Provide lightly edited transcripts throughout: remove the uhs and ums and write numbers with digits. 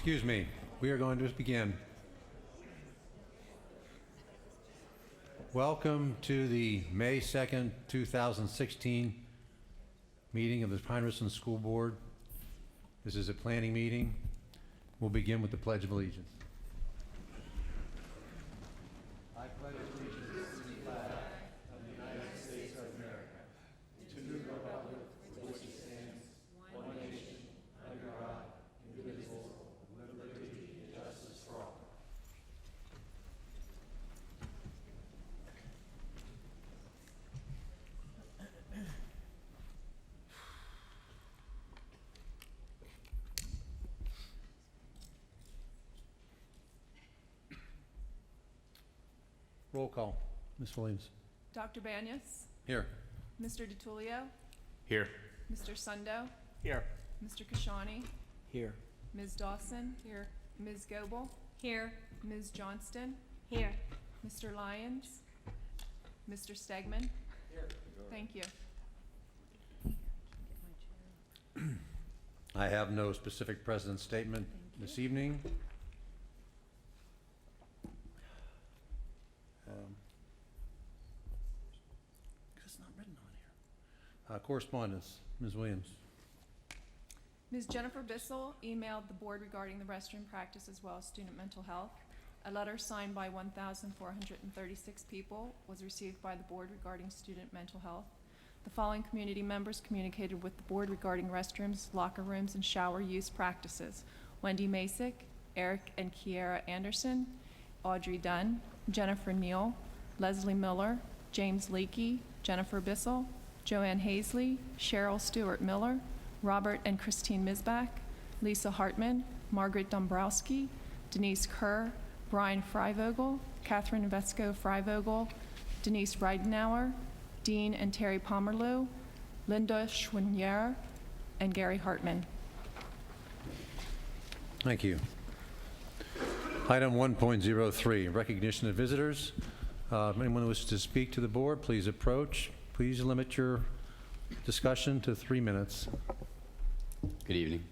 Excuse me, we are going to begin. Welcome to the May 2nd, 2016 meeting of the Pine-Richland School Board. This is a planning meeting. We'll begin with the Pledge of Allegiance. I pledge allegiance to the flag of the United States of America, to the republic for which it stands, one nation, under God, indivisible, with liberty and justice for all. Roll call. Ms. Williams. Dr. Banyas? Here. Mr. DiTullio? Here. Mr. Sundo? Here. Mr. Kashani? Here. Ms. Dawson? Here. Ms. Goebel? Here. Ms. Johnston? Here. Mr. Lyons? Mr. Stegman? Here. Thank you. I have no specific president's statement this evening. It's not written on here. Correspondence, Ms. Williams. Ms. Jennifer Bissell emailed the board regarding the restroom practice as well as student mental health. A letter signed by 1,436 people was received by the board regarding student mental health. The following community members communicated with the board regarding restrooms, locker rooms, and shower use practices: Wendy Masick, Eric and Kiera Anderson, Audrey Dunn, Jennifer Neal, Leslie Miller, James Leakey, Jennifer Bissell, Joanne Hazley, Cheryl Stewart Miller, Robert and Christine Misbach, Lisa Hartman, Margaret Dombrowski, Denise Kerr, Brian Freivogel, Catherine Vesco Freivogel, Denise Reidenauer, Dean and Terry Pomerleau, Linda Schwinier, and Gary Hartman. Thank you. Item 1.03, recognition of visitors. If anyone wishes to speak to the board, please approach. Please limit your discussion to 3 minutes. Good evening.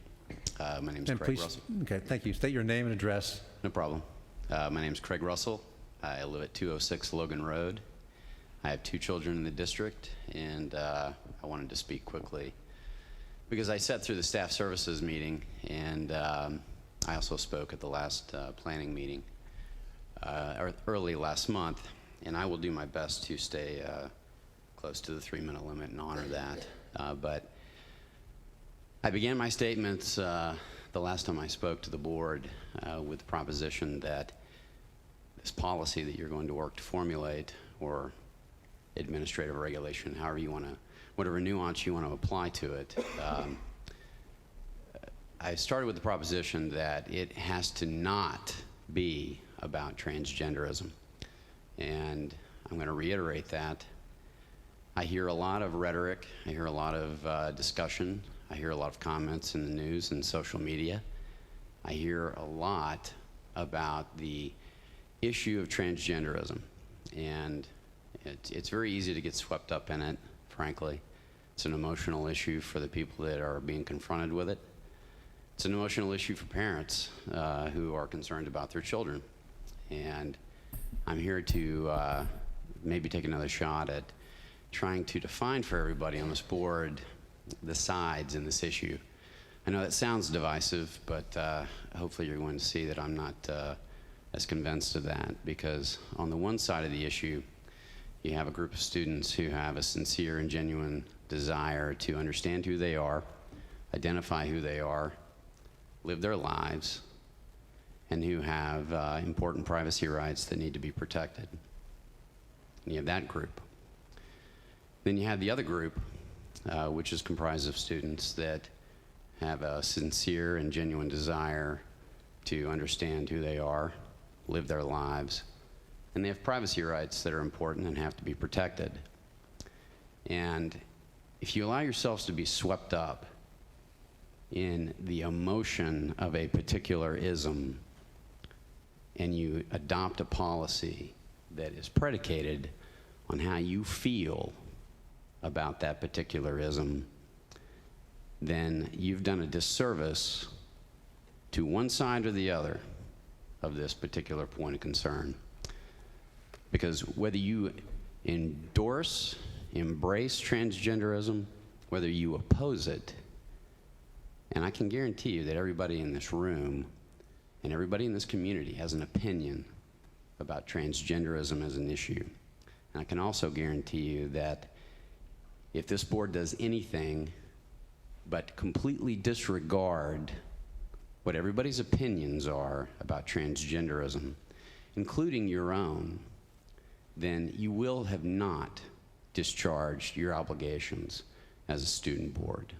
My name is And Craig please, Russell. okay, thank you. State your name and address. No problem. My name is Craig Russell. I live at 206 Logan Road. I have 2 children in the district, and I wanted to speak quickly because I sat through the staff services meeting, and I also spoke at the last planning meeting early last month, and I will do my best to stay close to the 3-minute limit and honor that. But I began my statements the last time I spoke to the board with the proposition that this policy that you're going to work to formulate, or administrative regulation, however you want to, whatever nuance you want to apply to it, I started with the proposition that it has to not be about transgenderism. And I'm going to reiterate that. I hear a lot of rhetoric. I hear a lot of discussion. I hear a lot of comments in the news and social media. I hear a lot about the issue of transgenderism. And it's very easy to get swept up in it, frankly. It's an emotional issue for the people that are being confronted with it. It's an emotional issue for parents who are concerned about their children. And I'm here to maybe take another shot at trying to define for everybody on this board the sides in this issue. I know that sounds divisive, but hopefully you're going to see that I'm not as convinced of that, because on the one side of the issue, you have a group of students who have a sincere and genuine desire to understand who they are, identify who they are, live their lives, and who have important privacy rights that need to be protected. And you have that group. Then you have the other group, which is comprised of students that have a sincere and genuine desire to understand who they are, live their lives, and they have privacy rights that are important and have to be protected. And if you allow yourselves to be swept up in the emotion of a particular ism, and you adopt a policy that is predicated on how you feel about that particular ism, then you've done a disservice to one side or the other of this particular point of concern. Because whether you endorse, embrace transgenderism, whether you oppose it, and I can guarantee you that everybody in this room and everybody in this community has an opinion about transgenderism as an issue. And I can also guarantee you that if this board does anything but completely disregard what everybody's opinions are about transgenderism, including your own, then you will have not discharged your obligations as a student board.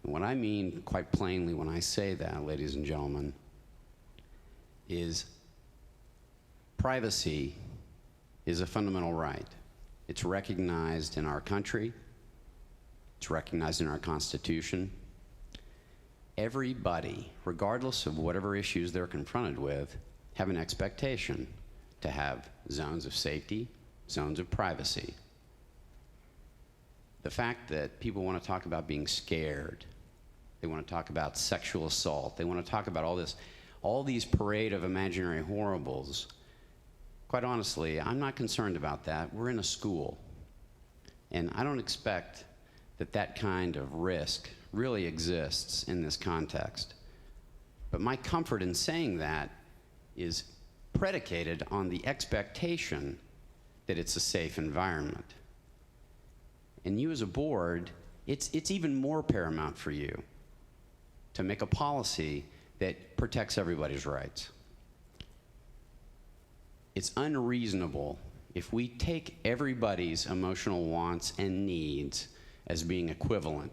And what I mean quite plainly when I say that, ladies and gentlemen, is privacy is a fundamental right. It's recognized in our country. It's recognized in our Constitution. Everybody, regardless of whatever issues they're confronted with, have an expectation to have zones of safety, zones of privacy. The fact that people want to talk about being scared, they want to talk about sexual assault, they want to talk about all these parade of imaginary horribles, quite honestly, I'm not concerned about that. We're in a school, and I don't expect that that kind of risk really exists in this context. But my comfort in saying that is predicated on the expectation that it's a safe environment. And you as a board, it's even more paramount for you to make a policy that protects everybody's rights. It's unreasonable if we take everybody's emotional wants and needs as being equivalent.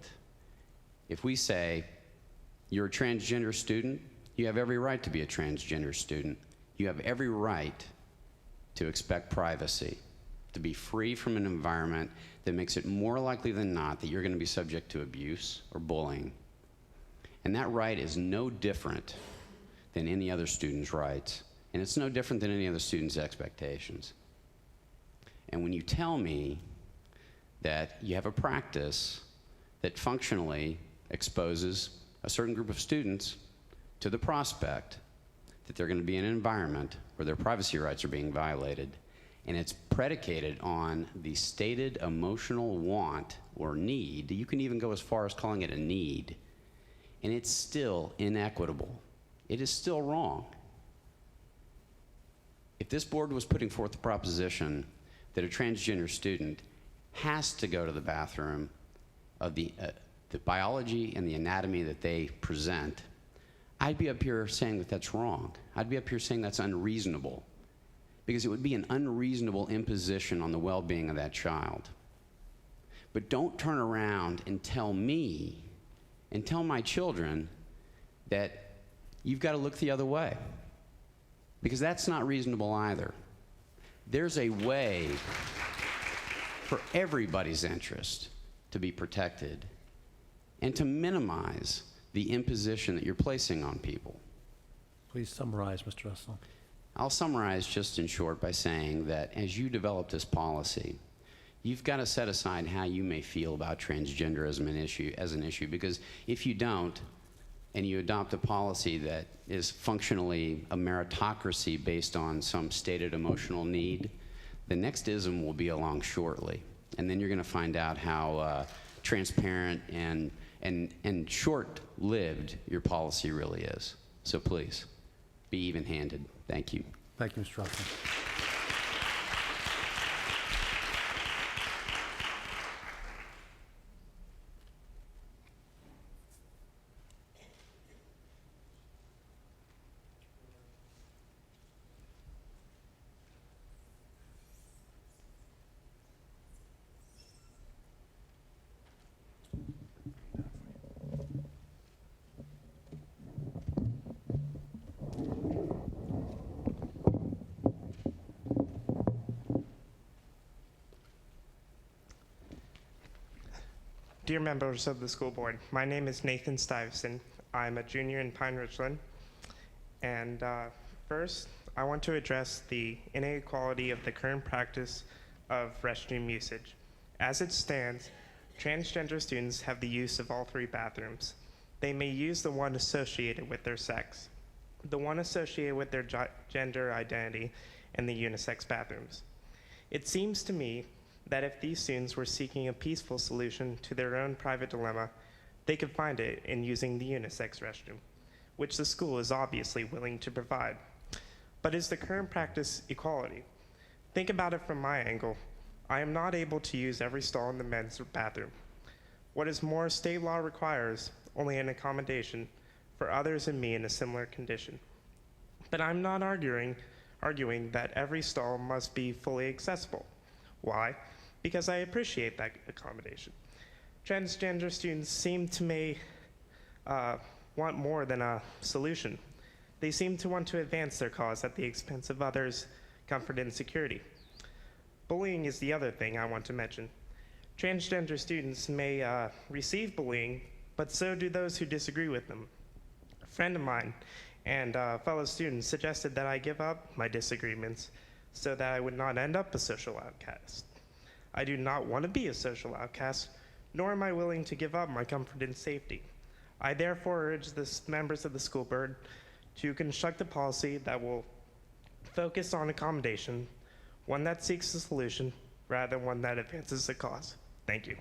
If we say, you're a transgender student, you have every right to be a transgender student. You have every right to expect privacy, to be free from an environment that makes it more likely than not that you're going to be subject to abuse or bullying. And that right is no different than any other student's rights, and it's no different than any other student's expectations. And when you tell me that you have a practice that functionally exposes a certain group of students to the prospect that they're going to be in an environment where their privacy rights are being violated, and it's predicated on the stated emotional want or need, you can even go as far as calling it a need, and it's still inequitable. It is still wrong. If this board was putting forth the proposition that a transgender student has to go to the bathroom of the biology and the anatomy that they present, I'd be up here saying that that's wrong. I'd be up here saying that's unreasonable, because it would be an unreasonable imposition on the well-being of that child. But don't turn around and tell me and tell my children that you've got to look the other way, because that's not reasonable either. There's a way for everybody's interest to be protected and to minimize the imposition that you're placing on people. Please summarize, Mr. Russell. I'll summarize just in short by saying that as you develop this policy, you've got to set aside how you may feel about transgenderism as an issue, because if you don't, and you adopt a policy that is functionally a meritocracy based on some stated emotional need, the next ism will be along shortly. And then you're going to find out how transparent and short-lived your policy really is. So please, be even-handed. Thank you. Thank you, Mr. Russell. Dear members of the school board, my name is Nathan Stuyvesant. I'm a junior in Pine-Richland. And first, I want to address the inequality of the current practice of restroom usage. As it stands, transgender students have the use of all three bathrooms. they may use the one associated with their sex, the one associated with their gender identity, and the unisex bathrooms. It seems to me that if these students were seeking a peaceful solution to their own private dilemma, they could find it in using the unisex restroom, which the school is obviously willing to provide. But is the current practice equality? Think about it from my angle. I am not able to use every stall in the men's bathroom. What is more, state law requires only an accommodation for others and me in a similar condition. But I'm not arguing that every stall must be fully accessible. Why? Because I appreciate that accommodation. Transgender students seem to want more than a solution. They seem to want to advance their cause at the expense of others' comfort and security. Bullying is the other thing I want to mention. Transgender students may receive bullying, but so do those who disagree with them. A friend of mine and fellow students suggested that I give up my disagreements so that I would not end up a social outcast. I do not want to be a social outcast, nor am I willing to give up my comfort and safety. I therefore urge the members of the school board to construct a policy that will focus on accommodation, one that seeks a solution rather than one that advances the cause. Thank you.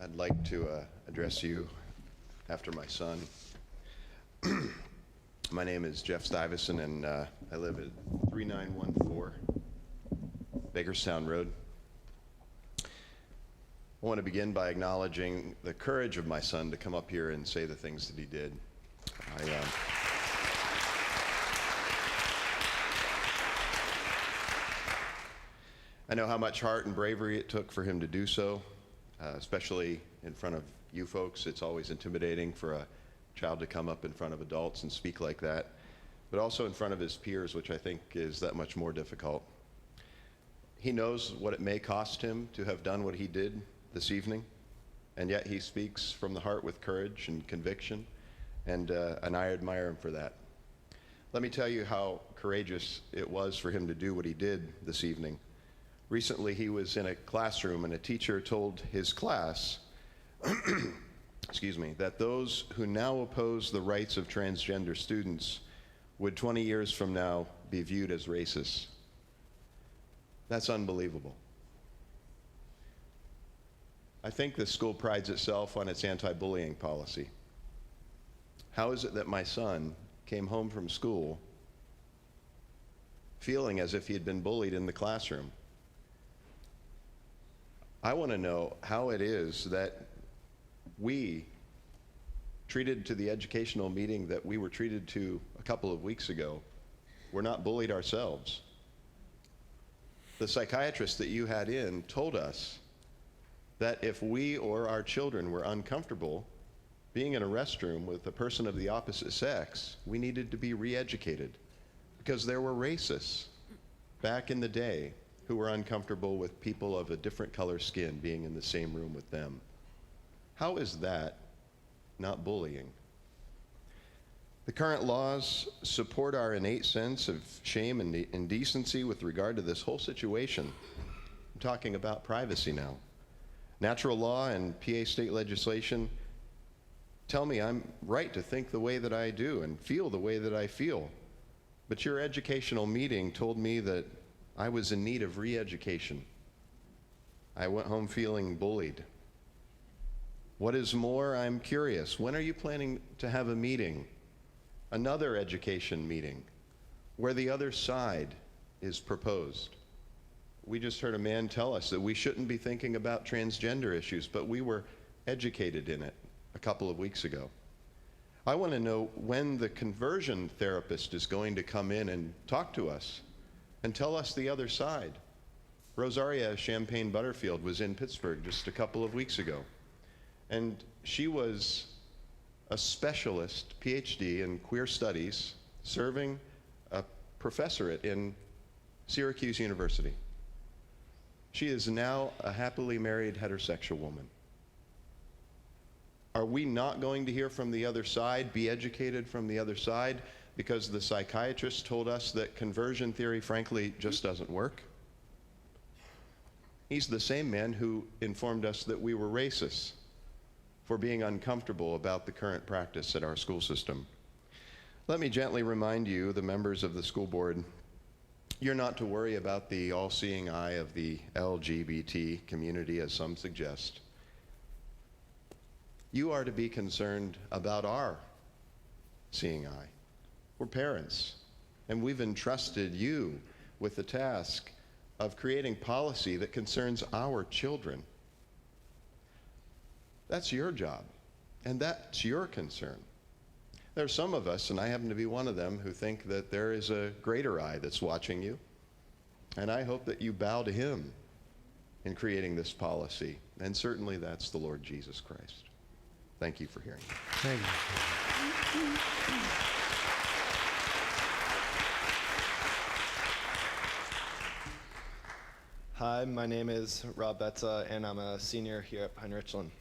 I'd like to address you after my son. My name is Jeff Stuyvesant, and I live at 3914 Bakerstown Road. I want to begin by acknowledging the courage of my son to come up here and say the things that he did. I know how much heart and bravery it took for him to do so, especially in front of you folks. It's always intimidating for a child to come up in front of adults and speak like that, but also in front of his peers, which I think is that much more difficult. He knows what it may cost him to have done what he did this evening, and yet he speaks from the heart with courage and conviction, and I admire him for that. Let me tell you how courageous it was for him to do what he did this evening. Recently, he was in a classroom, and a teacher told his class, excuse me, that those who now oppose the rights of transgender students would 20 years from now be viewed as racist. That's unbelievable. I think the school prides itself on its anti-bullying policy. How is it that my son came home from school feeling as if he had been bullied in the classroom? I want to know how it is that we treated to the educational meeting that we were treated to a couple of weeks ago. We're not bullied ourselves. The psychiatrist that you had in told us that if we or our children were uncomfortable being in a restroom with a person of the opposite sex, we needed to be re-educated because there were racists back in the day who were uncomfortable with people of a different color skin being in the same room with them. How is that not bullying? The current laws support our innate sense of shame and indecency with regard to this whole situation. I'm talking about privacy now. Natural law and PA state legislation tell me I'm right to think the way that I do and feel the way that I feel. But your educational meeting told me that I was in need of re-education. I went home feeling bullied. What is more, I'm curious, when are you planning to have a meeting, another education meeting, where the other side is proposed? We just heard a man tell us that we shouldn't be thinking about transgender issues, but we were educated in it a couple of weeks ago. I want to know when the conversion therapist is going to come in and talk to us and tell us the other side. Rosaria Champagne Butterfield was in Pittsburgh just a couple of weeks ago, and she was a specialist PhD in queer studies serving a professorate in Syracuse University. She is now a happily married heterosexual woman. Are we not going to hear from the other side, be educated from the other side, because the psychiatrist told us that conversion theory, frankly, just doesn't work? He's the same man who informed us that we were racist for being uncomfortable about the current practice at our school system. Let me gently remind you, the members of the school board, you're not to worry about the all-seeing eye of the LGBT community, as some suggest. You are to be concerned about our seeing eye. We're parents, and we've entrusted you with the task of creating policy that concerns our children. That's your job, and that's your concern. There are some of us, and I happen to be one of them, who think that there is a greater eye that's watching you, and I hope that you bow to him in creating this policy, and certainly that's the Lord Jesus Christ. Thank you for hearing me. Thank you. Hi, my name is Rob Betza, and I'm a senior here at Pine-Richland.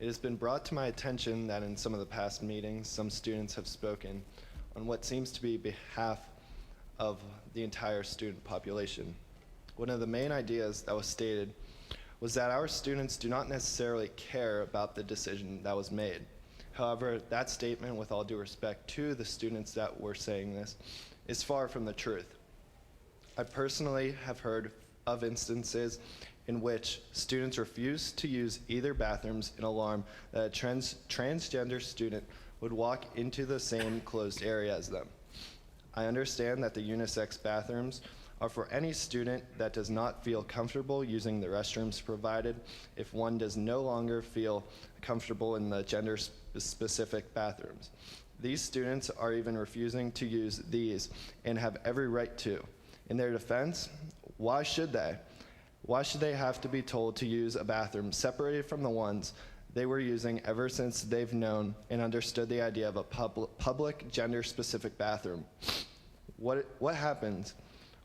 It has been brought to my attention that in some of the past meetings, some students have spoken on what seems to be behalf of the entire student population. One of the main ideas that was stated was that our students do not necessarily care about the decision that was made. However, that statement, with all due respect to the students that were saying this, is far from the truth. I personally have heard of instances in which students refuse to use either bathrooms in alarm that a transgender student would walk into the same closed area as them. I understand that the unisex bathrooms are for any student that does not feel comfortable using the restrooms provided if one does no longer feel comfortable in the gender-specific bathrooms. These students are even refusing to use these and have every right to. In their defense, why should they? Why should they have to be told to use a bathroom separated from the ones they were using ever since they've known and understood the idea of a public gender-specific bathroom? What happens?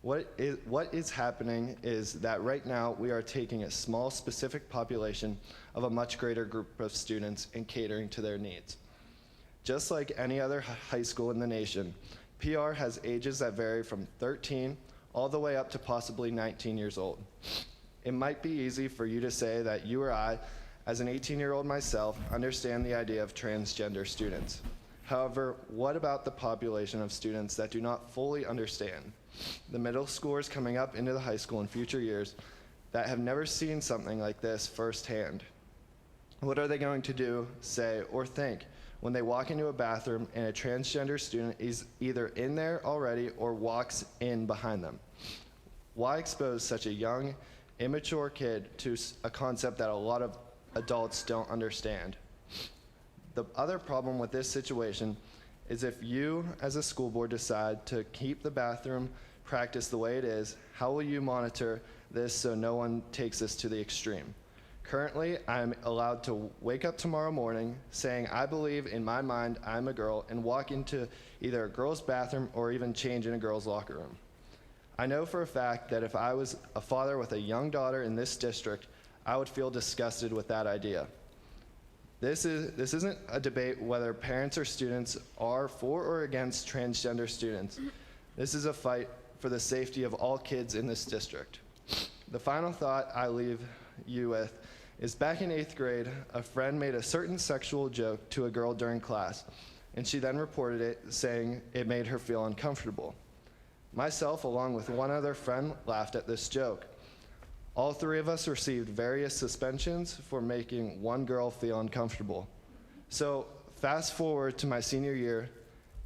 What is happening is that right now we are taking a small specific population of a much greater group of students and catering to their needs. Just like any other high school in the nation, PR has ages that vary from 13 all the way up to possibly 19 years old. It might be easy for you to say that you or I, as an 18-year-old myself, understand the idea of transgender students. However, what about the population of students that do not fully understand? The middle schoolers coming up into the high school in future years that have never seen something like this firsthand. What are they going to do, say, or think when they walk into a bathroom and a transgender student is either in there already or walks in behind them? Why expose such a young, immature kid to a concept that a lot of adults don't understand? The other problem with this situation is if you, as a school board, decide to keep the bathroom practice the way it is, how will you monitor this so no one takes this to the extreme? Currently, I'm allowed to wake up tomorrow morning saying I believe in my mind I'm a girl and walk into either a girl's bathroom or even change in a girl's locker room. I know for a fact that if I was a father with a young daughter in this district, I would feel disgusted with that idea. This isn't a debate whether parents or students are for or against transgender students. This is a fight for the safety of all kids in this district. The final thought I leave you with is back in 8th grade, a friend made a certain sexual joke to a girl during class, and she then reported it, saying it made her feel uncomfortable. Myself, along with one other friend, laughed at this joke. All three of us received various suspensions for making one girl feel uncomfortable. So fast forward to my senior year,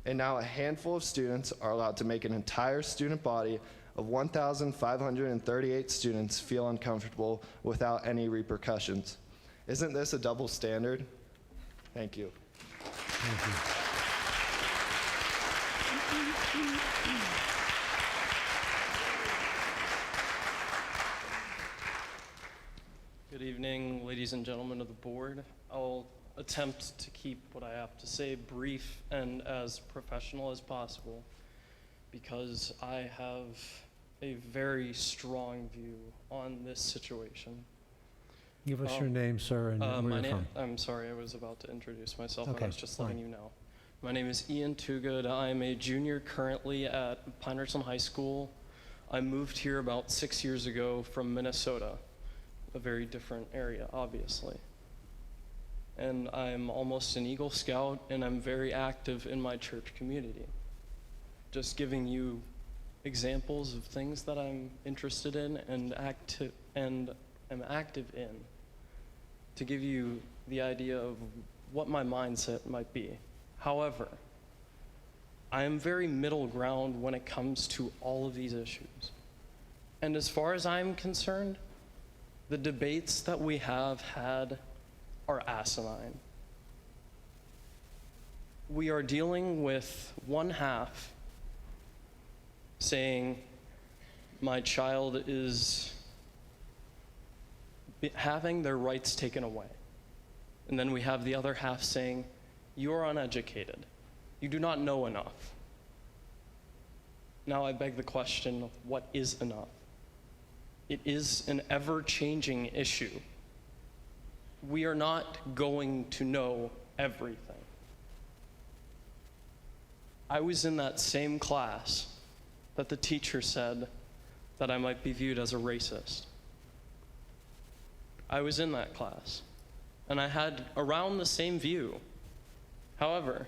and now a handful of students are allowed to make an entire student body of 1,538 students feel uncomfortable without any repercussions. Isn't this a double standard? Thank you. Thank you. Good evening, ladies and gentlemen of the board. I'll attempt to keep what I have to say brief and as professional as possible because I have a very strong view on this situation. Give us your name, sir, and where My you're name, from. I'm sorry, I was about to introduce myself. Okay, I was just fine. letting you know. My name is Ian Toogood. I'm a junior currently at Pine-Richland High School. I moved here about 6 years ago from Minnesota, a very different area, obviously. And I'm almost an Eagle Scout, and I'm very active in my church community. Just giving you examples of things that I'm interested in and am active in, to give you the idea of what my mindset might be. However, I am very middle ground when it comes to all of these issues. And as far as I'm concerned, the debates that we have had are asinine. We are dealing with one half saying my child is having their rights taken away. And then we have the other half saying, you are uneducated. You do not know enough. Now I beg the question, what is enough? It is an ever-changing issue. We are not going to know everything. I was in that same class that the teacher said that I might be viewed as a racist. I was in that class, and I had around the same view. However,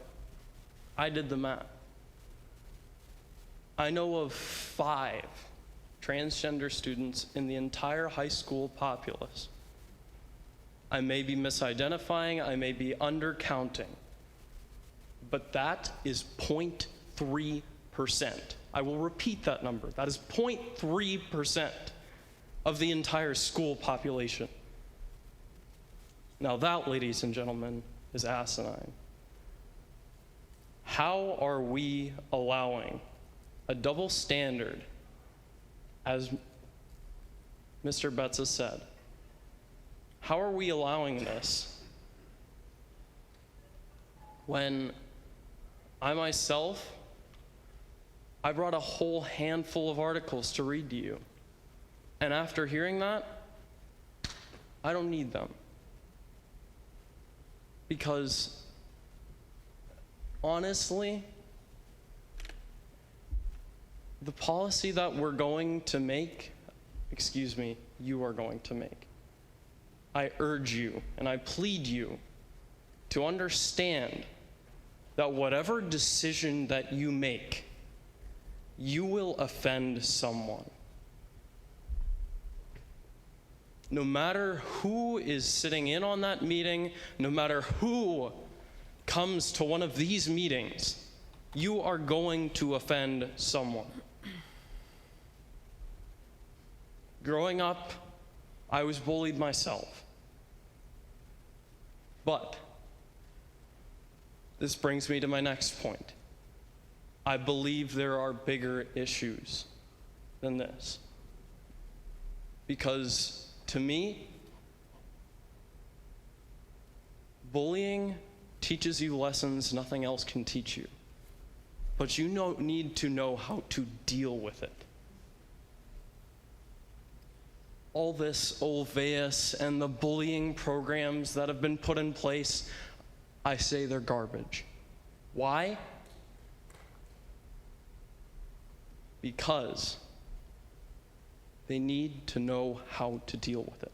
I did the math. I know of 5 transgender students in the entire high school populace. I may be misidentifying, I may be undercounting, but that is 0.3%. I will repeat that number. That is 0.3% of the entire school population. Now that, ladies and gentlemen, is asinine. How are we allowing a double standard, as Mr. Betts has said? How are we allowing this when I myself, I brought a whole handful of articles to read to you, and after hearing that, I don't need them. Because honestly, the policy that we're going to make, you are going to make, I urge you and I plead you to understand that whatever decision that you make, you will offend someone. No matter who is sitting in on that meeting, no matter who comes to one of these meetings, you are going to offend someone. Growing up, I was bullied myself. But this brings me to my next point. I believe there are bigger issues than this. Because to me, bullying teaches you lessons nothing else can teach you. But you need to know how to deal with it. All this Olveus and the bullying programs that have been put in place, I say they're garbage. Why? Because they need to know how to deal with it.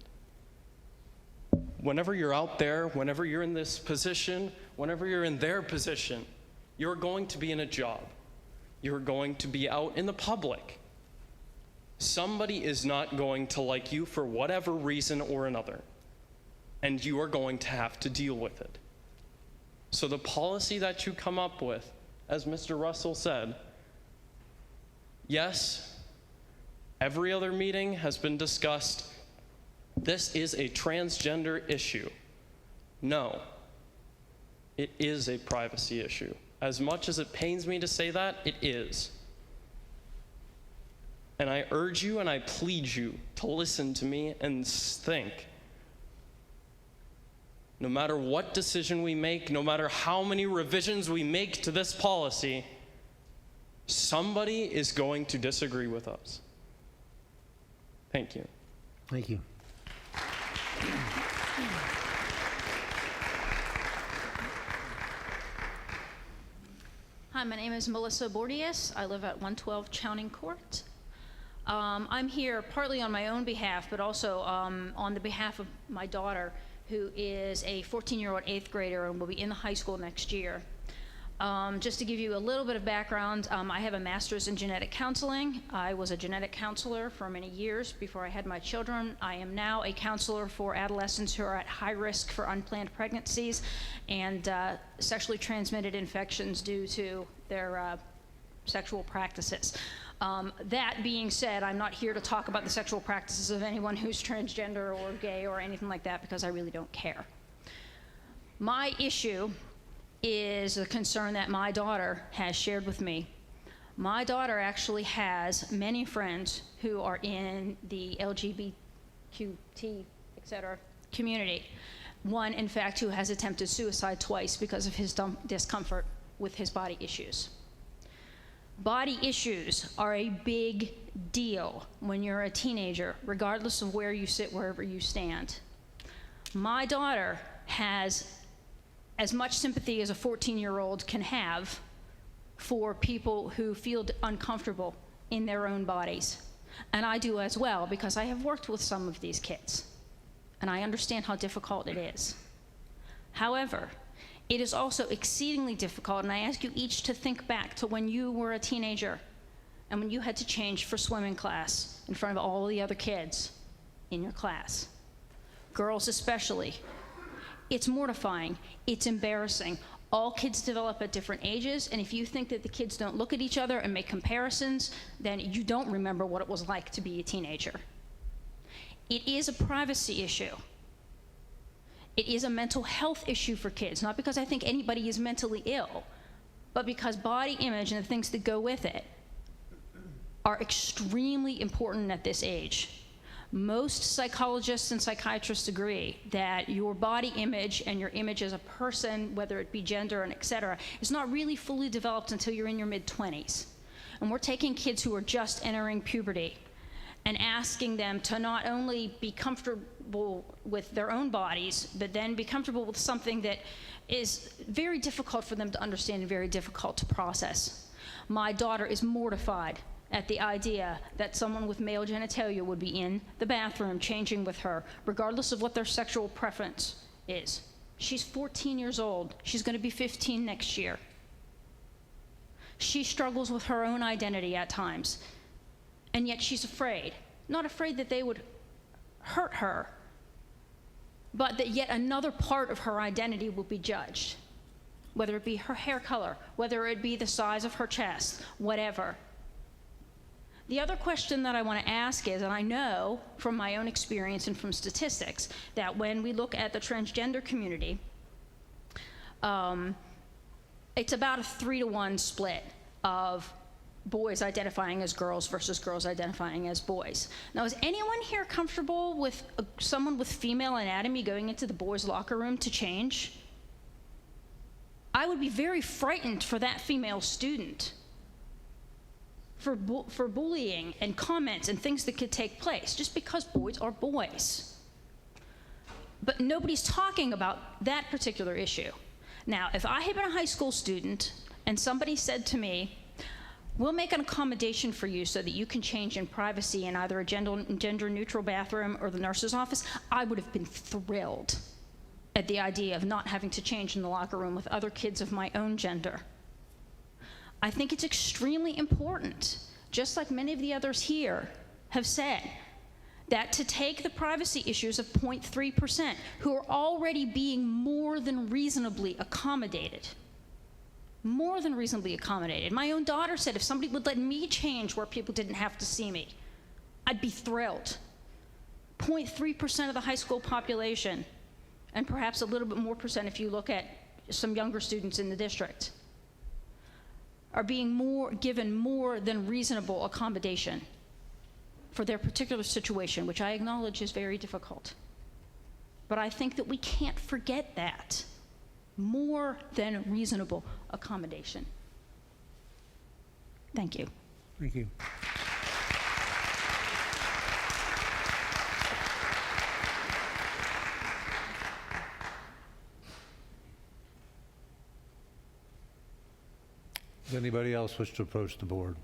Whenever you're out there, whenever you're in this position, whenever you're in their position, you're going to be in a job. You're going to be out in the public. Somebody is not going to like you for whatever reason or another, and you are going to have to deal with it. So the policy that you come up with, as Mr. Russell said, yes, every other meeting has been discussed. This is a transgender issue. No, it is a privacy issue. As much as it pains me to say that, it is. And I urge you and I plead you to listen to me and think. No matter what decision we make, no matter how many revisions we make to this policy, somebody is going to disagree with us. Thank you. Thank you. Hi, my name is Melissa Bordias. I live at 112 Chowning Court. I'm here partly on my own behalf, but also on the behalf of my daughter, who is a 14-year-old 8th grader and will be in the high school next year. Just to give you a little bit of background, I have a master's in genetic counseling. I was a genetic counselor for many years before I had my children. I am now a counselor for adolescents who are at high risk for unplanned pregnancies and sexually transmitted infections due to their sexual practices. That being said, I'm not here to talk about the sexual practices of anyone who's transgender or gay or anything like that, because I really don't care. My issue is a concern that my daughter has shared with me. My daughter actually has many friends who are in the LGBTQT, etc. community. One, in fact, who has attempted suicide twice because of his discomfort with his body issues. Body issues are a big deal when you're a teenager, regardless of where you sit, wherever you stand. My daughter has as much sympathy as a 14-year-old can have for people who feel uncomfortable in their own bodies. And I do as well, because I have worked with some of these kids, and I understand how difficult it is. However, it is also exceedingly difficult, and I ask you each to think back to when you were a teenager and when you had to change for swimming class in front of all the other kids in your class. Girls especially. It's mortifying, it's embarrassing. All kids develop at different ages, and if you think that the kids don't look at each other and make comparisons, then you don't remember what it was like to be a teenager. It is a privacy issue. It is a mental health issue for kids, not because I think anybody is mentally ill, but because body image and the things that go with it are extremely important at this age. Most psychologists and psychiatrists agree that your body image and your image as a person, whether it be gender and et cetera, is not really fully developed until you're in your mid-20s. And we're taking kids who are just entering puberty and asking them to not only be comfortable with their own bodies, but then be comfortable with something that is very difficult for them to understand and very difficult to process. My daughter is mortified at the idea that someone with male genitalia would be in the bathroom changing with her, regardless of what their sexual preference is. She's 14 years old. She's going to be 15 next year. She struggles with her own identity at times, and yet she's afraid. Not afraid that they would hurt her, but that yet another part of her identity will be judged, whether it be her hair color, whether it be the size of her chest, whatever. The other question that I want to ask is, and I know from my own experience and from statistics, that when we look at the transgender community, it's about a 3-to-1 split of boys identifying as girls versus girls identifying as boys. Now, is anyone here comfortable with someone with female anatomy going into the boys' locker room to change? I would be very frightened for that female student. For bullying and comments and things that could take place, just because boys are boys. But nobody's talking about that particular issue. Now, if I had been a high school student and somebody said to me, we'll make an accommodation for you so that you can change in privacy in either a gender-neutral bathroom or the nurse's office, I would have been thrilled at the idea of not having to change in the locker room with other kids of my own gender. I think it's extremely important, just like many of the others here have said, that to take the privacy issues of 0.3%, who are already being more than reasonably accommodated. More than reasonably accommodated. My own daughter said if somebody would let me change where people didn't have to see me, I'd be thrilled. 0.3% of the high school population, and perhaps a little bit more percent if you look at some younger students in the district, are being given more than reasonable accommodation for their particular situation, which I acknowledge is very difficult. But I think that we can't forget that. More than reasonable accommodation. Thank you. Thank you. Does anybody else wish to approach the board?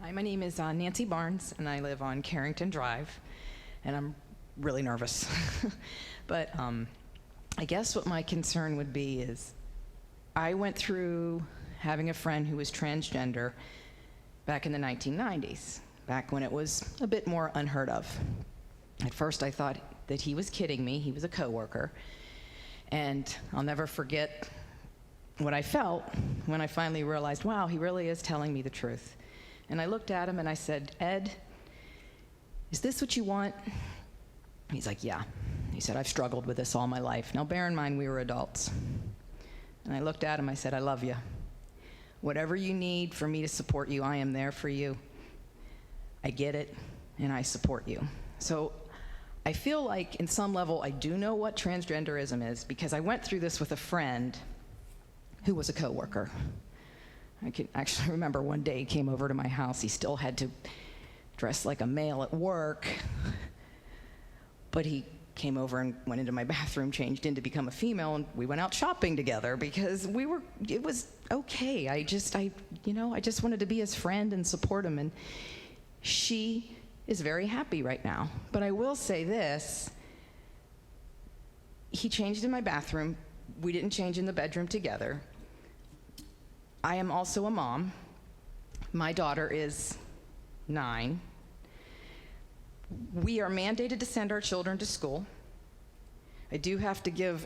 Hi, my name is Nancy Barnes, and I live on Carrington Drive, and I'm really nervous. But I guess what my concern would be is I went through having a friend who was transgender back in the 1990s, back when it was a bit more unheard of. At first, I thought that he was kidding me. He was a coworker. And I'll never forget what I felt when I finally realized, wow, he really is telling me the truth. And I looked at him and I said, Ed, is this what you want? He's like, yeah. He said, I've struggled with this all my life. Now, bear in mind, we were adults. And I looked at him, I said, I love you. Whatever you need for me to support you, I am there for you. I get it, and I support you. So I feel like, in some level, I do know what transgenderism is, because I went through this with a friend who was a coworker. I can actually remember one day he came over to my house. He still had to dress like a male at work, but he came over and went into my bathroom, changed in to become a female, and we went out shopping together because it was okay. I just wanted to be his friend and support him, and she is very happy right now. But I will say this, he changed in my bathroom. We didn't change in the bedroom together. I am also a mom. My daughter is 9. We are mandated to send our children to school. I do have to give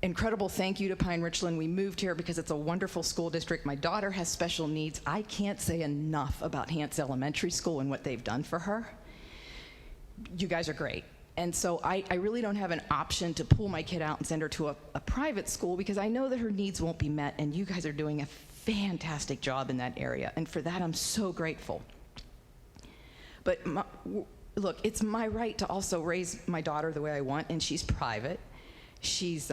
incredible thank you to Pine-Richland. We moved here because it's a wonderful school district. My daughter has special needs. I can't say enough about Hance Elementary School and what they've done for her. You guys are great. And so I really don't have an option to pull my kid out and send her to a private school because I know that her needs won't be met, and you guys are doing a fantastic job in that area. And for that, I'm so grateful. But look, it's my right to also raise my daughter the way I want, and she's private. She's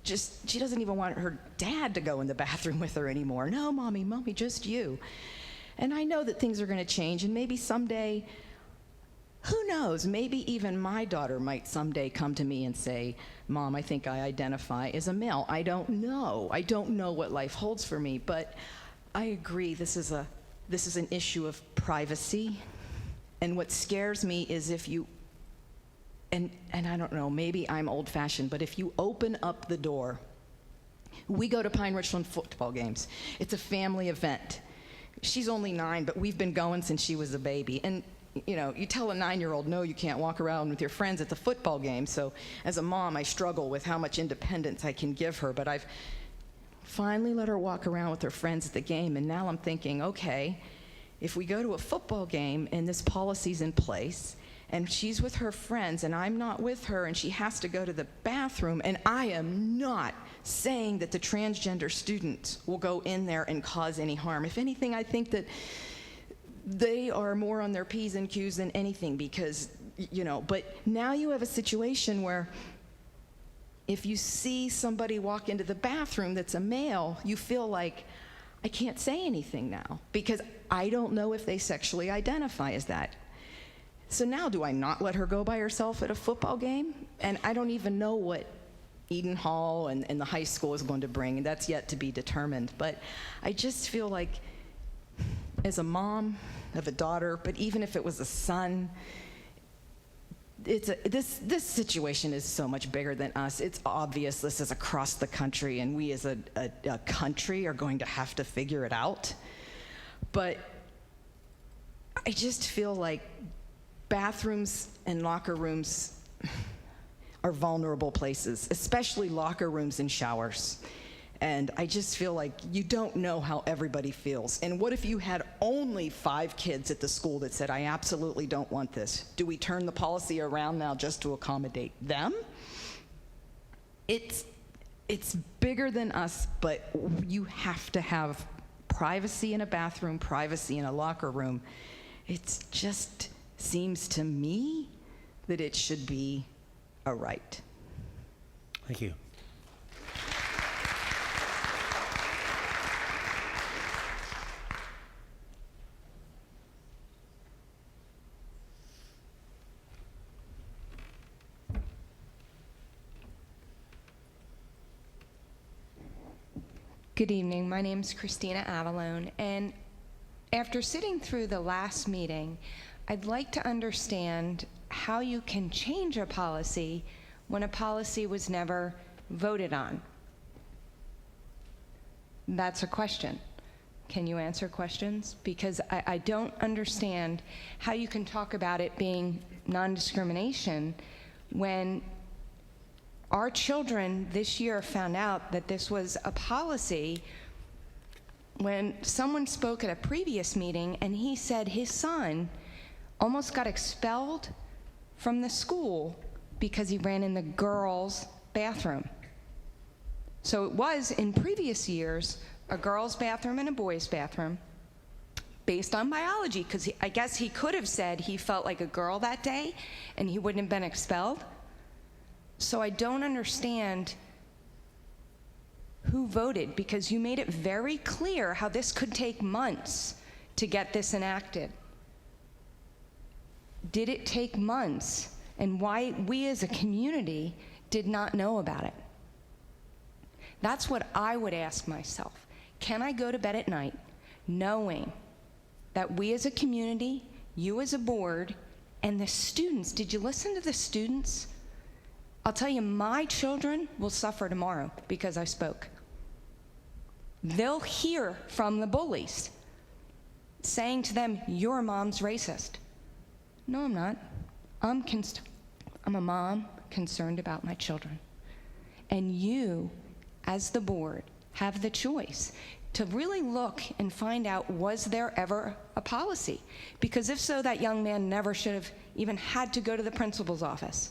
she doesn't even want her dad to go in the bathroom with her anymore. No, mommy, just you. And I know that things are going to change, and maybe someday, who knows, maybe even my daughter might someday come to me and say, Mom, I think I identify as a male. I don't know. I don't know what life holds for me, but I agree this is an issue of privacy. And what scares me is if you, and I don't know, maybe I'm old-fashioned, but if you open up the door, we go to Pine-Richland football games. It's a family event. She's only 9, but we've been going since she was a baby. And you know, you tell a 9-year-old, no, you can't walk around with your friends at the football game. So as a mom, I struggle with how much independence I can give her, but I've finally let her walk around with her friends at the game, and now I'm thinking, okay, if we go to a football game and this policy's in place, and she's with her friends and I'm not with her and she has to go to the bathroom, and I am not saying that the transgender students will go in there and cause any harm. If anything, I think that they are more on their P's and Q's than anything because, you know, but now you have a situation where if you see somebody walk into the bathroom that's a male, you feel like, I can't say anything now because I don't know if they sexually identify as that. So now do I not let her go by herself at a football game? And I don't even know what Eden Hall and the high school is going to bring, and that's yet to be determined. But I just feel like as a mom of a daughter, but even if it was a son, this situation is so much bigger than us. It's obvious this is across the country, and we as a country are going to have to figure it out. But I just feel like bathrooms and locker rooms are vulnerable places, especially locker rooms and showers. And I just feel like you don't know how everybody feels. And what if you had only 5 kids at the school that said, I absolutely don't want this? Do we turn the policy around now just to accommodate them? It's bigger than us, but you have to have privacy in a bathroom, privacy in a locker room. It just seems to me that it should be a right. Thank you. Good evening. My name is Christina Avalone, and after sitting through the last meeting, I'd like to understand how you can change a policy when a policy was never voted on. That's a question. Can you answer questions? Because I don't understand how you can talk about it being non-discrimination when our children this year found out that this was a policy when someone spoke at a previous meeting and he said his son almost got expelled from the school because he ran in the girls' bathroom. So it was, in previous years, a girls' bathroom and a boys' bathroom based on biology, because I guess he could have said he felt like a girl that day and he wouldn't have been expelled. So I don't understand who voted, because you made it very clear how this could take months to get this enacted. Did it take months, and why we as a community did not know about it? That's what I would ask myself. Can I go to bed at night knowing that we as a community, you as a board, and the students, did you listen to the students? I'll tell you, my children will suffer tomorrow because I spoke. They'll hear from the bullies saying to them, your mom's racist. No, I'm not. I'm a mom concerned about my children. And you, as the board, have the choice to really look and find out, was there ever a policy? Because if so, that young man never should have even had to go to the principal's office,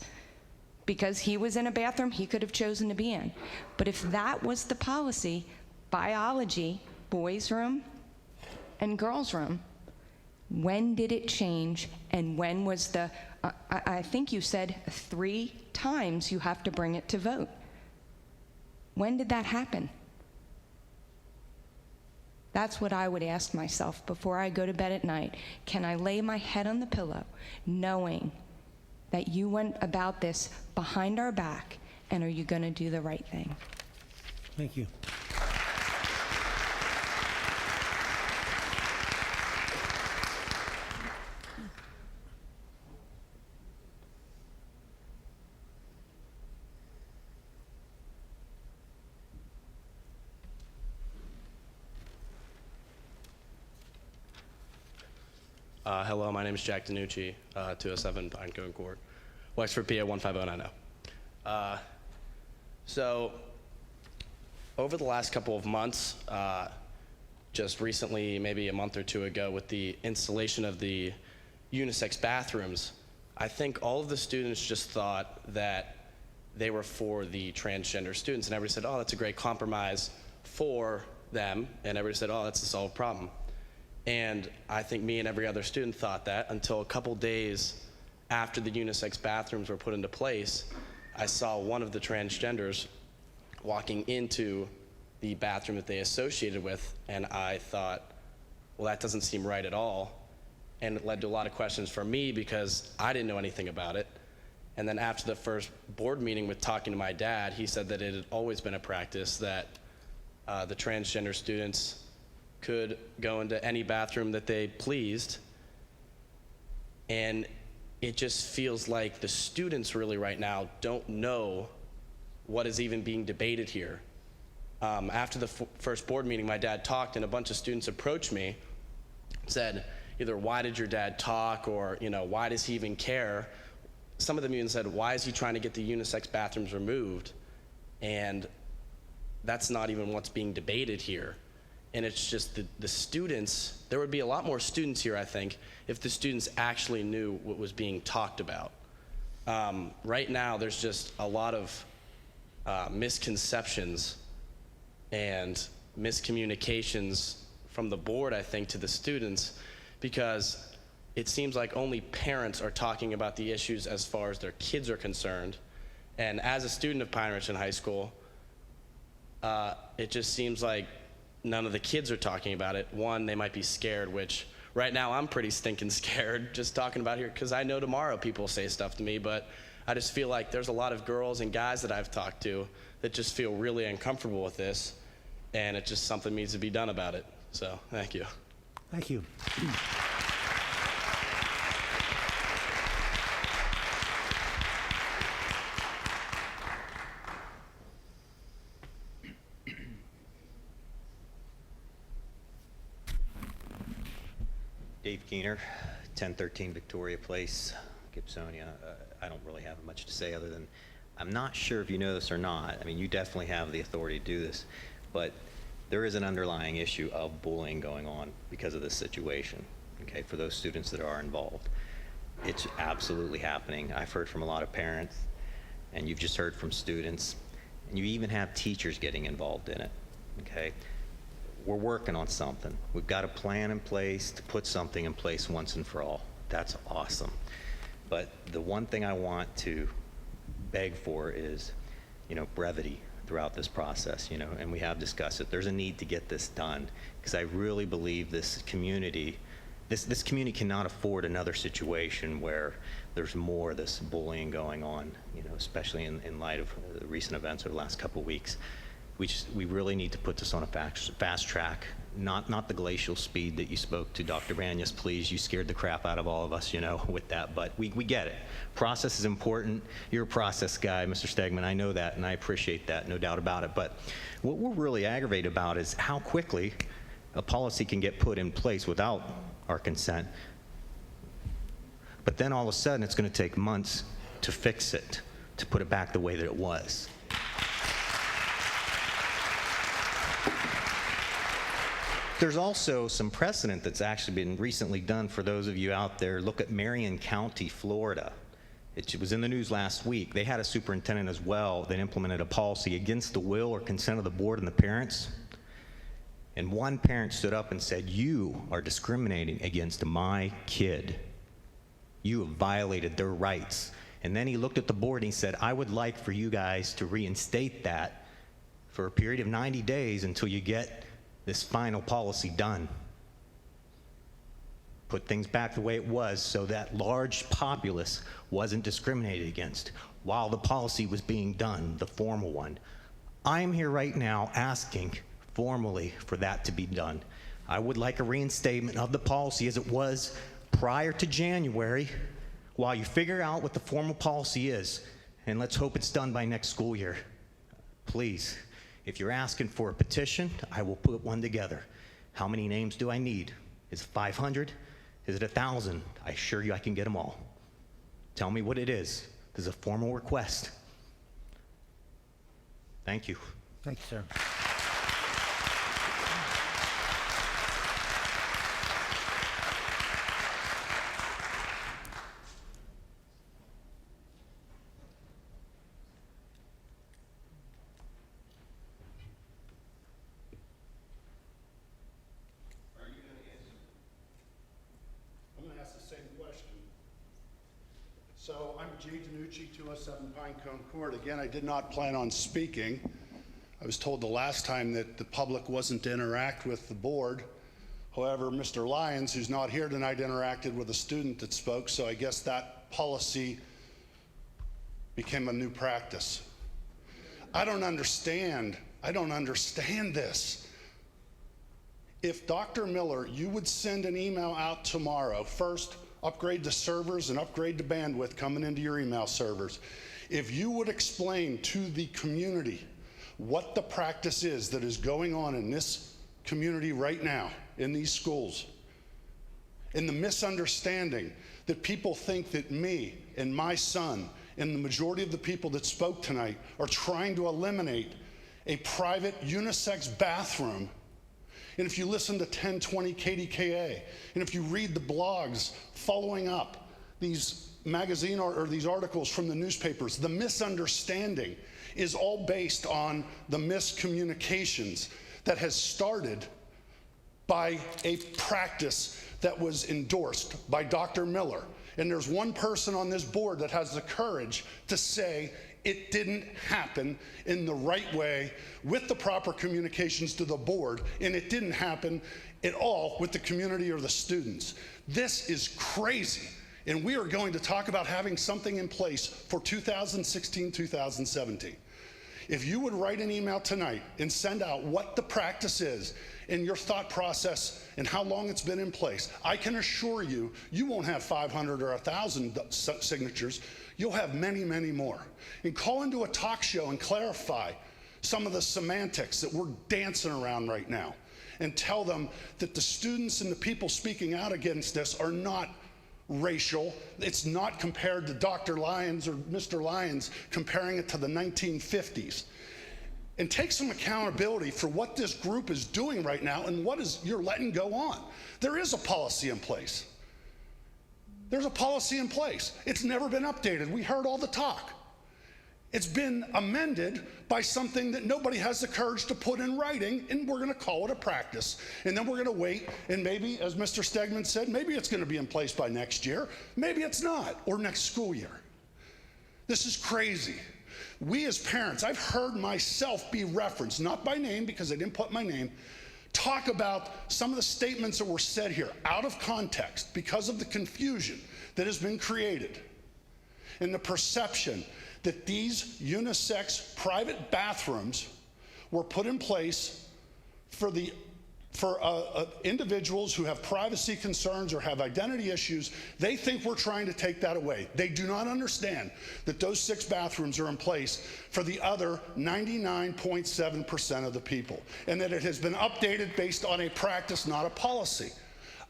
because he was in a bathroom he could have chosen to be in. But if that was the policy, biology, boys' room and girls' room, when did it change, and when was the, I think you said 3 times you have to bring it to vote. When did that happen? That's what I would ask myself before I go to bed at night. Can I lay my head on the pillow knowing that you went about this behind our back, and are you going to do the right thing? Thank you. Hello, my name is Jack Danucci, 207 Pine-Richland Court, Wexford, PA 15090. So, over the last couple of months, just recently, maybe a month or 2 ago, with the installation of the unisex bathrooms, I think all of the students just thought that they were for the transgender students, and everybody said, oh, that's a great compromise for them, and everybody said, oh, that's a solved problem. And I think me and every other student thought that until a couple days after the unisex bathrooms were put into place. I saw one of the transgenders walking into the bathroom that they associated with, and I thought, well, that doesn't seem right at all. And it led to a lot of questions for me because I didn't know anything about it. And then after the first board meeting with talking to my dad, he said that it had always been a practice that the transgender students could go into any bathroom that they pleased. And it just feels like the students really right now don't know what is even being debated here. After the first board meeting, my dad talked, and a bunch of students approached me, said either, why did your dad talk, or why does he even care? Some of them even said, why is he trying to get the unisex bathrooms removed? And that's not even what's being debated here. And it's just the students, there would be a lot more students here, I think, if the students actually knew what was being talked about. Right now, there's just a lot of misconceptions and miscommunications from the board, I think, to the students, because it seems like only parents are talking about the issues as far as their kids are concerned. And as a student of Pine-Richland High School, it just seems like none of the kids are talking about it. One, they might be scared, which right now I'm pretty stinking scared just talking about here, because I know tomorrow people say stuff to me, but I just feel like there's a lot of girls and guys that I've talked to that just feel really uncomfortable with this. and it just something needs to be done about it. So, thank you. Thank you. Dave Keener, 1013 Victoria Place, Gibsonia. I don't really have much to say other than I'm not sure if you know this or not. I mean, you definitely have the authority to do this, but there is an underlying issue of bullying going on because of this situation, okay, for those students that are involved. It's absolutely happening. I've heard from a lot of parents, and you've just heard from students, and you even have teachers getting involved in it, okay? We're working on something. We've got a plan in place to put something in place once and for all. That's awesome. But the one thing I want to beg for is, brevity throughout this process, and we have discussed it. There's a need to get this done because I really believe this community cannot afford another situation where there's more of this bullying going on, especially in light of the recent events over the last couple of weeks. We really need to put this on a fast track, not the glacial speed that you spoke to, Dr. Banyas, please. You scared the crap out of all of us, with that, but we get it. Process is important. You're a process guy, Mr. Stegman. I know that, and I appreciate that, no doubt about it. But what we're really aggravated about is how quickly a policy can get put in place without our consent. But then all of a sudden, it's going to take months to fix it, to put it back the way that it was. There's also some precedent that's actually been recently done for those of you out there. Look at Marion County, Florida. It was in the news last week. They had a superintendent as well that implemented a policy against the will or consent of the board and the parents. And one parent stood up and said, "You are discriminating against my kid. You have violated their rights." And then he looked at the board and he said, "I would like for you guys to reinstate that for a period of 90 days until you get this final policy done. Put things back the way it was so that large populace wasn't discriminated against while the policy was being done, the formal one." I'm here right now asking formally for that to be done. I would like a reinstatement of the policy as it was prior to January while you figure out what the formal policy is, and let's hope it's done by next school year. Please. If you're asking for a petition, I will put one together. How many names do I need? Is it 500? Is it 1,000? I assure you I can get them all. Tell me what it is. This is a formal request. Thank you. Thank you, sir. So I'm Jay Danucci, 207 Pinecone Court. Again, I did not plan on speaking. I was told the last time that the public wasn't to interact with the board. However, Mr. Lyons, who's not here tonight, interacted with a student that spoke, so I guess that policy became a new practice. I don't understand this. If Dr. Miller, you would send an email out tomorrow, first, upgrade the servers and upgrade the bandwidth coming into your email servers. If you would explain to the community what the practice is that is going on in this community right now, in these schools, and the misunderstanding that people think that me and my son and the majority of the people that spoke tonight are trying to eliminate a private unisex bathroom. And if you listen to 1020 KDKA, and if you read the blogs following up these magazine or these articles from the newspapers, the misunderstanding is all based on the miscommunications that has started by a practice that was endorsed by Dr. Miller. And there's one person on this board that has the courage to say it didn't happen in the right way with the proper communications to the board, and it didn't happen at all with the community or the students. This is crazy, and we are going to talk about having something in place for 2016, 2017. If you would write an email tonight and send out what the practice is and your thought process and how long it's been in place, I can assure you, you won't have 500 or 1,000 signatures. You'll have many, many more. And call into a talk show and clarify some of the semantics that we're dancing around right now, and tell them that the students and the people speaking out against this are not racial. It's not compared to Dr. Lyons or Mr. Lyons, comparing it to the 1950s. And take some accountability for what this group is doing right now and what is you're letting go on. There is a policy in place. There's a policy in place. It's never been updated. We heard all the talk. It's been amended by something that nobody has the courage to put in writing, and we're going to call it a practice. And then we're going to wait, and maybe, as Mr. Stegman said, maybe it's going to be in place by next year. Maybe it's not, or next school year. This is crazy. We as parents, I've heard myself be referenced, not by name because I didn't put my name, talk about some of the statements that were said here out of context because of the confusion that has been created and the perception that these unisex private bathrooms were put in place for individuals who have privacy concerns or have identity issues. They think we're trying to take that away. They do not understand that those 6 bathrooms are in place for the other 99.7% of the people, and that it has been updated based on a practice, not a policy.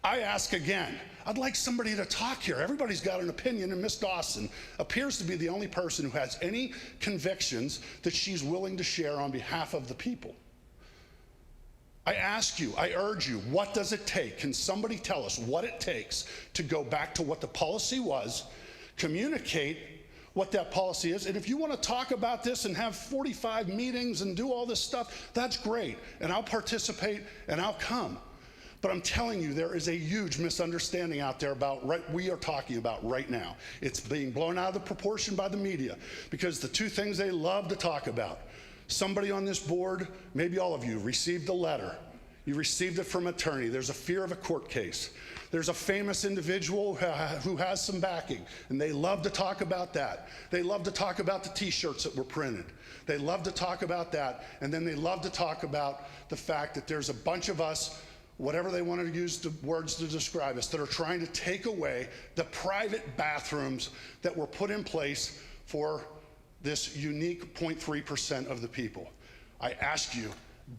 I ask again, I'd like somebody to talk here. Everybody's got an opinion, and Ms. Dawson appears to be the only person who has any convictions that she's willing to share on behalf of the people. I ask you, I urge you, what does it take? Can somebody tell us what it takes to go back to what the policy was, communicate what that policy is, and if you want to talk about this and have 45 meetings and do all this stuff, that's great, and I'll participate and I'll come. But I'm telling you, there is a huge misunderstanding out there about what we are talking about right now. It's being blown out of the proportion by the media because the two things they love to talk about. Somebody on this board, maybe all of you, received a letter. You received it from an attorney. There's a fear of a court case. There's a famous individual who has some backing, and they love to talk about that. They love to talk about the t-shirts that were printed. They love to talk about that, and then they love to talk about the fact that there's a bunch of us, whatever they want to use the words to describe us, that are trying to take away the private bathrooms that were put in place for this unique 0.3% of the people. I ask you,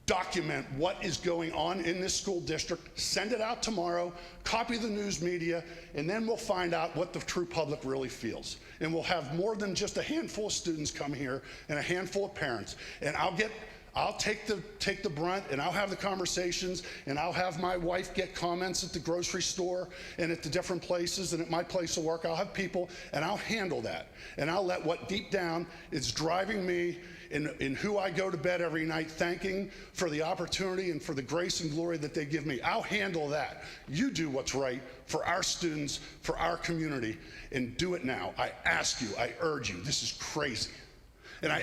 document what is going on in this school district, send it out tomorrow, copy the news media, and then we'll find out what the true public really feels. And we'll have more than just a handful of students come here and a handful of parents. And I'll take the brunt, and I'll have the conversations, and I'll have my wife get comments at the grocery store and at the different places and at my place of work. I'll have people, and I'll handle that. And I'll let what deep down is driving me in who I go to bed every night, thanking for the opportunity and for the grace and glory that they give me. I'll handle that. You do what's right for our students, for our community, and do it now. I ask you, I urge you. This is crazy. And I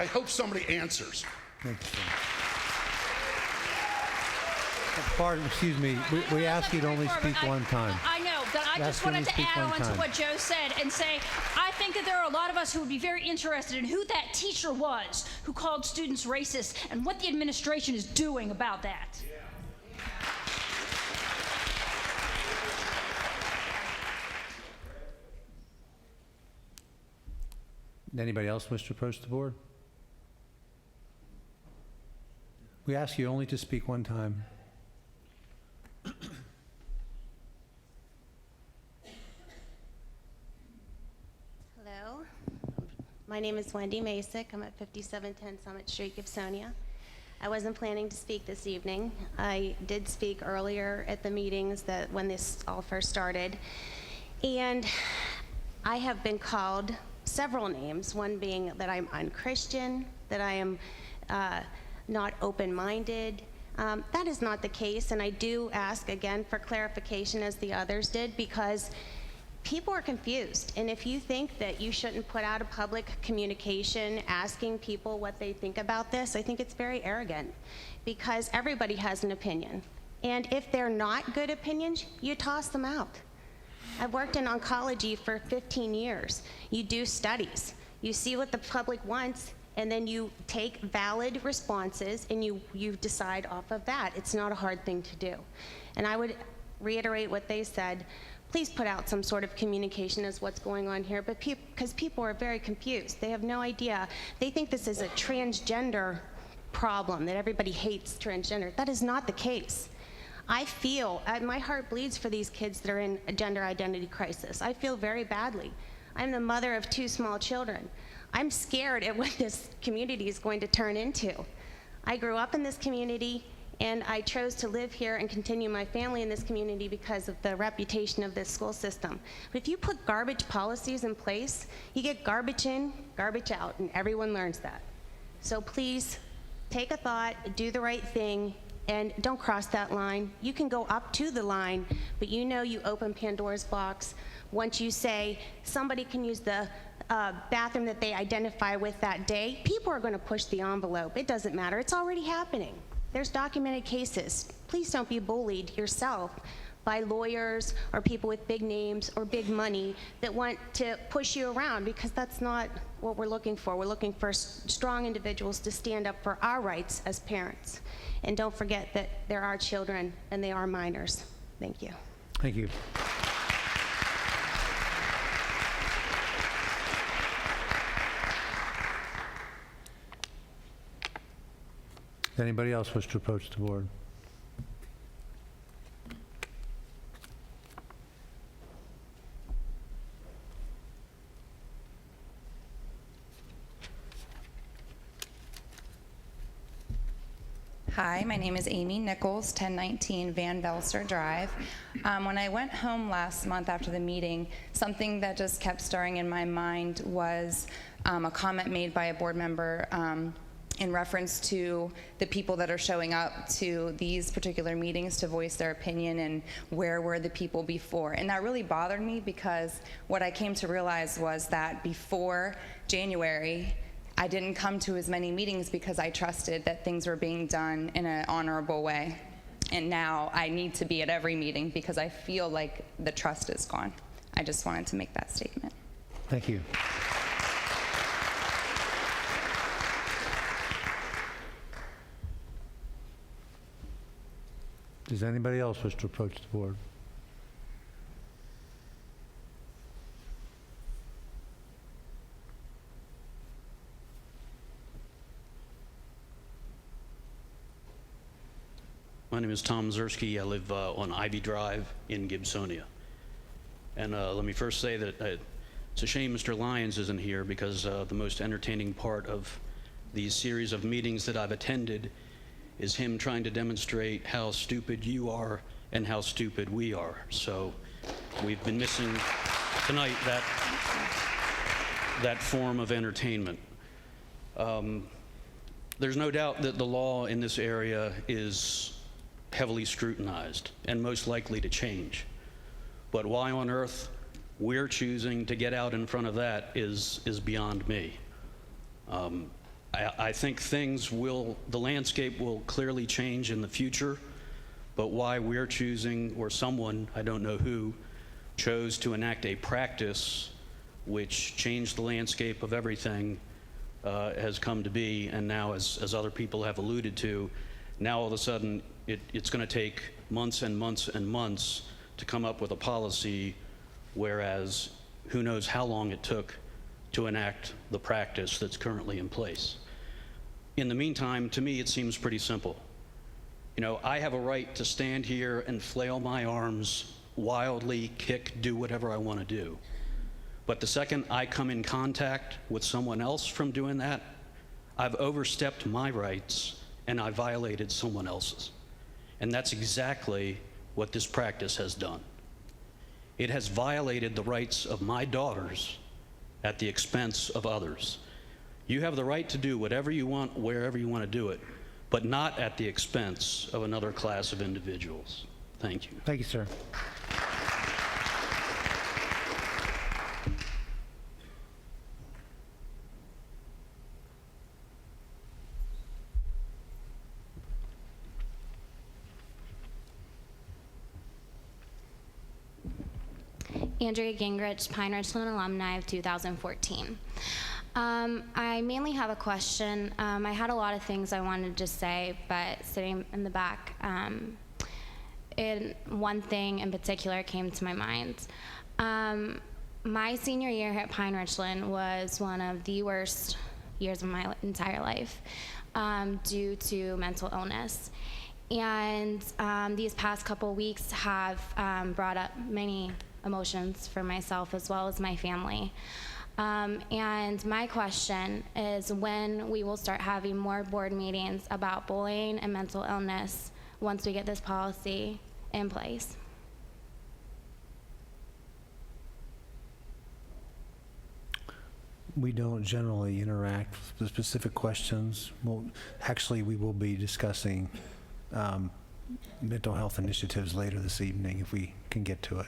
hope somebody answers. Thank you, sir. Pardon, excuse me, we ask you to only speak one time. I know, but I just wanted to add on to what Joe said and say, I think that there are a lot of us who would be very interested in who that teacher was who called students racist and what the administration is doing about that. Anybody else wish to approach the board? We ask you only to speak one time. Hello, my name is Wendy Masick. I'm at 5710 Summit Street, Gibsonia. I wasn't planning to speak this evening. I did speak earlier at the meetings that when this all first started, and I have been called several names, one being that I'm unchristian, that I am not open-minded. That is not the case, and I do ask again for clarification as the others did, because people are confused. And if you think that you shouldn't put out a public communication asking people what they think about this, I think it's very arrogant, because everybody has an opinion. And if they're not good opinions, you toss them out. I've worked in oncology for 15 years. You do studies. You see what the public wants, and then you take valid responses and you decide off of that. It's not a hard thing to do. And I would reiterate what they said. Please put out some sort of communication as what's going on here, but because people are very confused. They have no idea. They think this is a transgender problem, that everybody hates transgender. That is not the case. I feel, my heart bleeds for these kids that are in a gender identity crisis. I feel very badly. I'm the mother of 2 small children. I'm scared at what this community is going to turn into. I grew up in this community, and I chose to live here and continue my family in this community because of the reputation of this school system. But if you put garbage policies in place, you get garbage in, garbage out, and everyone learns that. So please, take a thought, do the right thing, and don't cross that line. You can go up to the line, but you know you open Pandora's box once you say somebody can use the bathroom that they identify with that day. People are going to push the envelope. It doesn't matter. It's already happening. There's documented cases. Please don't be bullied yourself by lawyers or people with big names or big money that want to push you around, because that's not what we're looking for. We're looking for strong individuals to stand up for our rights as parents. And don't forget that there are children and they are minors. Thank you. Thank you. Does anybody else wish to approach the board? Hi, my name is Amy Nichols, 1019 Van Velser Drive. When I went home last month after the meeting, something that just kept stirring in my mind was a comment made by a board member in reference to the people that are showing up to these particular meetings to voice their opinion, and where were the people before. And that really bothered me, because what I came to realize was that before January, I didn't come to as many meetings because I trusted that things were being done in an honorable way. And now I need to be at every meeting because I feel like the trust is gone. I just wanted to make that statement. Thank you. Does anybody else wish to approach the board? My name is Tom Zersky. I live on Ivy Drive in Gibsonia. And let me first say that it's a shame Mr. Lyons isn't here, because the most entertaining part of these series of meetings that I've attended is him trying to demonstrate how stupid you are and how stupid we are. So we've been missing tonight that form of entertainment. There's no doubt that the law in this area is heavily scrutinized and most likely to change. But why on earth we're choosing to get out in front of that is beyond me. I think the landscape will clearly change in the future, but why we're choosing, or someone, I don't know who, chose to enact a practice which changed the landscape of everything has come to be. And now, as other people have alluded to, now all of a sudden it's going to take months and months and months to come up with a policy, whereas who knows how long it took to enact the practice that's currently in place. In the meantime, to me, it seems pretty simple. You know, I have a right to stand here and flail my arms wildly, kick, do whatever I want to do. But the second I come in contact with someone else from doing that, I've overstepped my rights and I violated someone else's. And that's exactly what this practice has done. It has violated the rights of my daughters at the expense of others. You have the right to do whatever you want, wherever you want to do it, but not at the expense of another class of individuals. Thank you. Thank you, sir. Andrea Gingrich, Pine-Richland alumni of 2014. I mainly have a question. I had a lot of things I wanted to say, but sitting in the back, one thing in particular came to my mind. My senior year at Pine-Richland was one of the worst years of my entire life due to mental illness. And these past couple weeks have brought up many emotions for myself as well as my family. And my question is when we will start having more board meetings about bullying and mental illness once we get this policy in place. We don't generally interact with specific questions. Well, actually, we will be discussing mental health initiatives later this evening if we can get to it.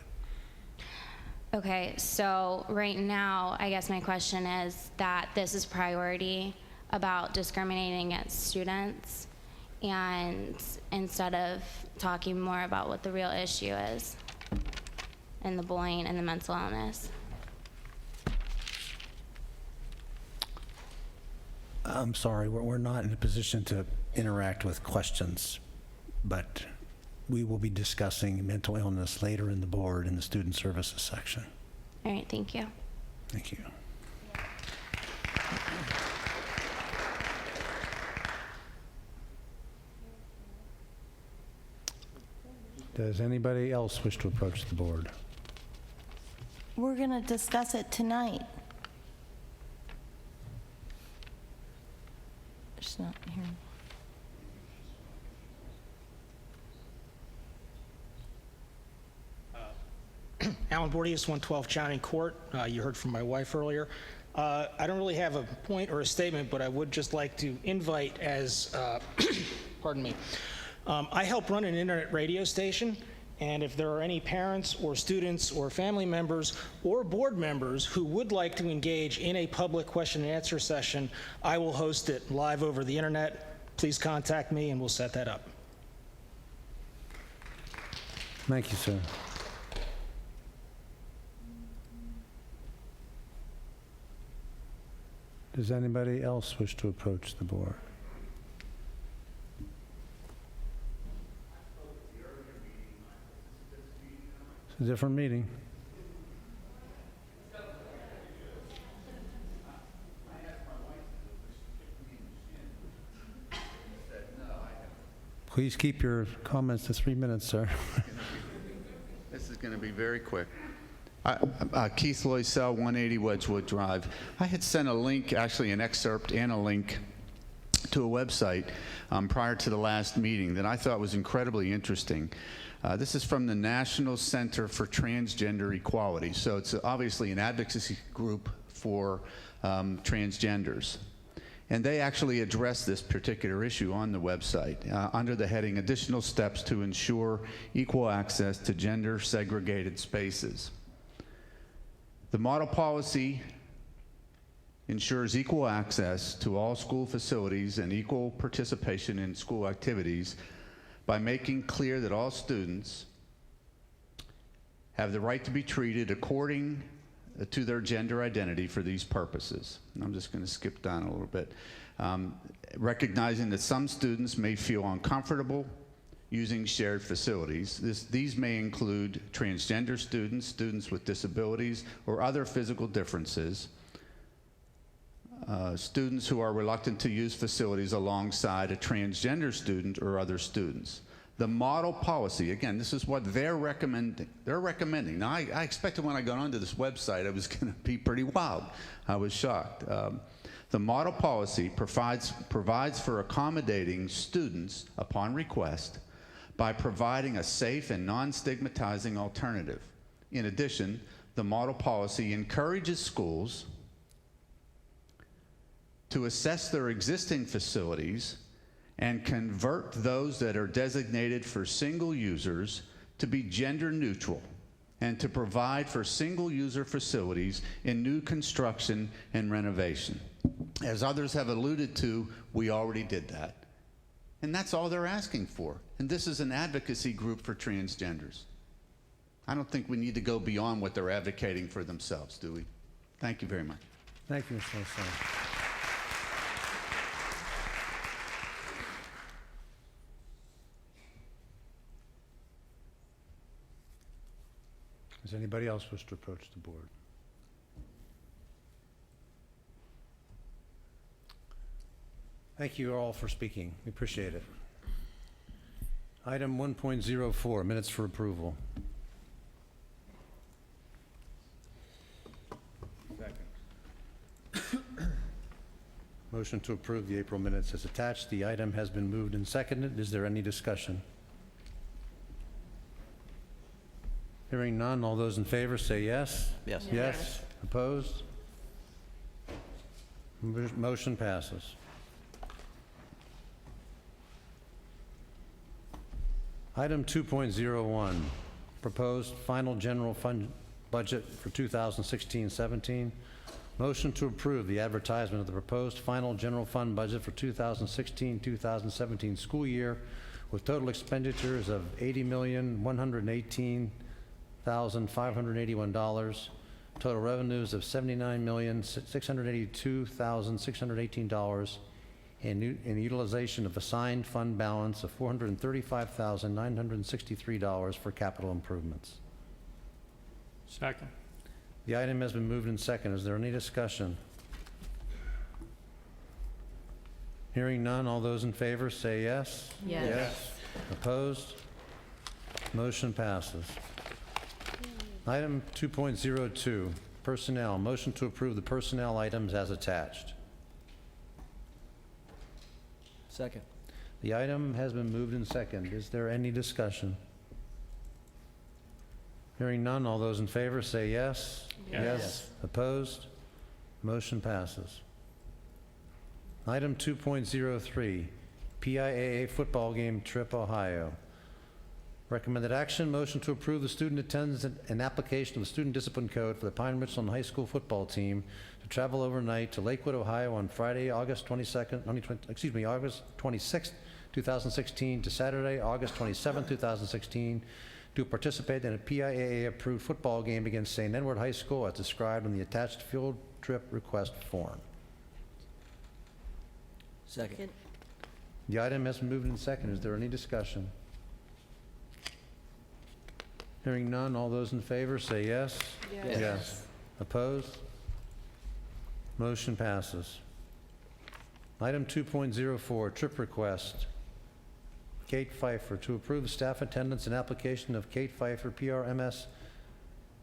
Okay, so right now, I guess my question is that this is priority about discriminating against students, and instead of talking more about what the real issue is and the bullying and the mental illness. I'm sorry, we're not in a position to interact with questions, but we will be discussing mental illness later in the board in the student services section. All right, thank you. Thank you. Does anybody else wish to approach the board? We're going to discuss it tonight. It's not here. Alan Bordius, 112 Channing Court. You heard from my wife earlier. I don't really have a point or a statement, but I would just like to invite as, pardon me, I help run an internet radio station, and if there are any parents or students or family members or board members who would like to engage in a public question and answer session, I will host it live over the internet. Please contact me and we'll set that up. Thank you, sir. Does anybody else wish to approach the board? It's a different meeting. Please keep your comments to 3 minutes, sir. This is going to be very quick. Keith Loisel, 180 Wedgewood Drive. I had sent a link, actually an excerpt and a link to a website prior to the last meeting that I thought was incredibly interesting. This is from the National Center for Transgender Equality. So it's obviously an advocacy group for transgenders. And they actually address this particular issue on the website under the heading Additional Steps to Ensure Equal Access to Gender Segregated Spaces. The model policy ensures equal access to all school facilities and equal participation in school activities by making clear that all students have the right to be treated according to their gender identity for these purposes. And I'm just going to skip down a little bit. Recognizing that some students may feel uncomfortable using shared facilities. These may include transgender students, students with disabilities, or other physical differences, students who are reluctant to use facilities alongside a transgender student or other students. The model policy, again, this is what they're recommending. They're recommending. Now, I expected when I got onto this website, it was going to be pretty wild. I was shocked. The model policy provides for accommodating students upon request by providing a safe and non-stigmatizing alternative. In addition, the model policy encourages schools to assess their existing facilities and convert those that are designated for single users to be gender neutral and to provide for single user facilities in new construction and renovation. As others have alluded to, we already did that. And that's all they're asking for. And this is an advocacy group for transgenders. I don't think we need to go beyond what they're advocating for themselves, do we? Thank you very much. Thank you, Mr. Loisel. Does anybody else wish to approach the board? Thank you all for speaking. We appreciate it. Item 1.04, minutes for approval. Motion to approve the April minutes is attached. The item has been moved and seconded. Is there any discussion? Hearing none, all those in favor say yes. Yes. Yes. Opposed? Motion passes. Item 2.01, proposed final general fund budget for 2016-17. Motion to approve the advertisement of the proposed final general fund budget for 2016-2017 school year with total expenditures of $80,118,581, total revenues of $79,682,618, and utilization of assigned fund balance of $435,963 for capital improvements. Second. The item has been moved and seconded. Is there any discussion? Hearing none, all those in favor say yes. Yes. Opposed? Motion passes. Item 2.02, personnel. Motion to approve the personnel items as attached. Second. The item has been moved and seconded. Is there any discussion? Hearing none, all those in favor say yes. Yes. Opposed? Motion passes. Item 2.03, PIAA football game trip, Ohio. Recommended action, motion to approve the student attendance and application of the student discipline code for the Pine-Richland High School football team to travel overnight to Lakewood, Ohio on Friday, August 26th, 2016 to Saturday, August 27th, 2016 to participate in a PIAA-approved football game against St. Edward High School as described in the attached field trip request form. Second. The item has been moved and seconded. Is there any discussion? Hearing none, all those in favor say yes. Yes. Opposed? Motion passes. Item 2.04, trip request. Kate Pfeiffer, to approve the staff attendance and application of Kate Pfeiffer, PRMS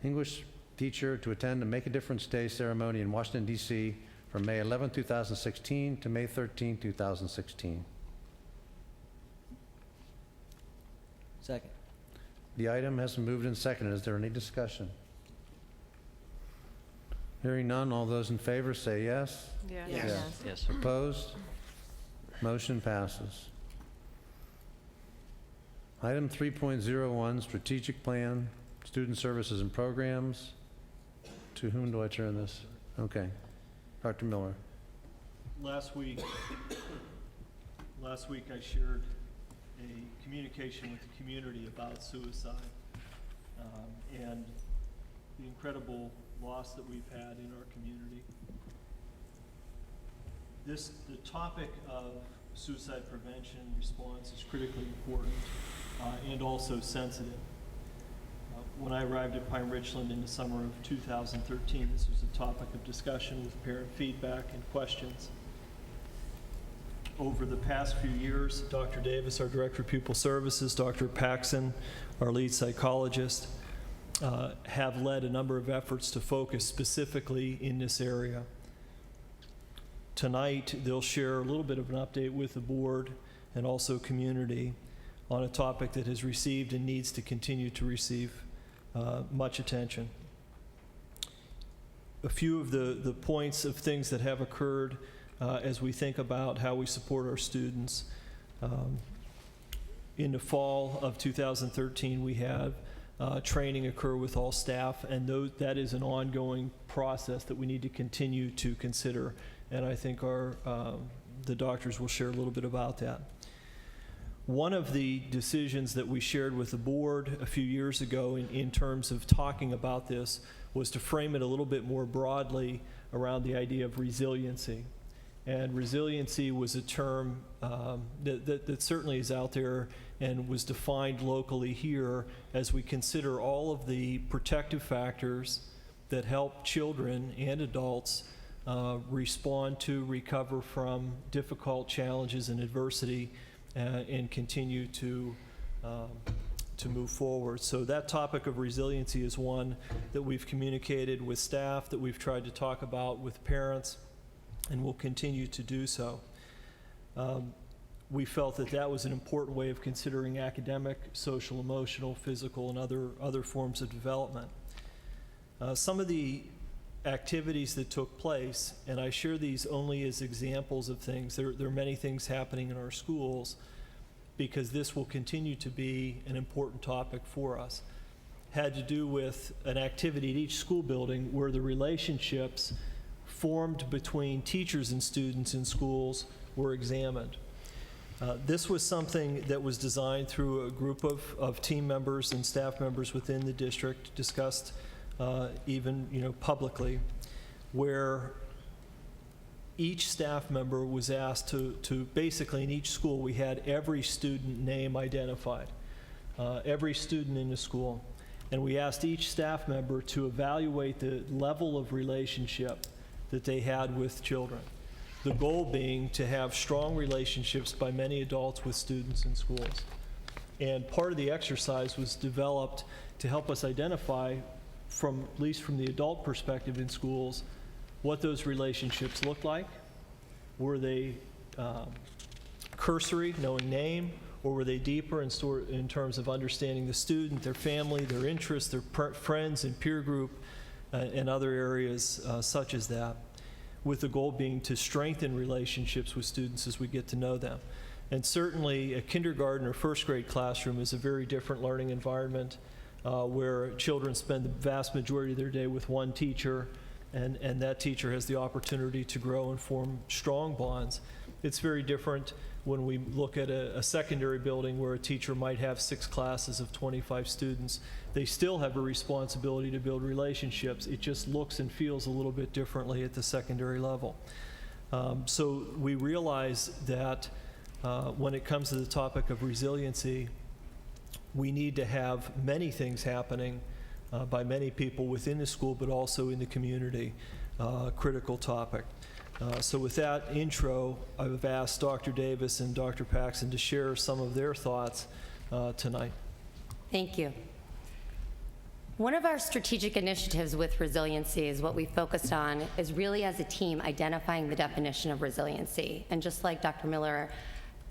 English teacher, to attend the Make a Difference Day ceremony in Washington, D.C. from May 11, 2016 to May 13, 2016. Second. The item has been moved and seconded. Is there any discussion? Hearing none, all those in favor say yes. Yes. Opposed? Motion passes. Item 3.01, strategic plan, student services and programs. To whom do I turn this? Okay. Dr. Miller. Last week I shared a communication with the community about suicide and the incredible loss that we've had in our community. The topic of suicide prevention and response is critically important and also sensitive. When I arrived at Pine-Richland in the summer of 2013, this was a topic of discussion with parent feedback and questions. Over the past few years, Dr. Davis, our Director of Pupil Services, Dr. Paxson, our lead psychologist, have led a number of efforts to focus specifically in this area. Tonight, they'll share a little bit of an update with the board and also community on a topic that has received and needs to continue to receive much attention. A few of the points of things that have occurred as we think about how we support our students. In the fall of 2013, we had training occur with all staff, and that is an ongoing process that we need to continue to consider. And I think the doctors will share a little bit about that. One of the decisions that we shared with the board a few years ago in terms of talking about this was to frame it a little bit more broadly around the idea of resiliency. And resiliency was a term that certainly is out there and was defined locally here as we consider all of the protective factors that help children and adults respond to, recover from difficult challenges and adversity, and continue to move forward. So that topic of resiliency is one that we've communicated with staff, that we've tried to talk about with parents, and will continue to do so. We felt that that was an important way of considering academic, social, emotional, physical, and other forms of development. Some of the activities that took place, and I share these only as examples of things, there are many things happening in our schools because this will continue to be an important topic for us, had to do with an activity at each school building where the relationships formed between teachers and students in schools were examined. This was something that was designed through a group of team members and staff members within the district, discussed even publicly, where each staff member was asked to basically, in each school, we had every student name identified, every student in the school, and we asked each staff member to evaluate the level of relationship that they had with children. The goal being to have strong relationships by many adults with students in schools. And part of the exercise was developed to help us identify, at least from the adult perspective in schools, what those relationships looked like. Were they cursory, knowing name, or were they deeper in terms of understanding the student, their family, their interests, their friends and peer group, and other areas such as that, with the goal being to strengthen relationships with students as we get to know them. And certainly a kindergarten or first grade classroom is a very different learning environment where children spend the vast majority of their day with one teacher, and that teacher has the opportunity to grow and form strong bonds. It's very different when we look at a secondary building where a teacher might have 6 classes of 25 students. They still have a responsibility to build relationships. It just looks and feels a little bit differently at the secondary level. So we realize that when it comes to the topic of resiliency, we need to have many things happening by many people within the school, but also in the community, critical topic. So with that intro, I've asked Dr. Davis and Dr. Paxson to share some of their thoughts tonight. Thank you. One of our strategic initiatives with resiliency is what we focused on is really as a team identifying the definition of resiliency. And just like Dr. Miller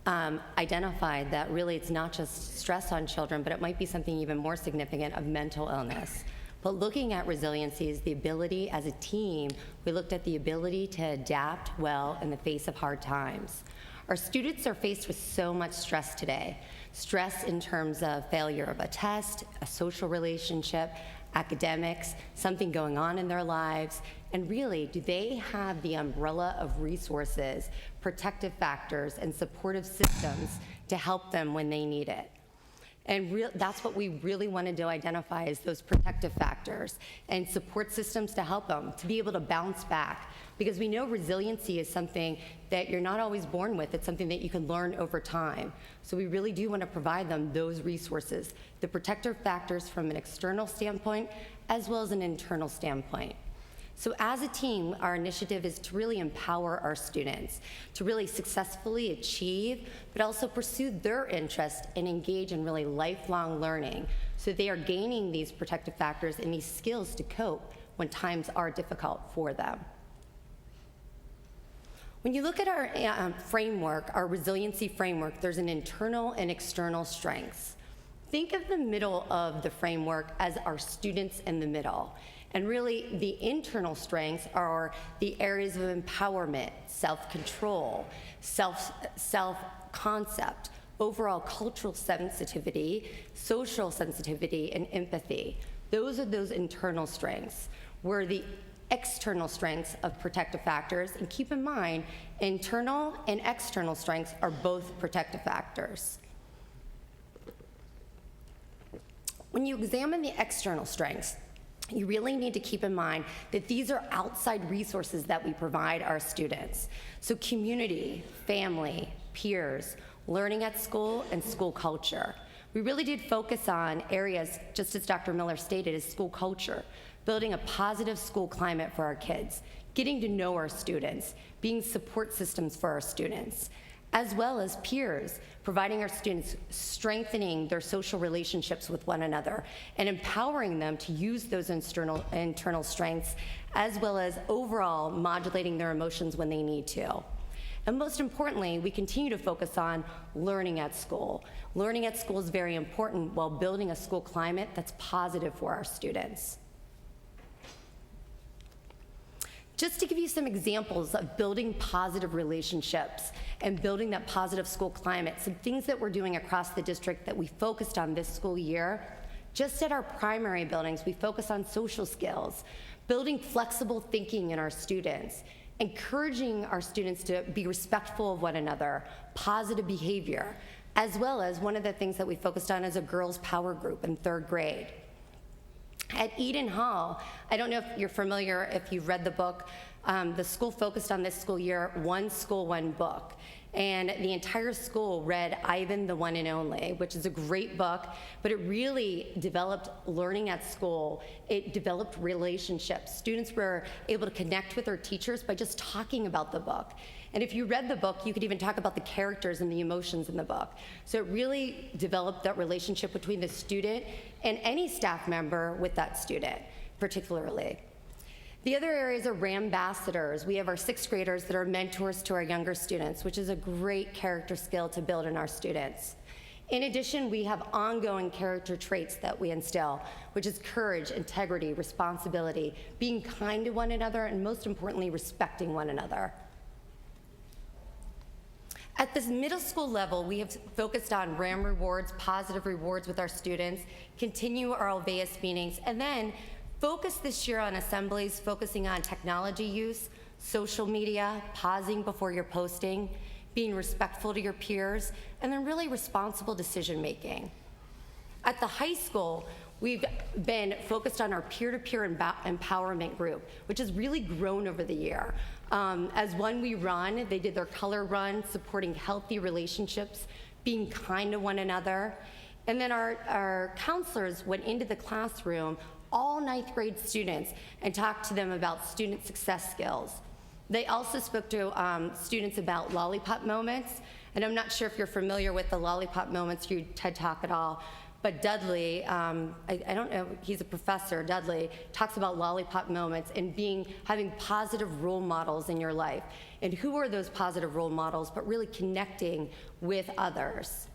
identified that really it's not just stress on children, but it might be something even more significant of mental illness. But looking at resiliency is the ability as a team, we looked at the ability to adapt well in the face of hard times. Our students are faced with so much stress today. Stress in terms of failure of a test, a social relationship, academics, something going on in their lives, and really, do they have the umbrella of resources, protective factors, and supportive systems to help them when they need it? And that's what we really wanted to identify as those protective factors and support systems to help them to be able to bounce back. Because we know resiliency is something that you're not always born with. It's something that you can learn over time. So we really do want to provide them those resources, the protective factors from an external standpoint as well as an internal standpoint. So as a team, our initiative is to really empower our students to really successfully achieve, but also pursue their interest and engage in really lifelong learning. So they are gaining these protective factors and these skills to cope when times are difficult for them. When you look at our framework, our resiliency framework, there's an internal and external strengths. Think of the middle of the framework as our students in the middle. And really, the internal strengths are the areas of empowerment, self-control, self-concept, overall cultural sensitivity, social sensitivity, and empathy. Those are those internal strengths, where the external strengths of protective factors, and keep in mind, internal and external strengths are both protective factors. When you examine the external strengths, you really need to keep in mind that these are outside resources that we provide our students. So community, family, peers, learning at school, and school culture. We really did focus on areas, just as Dr. Miller stated, as school culture, building a positive school climate for our kids, getting to know our students, being support systems for our students, as well as peers, providing our students, strengthening their social relationships with one another, and empowering them to use those internal strengths, as well as overall modulating their emotions when they need to. And most importantly, we continue to focus on learning at school. Learning at school is very important while building a school climate that's positive for our students. Just to give you some examples of building positive relationships and building that positive school climate, some things that we're doing across the district that we focused on this school year. Just at our primary buildings, we focus on social skills, building flexible thinking in our students, encouraging our students to be respectful of one another, positive behavior, as well as one of the things that we focused on is a girls' power group in 3rd grade. At Eden Hall, I don't know if you're familiar, if you've read the book, the school focused on this school year, One School, One Book. And the entire school read Ivan the One and Only, which is a great book, but it really developed learning at school. It developed relationships. Students were able to connect with their teachers by just talking about the book. And if you read the book, you could even talk about the characters and the emotions in the book. So it really developed that relationship between the student and any staff member with that student, particularly. The other areas are ambassadors. We have our 6th graders that are mentors to our younger students, which is a great character skill to build in our students. In addition, we have ongoing character traits that we instill, which is courage, integrity, responsibility, being kind to one another, and most importantly, respecting one another. At this middle school level, we have focused on RAM rewards, positive rewards with our students, continue our Alveus meetings, and then focus this year on assemblies, focusing on technology use, social media, pausing before you're posting, being respectful to your peers, and then really responsible decision making. At the high school, we've been focused on our peer-to-peer empowerment group, which has really grown over the year. As one we run, they did their color run, supporting healthy relationships, being kind to one another. And then our counselors went into the classroom, all 9th grade students, and talked to them about student success skills. They also spoke to students about lollipop moments. And I'm not sure if you're familiar with the lollipop moments through TED Talk at all, but Dudley, I don't know, he's a professor, Dudley, talks about lollipop moments and having positive role models in your life. And who are those positive role models, but really connecting with others.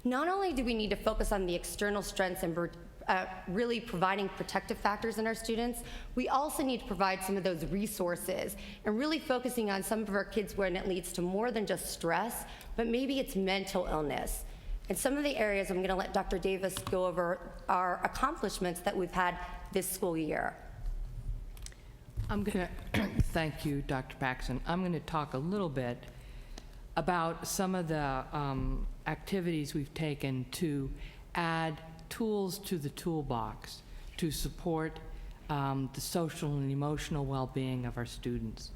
Not only do we need to focus on the external strengths and really providing protective factors in our students, we also need to provide some of those resources and really focusing on some of our kids when it leads to more than just stress, but maybe it's mental illness. And some of the areas, I'm going to let Dr. Davis go over our accomplishments that we've had this school year. I'm going to thank you, Dr. Paxson. I'm going to talk a little bit about some of the activities we've taken to add tools to the toolbox to support the social and emotional well-being of our students.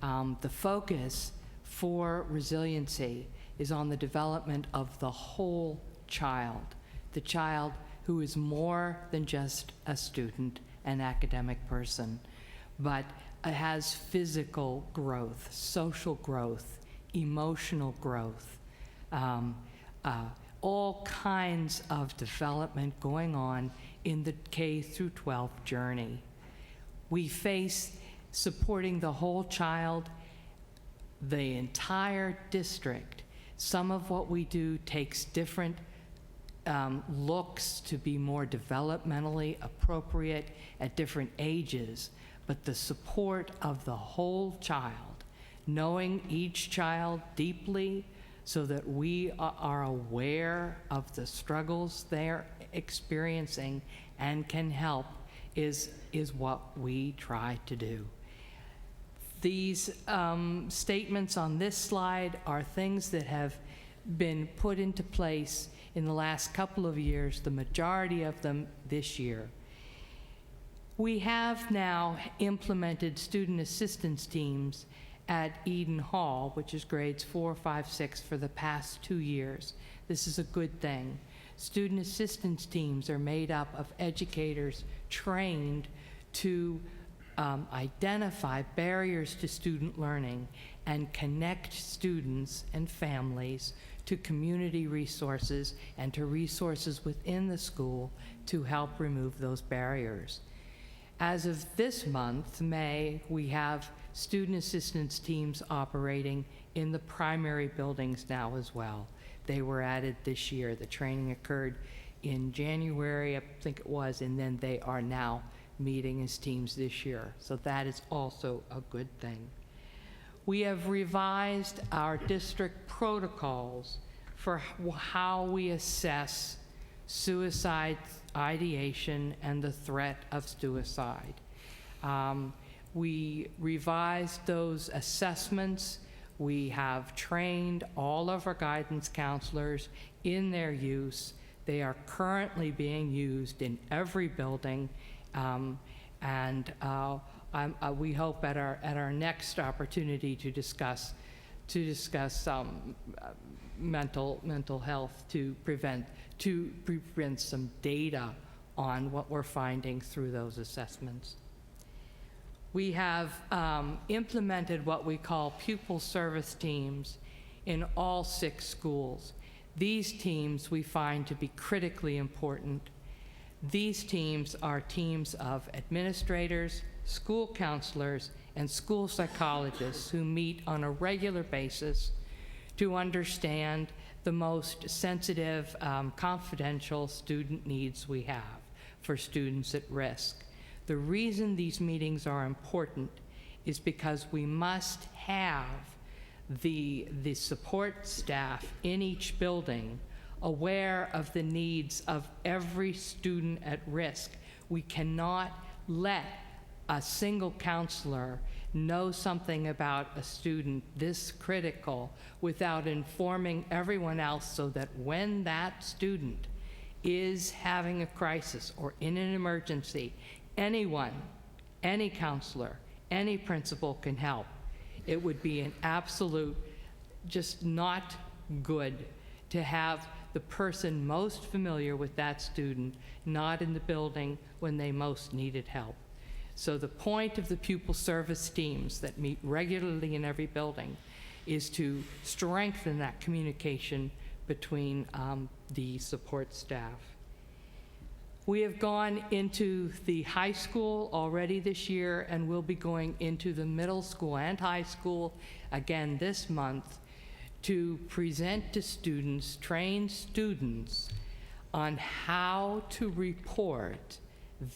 The focus for resiliency is on the development of the whole child, the child who is more than just a student, an academic person, but has physical growth, social growth, emotional growth, all kinds of development going on in the K through 12 journey. We face supporting the whole child, the entire district. Some of what we do takes different looks to be more developmentally appropriate at different ages, but the support of the whole child, knowing each child deeply so that we are aware of the struggles they're experiencing and can help is what we try to do. These statements on this slide are things that have been put into place in the last couple of years, the majority of them this year. We have now implemented student assistance teams at Eden Hall, which is grades 4, 5, 6 for the past 2 years. This is a good thing. Student assistance teams are made up of educators trained to identify barriers to student learning and connect students and families to community resources and to resources within the school to help remove those barriers. As of this month, May, we have student assistance teams operating in the primary buildings now as well. They were added this year. The training occurred in January, I think it was, and then they are now meeting as teams this year. So that is also a good thing. We have revised our district protocols for how we assess suicide ideation and the threat of suicide. We revised those assessments. We have trained all of our guidance counselors in their use. They are currently being used in every building, we hope at our next opportunity to discuss mental health to prevent some data on what we're finding through those assessments. We have implemented what we call pupil service teams in all 6 schools. These teams we find to be critically important. These teams are teams of administrators, school counselors, and school psychologists who meet on a regular basis to understand the most sensitive, confidential student needs we have for students at risk. The reason these meetings are important is because we must have the support staff in each building aware of the needs of every student at risk. We cannot let a single counselor know something about a student this critical without informing everyone else, so that when that student is having a crisis or in an emergency, anyone, any counselor, any principal can help. It would be an absolute, just not good to have the person most familiar with that student not in the building when they most needed help. So the point of the pupil service teams that meet regularly in every building is to strengthen that communication between the support staff. We have gone into the high school already this year, and we'll be going into the middle school and high school again this month to present to students, train students on how to report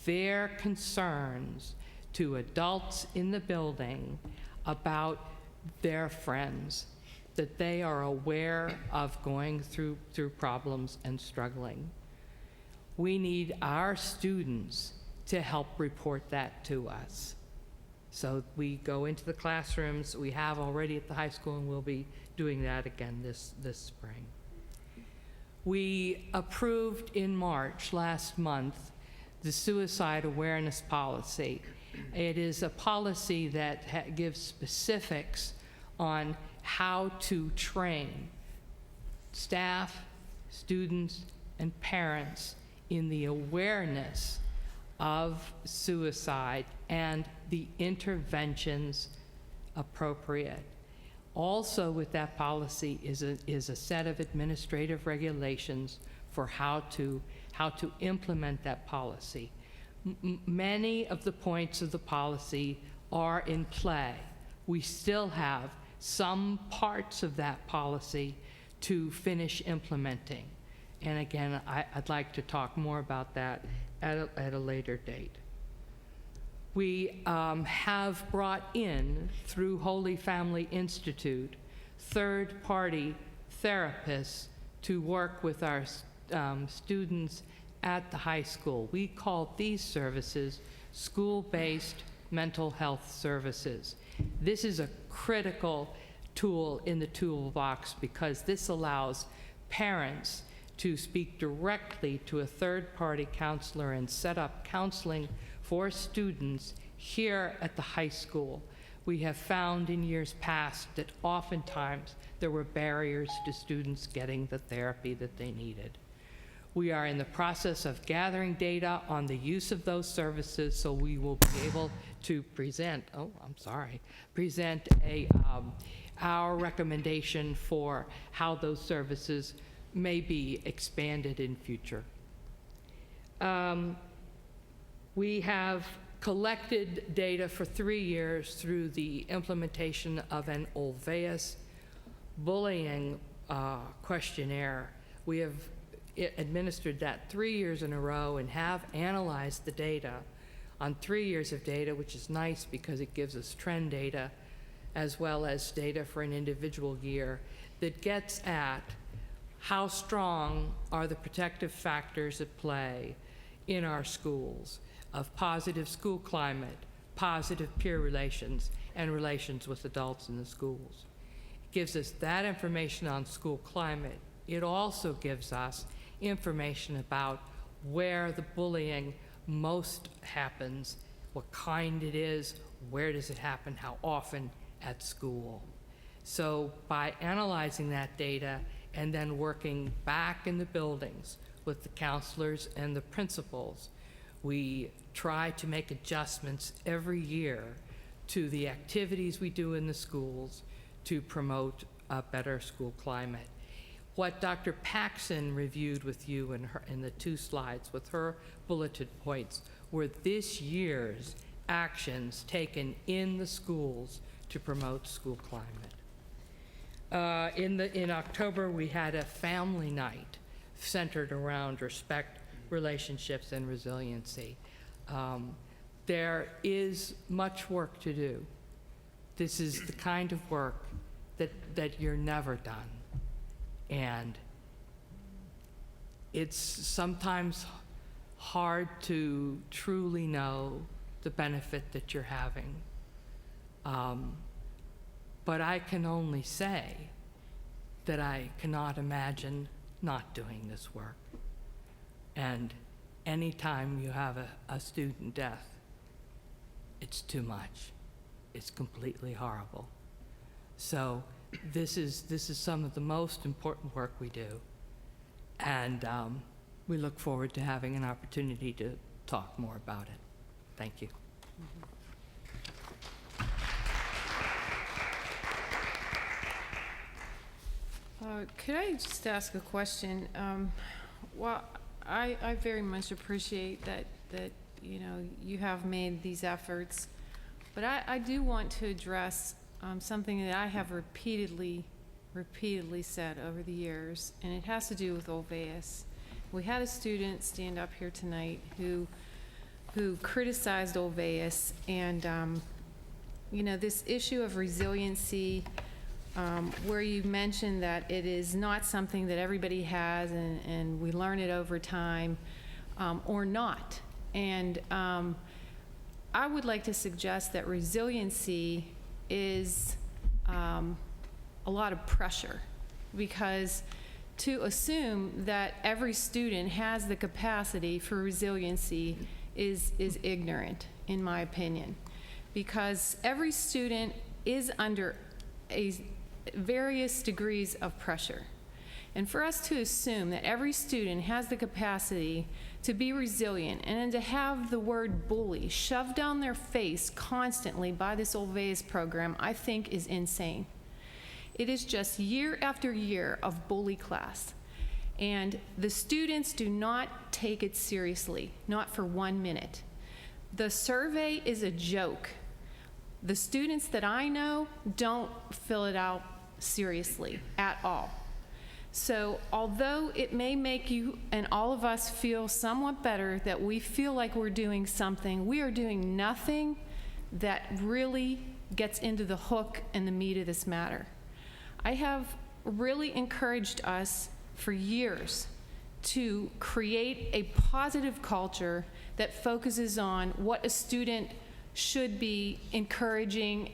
their concerns to adults in the building about their friends, that they are aware of going through problems and struggling. We need our students to help report that to us. So we go into the classrooms, we have already at the high school, and we'll be doing that again this spring. We approved in March last month the suicide awareness policy. It is a policy that gives specifics on how to train staff, students, and parents in the awareness of suicide and the interventions appropriate. Also with that policy is a set of administrative regulations for how to implement that policy. Many of the points of the policy are in play. We still have some parts of that policy to finish implementing. And again, I'd like to talk more about that at a later date. We have brought in, through Holy Family Institute, third-party therapists to work with our students at the high school. We call these services school-based mental health services. This is a critical tool in the toolbox because this allows parents to speak directly to a third-party counselor and set up counseling for students here at the high school. We have found in years past that oftentimes there were barriers to students getting the therapy that they needed. We are in the process of gathering data on the use of those services, so we will be able to present, our recommendation for how those services may be expanded in future. We have collected data for 3 years through the implementation of an Olveus bullying questionnaire. We have administered that 3 years in a row and have analyzed the data on 3 years of data, which is nice because it gives us trend data as well as data for an individual year that gets at how strong are the protective factors at play in our schools of positive school climate, positive peer relations, and relations with adults in the schools. It gives us that information on school climate. It also gives us information about where the bullying most happens, what kind it is, where does it happen, how often at school. So by analyzing that data and then working back in the buildings with the counselors and the principals, we try to make adjustments every year to the activities we do in the schools to promote a better school climate. What Dr. Paxson reviewed with you in the 2 slides with her bulleted points were this year's actions taken in the schools to promote school climate. In October, we had a family night centered around respect, relationships, and resiliency. There is much work to do. This is the kind of work that you're never done. And it's sometimes hard to truly know the benefit that you're having. But I can only say that I cannot imagine not doing this work. And anytime you have a student death, it's too much. It's completely horrible. So this is some of the most important work we do. And we look forward to having an opportunity to talk more about it. Thank you. Could I just ask a question? Well, I very much appreciate that you have made these efforts, but I do want to address something that I have repeatedly said over the years, and it has to do with Olveus. We had a student stand up here tonight who criticized Olveus, and this issue of resiliency, where you mentioned that it is not something that everybody has and we learn it over time, or not. And I would like to suggest that resiliency is a lot of pressure, because to assume that every student has the capacity for resiliency is ignorant, in my opinion, because every student is under various degrees of pressure. And for us to assume that every student has the capacity to be resilient and then to have the word bully shoved down their face constantly by this Olveus program, I think is insane. It is just year after year of bully class. And the students do not take it seriously, not for 1 minute. The survey is a joke. The students that I know don't fill it out seriously at all. So although it may make you and all of us feel somewhat better that we feel like we're doing something, we are doing nothing that really gets into the hook and the meat of this matter. I have really encouraged us for years to create a positive culture that focuses on what a student should be encouraging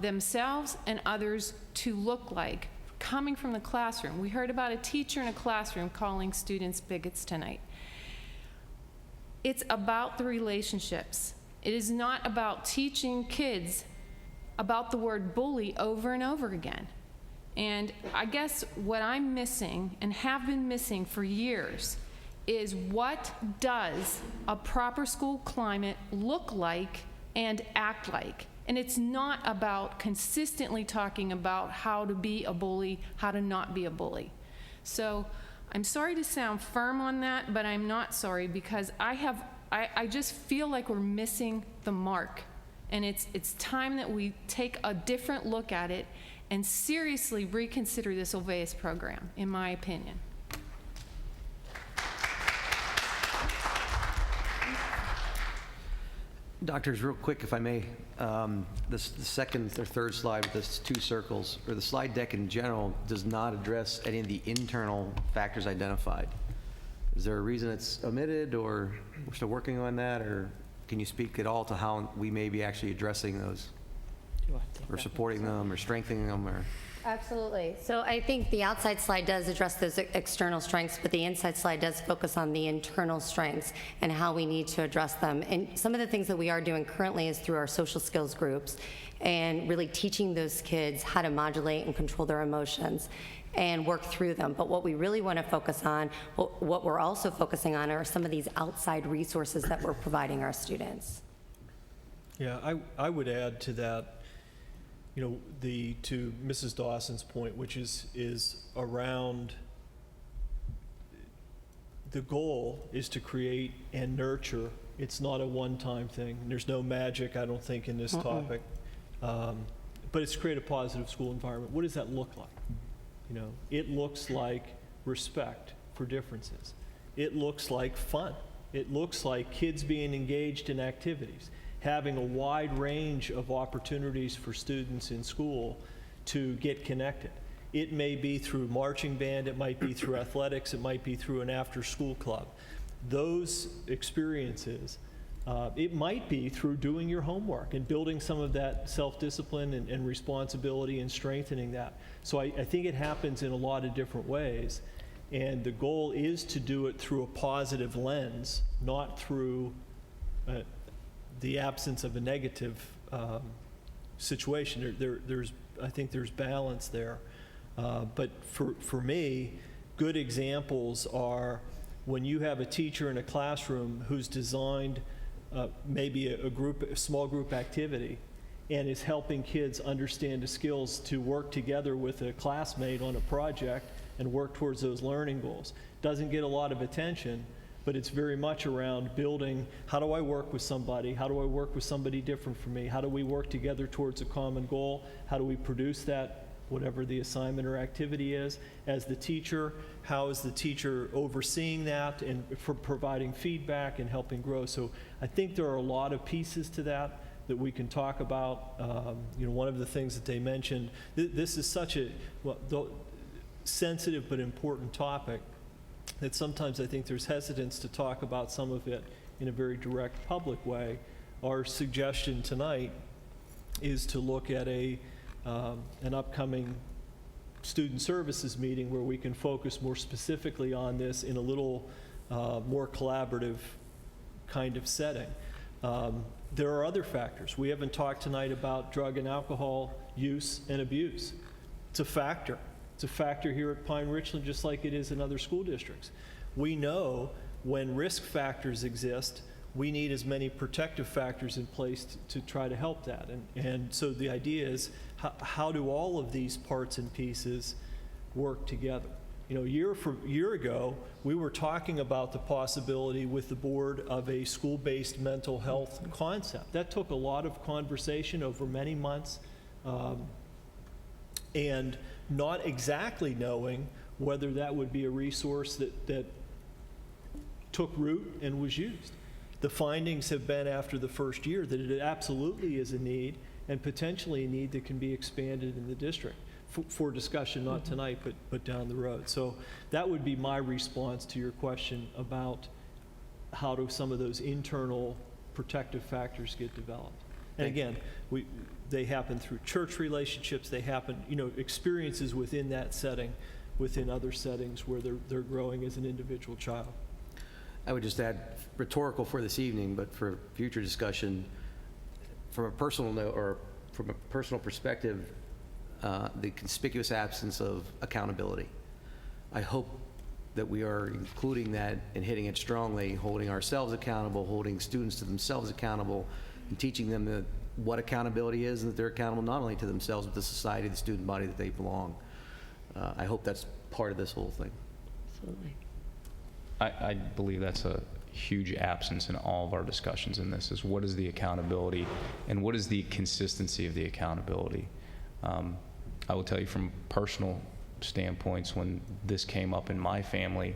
themselves and others to look like coming from the classroom. We heard about a teacher in a classroom calling students bigots tonight. It's about the relationships. It is not about teaching kids about the word bully over and over again. And I guess what I'm missing and have been missing for years is what does a proper school climate look like and act like? And it's not about consistently talking about how to be a bully, how to not be a bully. So I'm sorry to sound firm on that, but I'm not sorry, because I just feel like we're missing the mark. And it's time that we take a different look at it and seriously reconsider this Olveus program, in my opinion. Doctors, real quick, if I may, the second or third slide with the 2 circles, or the slide deck in general, does not address any of the internal factors identified. Is there a reason it's omitted, or we're still working on that, or can you speak at all to how we may be actually addressing those, or supporting them, or strengthening them, or? Absolutely. So I think the outside slide does address those external strengths, but the inside slide does focus on the internal strengths and how we need to address them. And some of the things that we are doing currently is through our social skills groups and really teaching those kids how to modulate and control their emotions and work through them. But what we really want to focus on, what we're also focusing on, are some of these outside resources that we're providing our students. Yeah, I would add to that, you know, to Mrs. Dawson's point, which is around the goal is to create and nurture. It's not a one-time thing. There's no magic, I don't think, in this topic. But it's create a positive school environment. What does that look like? You know, it looks like respect for differences. It looks like fun. It looks like kids being engaged in activities, having a wide range of opportunities for students in school to get connected. It may be through marching band, it might be through athletics, it might be through an after-school club. Those experiences, it might be through doing your homework and building some of that self-discipline and responsibility and strengthening that. So I think it happens in a lot of different ways. And the goal is to do it through a positive lens, not through the absence of a negative situation. I think there's balance there. But for me, good examples are when you have a teacher in a classroom who's designed maybe a small group activity and is helping kids understand the skills to work together with a classmate on a project and work towards those learning goals. Doesn't get a lot of attention, but it's very much around building, how do I work with somebody? How do I work with somebody different from me? How do we work together towards a common goal? How do we produce that, whatever the assignment or activity is? As the teacher, how is the teacher overseeing that and for providing feedback and helping grow? So I think there are a lot of pieces to that we can talk about. You know, one of the things that they mentioned, this is such a sensitive but important topic that sometimes I think there's hesitance to talk about some of it in a very direct public way. Our suggestion tonight is to look at an upcoming student services meeting where we can focus more specifically on this in a little more collaborative kind of setting. There are other factors. We haven't talked tonight about drug and alcohol use and abuse. It's a factor. It's a factor here at Pine-Richland just like it is in other school districts. We know when risk factors exist, we need as many protective factors in place to try to help that. And so the idea is, how do all of these parts and pieces work together? You know, a year ago, we were talking about the possibility with the board of a school-based mental health concept. That took a lot of conversation over many months, and not exactly knowing whether that would be a resource that took root and was used. The findings have been after the first year that it absolutely is a need and potentially a need that can be expanded in the district for discussion, not tonight, but down the road. So that would be my response to your question about how do some of those internal protective factors get developed. And again, they happen through church relationships, they happen, you know, experiences within that setting, within other settings where they're growing as an individual child. I would just add, rhetorical for this evening, but for future discussion, from a personal note, or from a personal perspective, the conspicuous absence of accountability. I hope that we are including that and hitting it strongly, holding ourselves accountable, holding students to themselves accountable, and teaching them what accountability is, and that they're accountable not only to themselves, but the society, the student body that they belong. I hope that's part of this whole thing. Absolutely. I believe that's a huge absence in all of our discussions in this, is what is the accountability and what is the consistency of the accountability. I will tell you from personal standpoints, when this came up in my family,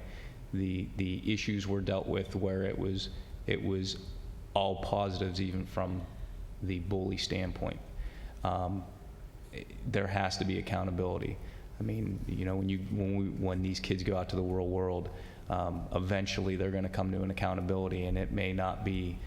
the issues were dealt with where it was all positives, even from the bully standpoint. There has to be accountability. I mean, you know, when these kids go out to the real world, eventually they're going to come to an accountability, and it may not be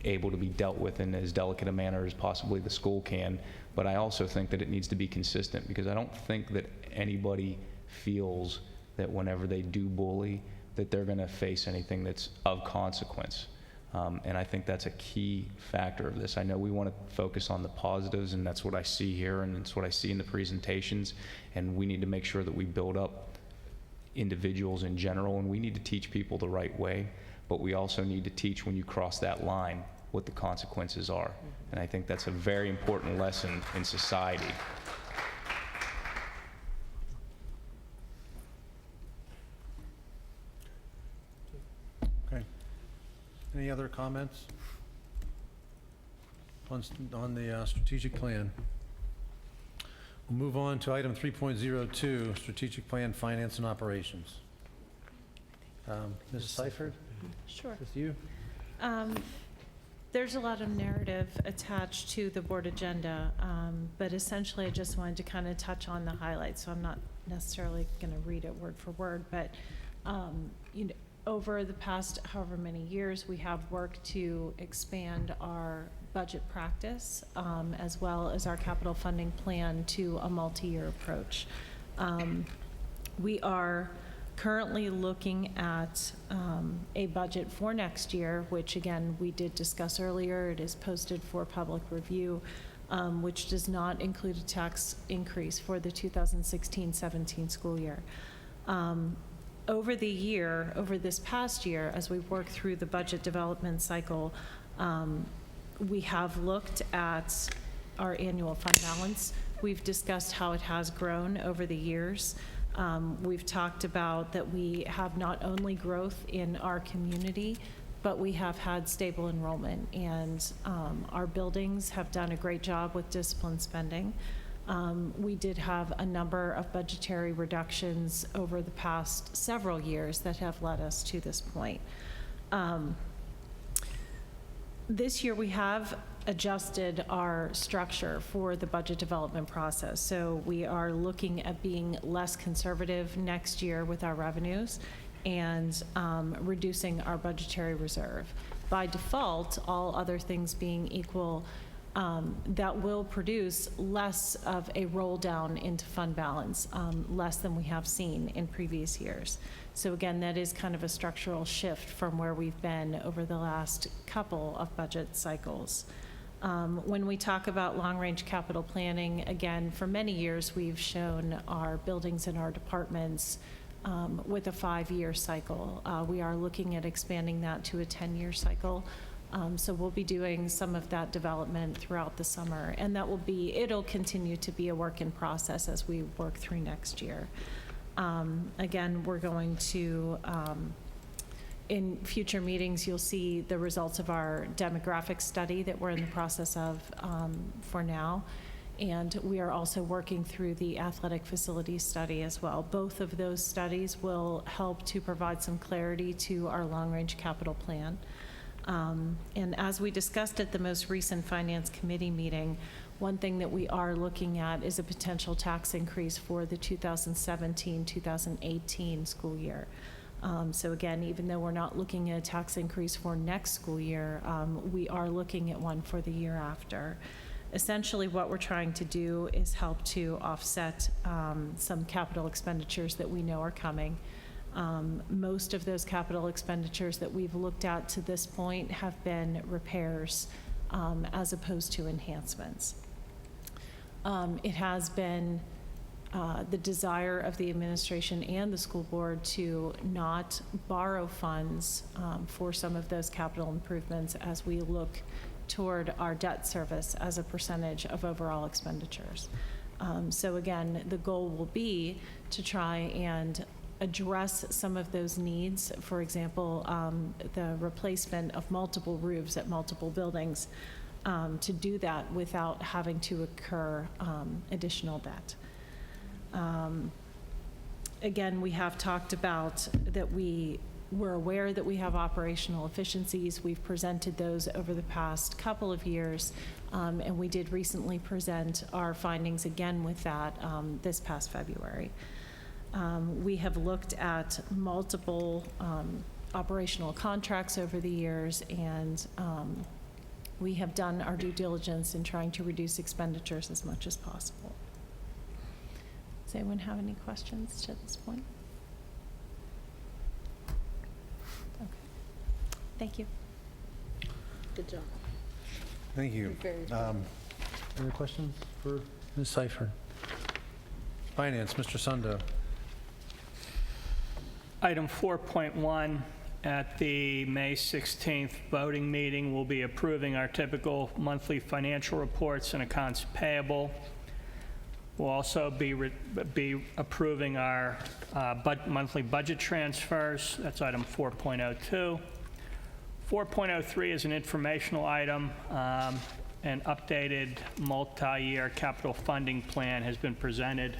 able to be dealt with in as delicate a manner as possibly the school can. But I also think that it needs to be consistent, because I don't think that anybody feels that whenever they do bully, that they're going to face anything that's of consequence. And I think that's a key factor of this. I know we want to focus on the positives, and that's what I see here, and it's what I see in the presentations. And we need to make sure that we build up individuals in general, and we need to teach people the right way. But we also need to teach, when you cross that line, what the consequences are. And I think that's a very important lesson in society. Okay. Any other comments on the strategic plan? We'll move on to item 3.02, strategic plan, finance and operations. Mrs. Seifert? Sure. With you? There's a lot of narrative attached to the board agenda, but essentially I just wanted to kind of touch on the highlights, so I'm not necessarily going to read it word for word, but you know, over the past however many years, we have worked to expand our budget practice, as well as our capital funding plan to a multi-year approach. We are currently looking at a budget for next year, which again, we did discuss earlier. It is posted for public review, which does not include a tax increase for the 2016-17 school year. Over this past year, as we've worked through the budget development cycle, we have looked at our annual fund balance. We've discussed how it has grown over the years. We've talked about that we have not only growth in our community, but we have had stable enrollment, and our buildings have done a great job with disciplined spending. We did have a number of budgetary reductions over the past several years that have led us to this point. This year we have adjusted our structure for the budget development process. So we are looking at being less conservative next year with our revenues and reducing our budgetary reserve. By default, all other things being equal, that will produce less of a roll down into fund balance, less than we have seen in previous years. So again, that is kind of a structural shift from where we've been over the last couple of budget cycles. When we talk about long-range capital planning, again, for many years we've shown our buildings and our departments with a 5-year cycle. We are looking at expanding that to a 10-year cycle. So we'll be doing some of that development throughout the summer, and it'll continue to be a work in process as we work through next year. Again, we're going to, in future meetings, you'll see the results of our demographic study that we're in the process of for now. And we are also working through the athletic facility study as well. Both of those studies will help to provide some clarity to our long-range capital plan. And as we discussed at the most recent Finance Committee meeting, one thing that we are looking at is a potential tax increase for the 2017-2018 school year. So again, even though we're not looking at a tax increase for next school year, we are looking at one for the year after. Essentially, what we're trying to do is help to offset some capital expenditures that we know are coming. Most of those capital expenditures that we've looked at to this point have been repairs as opposed to enhancements. It has been the desire of the administration and the school board to not borrow funds for some of those capital improvements as we look toward our debt service as a percentage of overall expenditures. So again, the goal will be to try and address some of those needs. For example, the replacement of multiple roofs at multiple buildings, to do that without having to incur additional debt. Again, we have talked about that we're aware that we have operational efficiencies. We've presented those over the past couple of years, and we did recently present our findings again with that this past February. We have looked at multiple operational contracts over the years, and we have done our due diligence in trying to reduce expenditures as much as possible. Does anyone have any questions to this point? Okay. Thank you. Good job. Thank you. Any questions for Ms. Seifert? Finance, Mr. Sundo. Item 4.1, at the May 16th voting meeting, we'll be approving our typical monthly financial reports and accounts payable. We'll also be approving our monthly budget transfers. That's item 4.02. 4.03 is an informational item. An updated multi-year capital funding plan has been presented,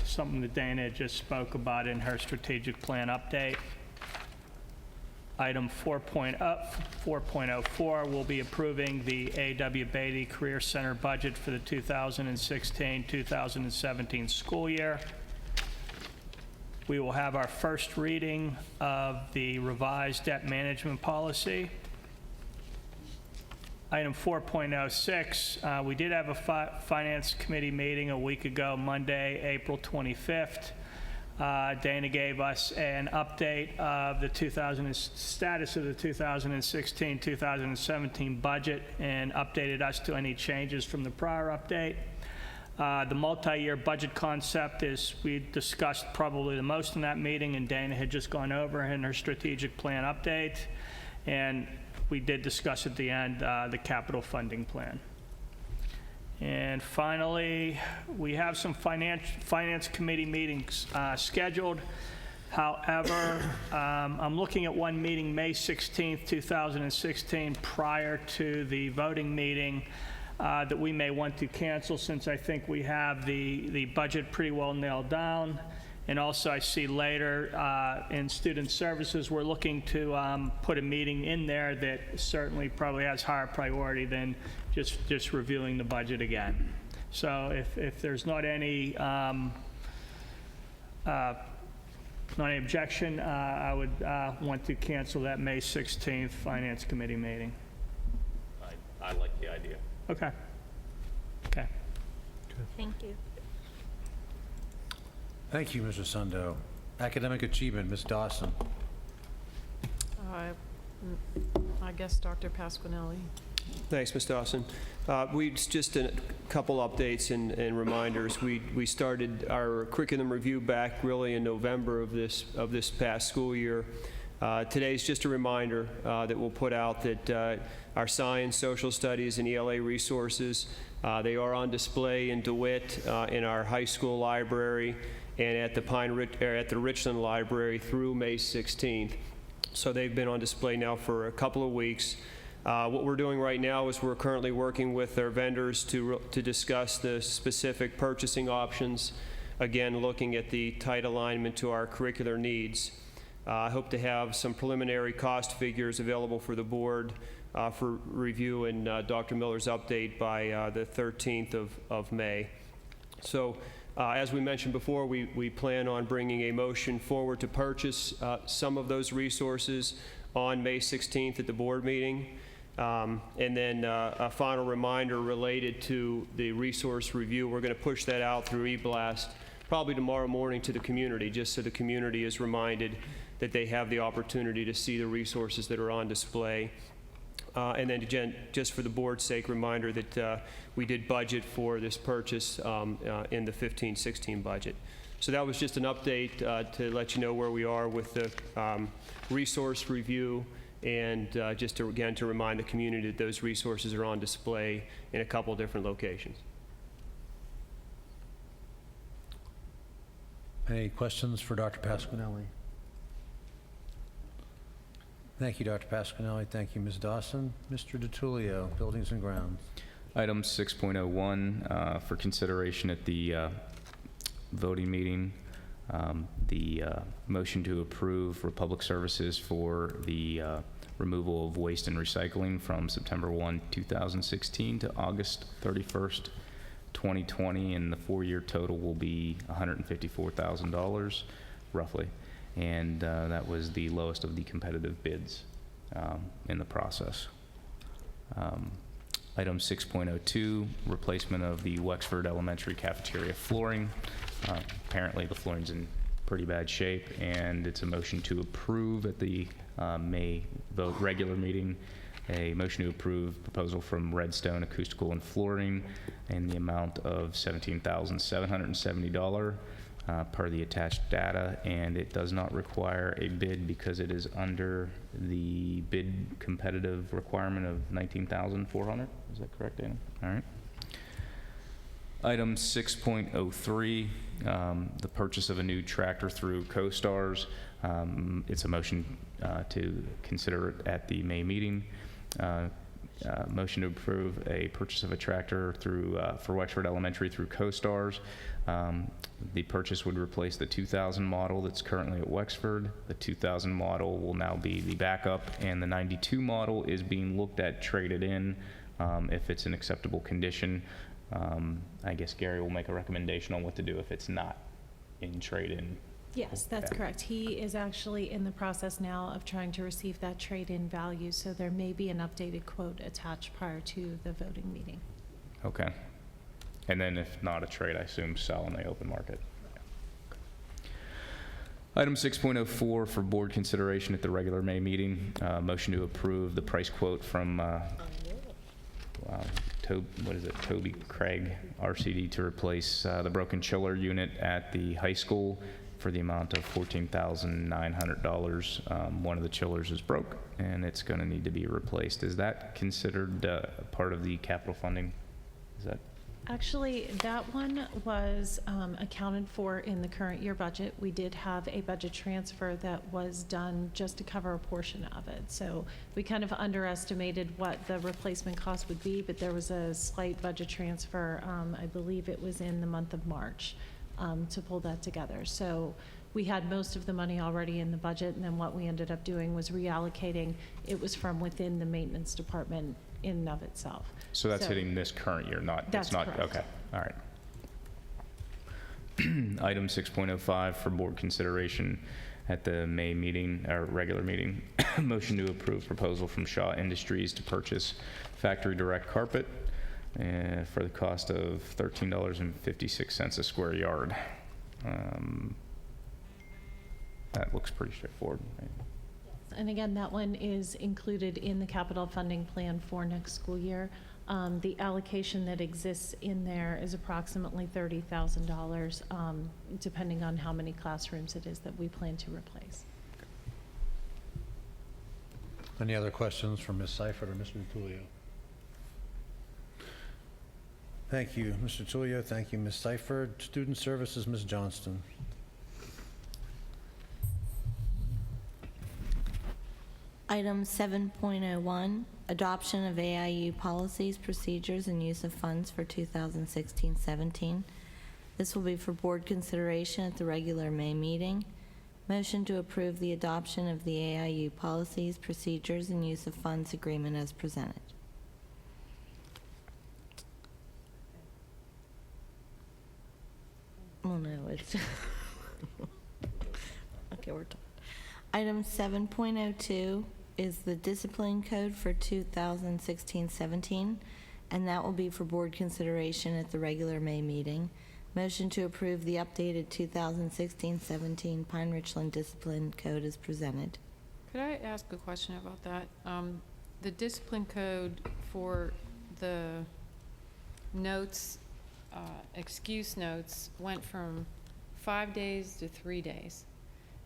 something that Dana just spoke about in her strategic plan update. Item 4.04 will be approving the A.W. Beatty Career Center budget for the 2016-2017 school year. We will have our first reading of the revised debt management policy. Item 4.06, we did have a Finance Committee meeting a week ago, Monday, April 25th. Dana gave us an update of the status of the 2016-2017 budget and updated us to any changes from the prior update. The multi-year budget concept is, we discussed probably the most in that meeting, and Dana had just gone over in her strategic plan update. And we did discuss at the end the capital funding plan. And finally, we have some finance committee meetings scheduled. However, I'm looking at one meeting May 16th, 2016, prior to the voting meeting that we may want to cancel, since I think we have the budget pretty well nailed down. And also, I see later in student services, we're looking to put a meeting in there that certainly probably has higher priority than just reviewing the budget again. So if there's not any objection, I would want to cancel that May 16th Finance Committee meeting. I like the idea. Okay. Okay. Thank you. Thank you, Mr. Sundo. Academic achievement, Ms. Dawson. I guess Dr. Pasquinelli. Thanks, Ms. Dawson. Just a couple updates and reminders. We started our curriculum review back really in November of this past school year. Today's just a reminder that we'll put out that our science, social studies, and ELA resources, they are on display in DeWitt, in our high school library, and at the Richland Library through May 16th. So they've been on display now for a couple of weeks. What we're doing right now is we're currently working with our vendors to discuss the specific purchasing options, again looking at the tight alignment to our curricular needs. I hope to have some preliminary cost figures available for the board for review in Dr. Miller's update by the 13th of May. So as we mentioned before, we plan on bringing a motion forward to purchase some of those resources on May 16th at the board meeting. And then a final reminder related to the resource review. We're going to push that out through eBlast probably tomorrow morning to the community, just so the community is reminded that they have the opportunity to see the resources that are on display. And then again, just for the board's sake, reminder that we did budget for this purchase in the 15-16 budget. So that was just an update to let you know where we are with the resource review, and just to, again, to remind the community that those resources are on display in a couple different locations. Any questions for Dr. Pasquinelli? Thank you, Dr. Pasquinelli. Thank you, Ms. Dawson. Mr. DiTullio, Buildings and Grounds. Item 6.01 for consideration at the voting meeting. The motion to approve Republic Services for the removal of waste and recycling from September 1, 2016 to August 31st, 2020, and the 4-year total will be $154,000 roughly, and that was the lowest of the competitive bids in the process. Item 6.02, replacement of the Wexford Elementary cafeteria flooring. Apparently the flooring's in pretty bad shape, and it's a motion to approve at the May vote regular meeting. A motion to approve proposal from Redstone Acoustical and Flooring in the amount of $17,770 per the attached data, and it does not require a bid because it is under the bid competitive requirement of $19,400. Is that correct, Dana? All right. Item 6.03, the purchase of a new tractor through CoStars. It's a motion to consider it at the May meeting. Motion to approve a purchase of a tractor through for Wexford Elementary through CoStars. The purchase would replace the 2000 model that's currently at Wexford. The 2000 model will now be the backup, and the 92 model is being looked at traded in if it's in acceptable condition. I guess Gary will make a recommendation on what to do if it's not in trade-in. Yes, that's correct. He is actually in the process now of trying to receive that trade-in value, so there may be an updated quote attached prior to the voting meeting. Okay. And then if not a trade, I assume sell in the open market. Item 6.04 for board consideration at the regular May meeting. Motion to approve the price quote from Toby Craig RCD to replace the broken chiller unit at the high school for the amount of $14,900. One of the chillers is broke, and it's going to need to be replaced. Is that considered part of the capital funding? Is that? Actually, that one was accounted for in the current year budget. We did have a budget transfer that was done just to cover a portion of it. So we kind of underestimated what the replacement cost would be, but there was a slight budget transfer. I believe it was in the month of March to pull that together. So we had most of the money already in the budget, and then what we ended up doing was reallocating. It was from within the maintenance department in and of itself. So that's hitting this current year, not, That's it's not, correct. okay, all right. Item 6.05 for board consideration at the May meeting, or regular meeting. Motion to approve proposal from Shaw Industries to purchase factory direct carpet for the cost of $13.56 a square yard. That looks pretty straightforward, right? And again, that one is included in the capital funding plan for next school year. The allocation that exists in there is approximately $30,000, depending on how many classrooms it is that we plan to replace. Any other questions from Ms. Seifert or Mr. DiTullio? Thank you, Mr. DiTullio. Thank you, Ms. Seifert. Student Services, Ms. Johnston. Item 7.01, adoption of AIU policies, procedures, and use of funds for 2016-17. This will be for board consideration at the regular May meeting. Motion to approve the adoption of the AIU policies, procedures, and use of funds agreement as presented. Oh no, it's okay, we're done. Item 7.02 is the discipline code for 2016-17, and that will be for board consideration at the regular May meeting. Motion to approve the updated 2016-17 Pine-Richland Discipline Code is presented. Could I ask a question about that? The discipline code for the notes, excuse notes, went from 5 days to 3 days.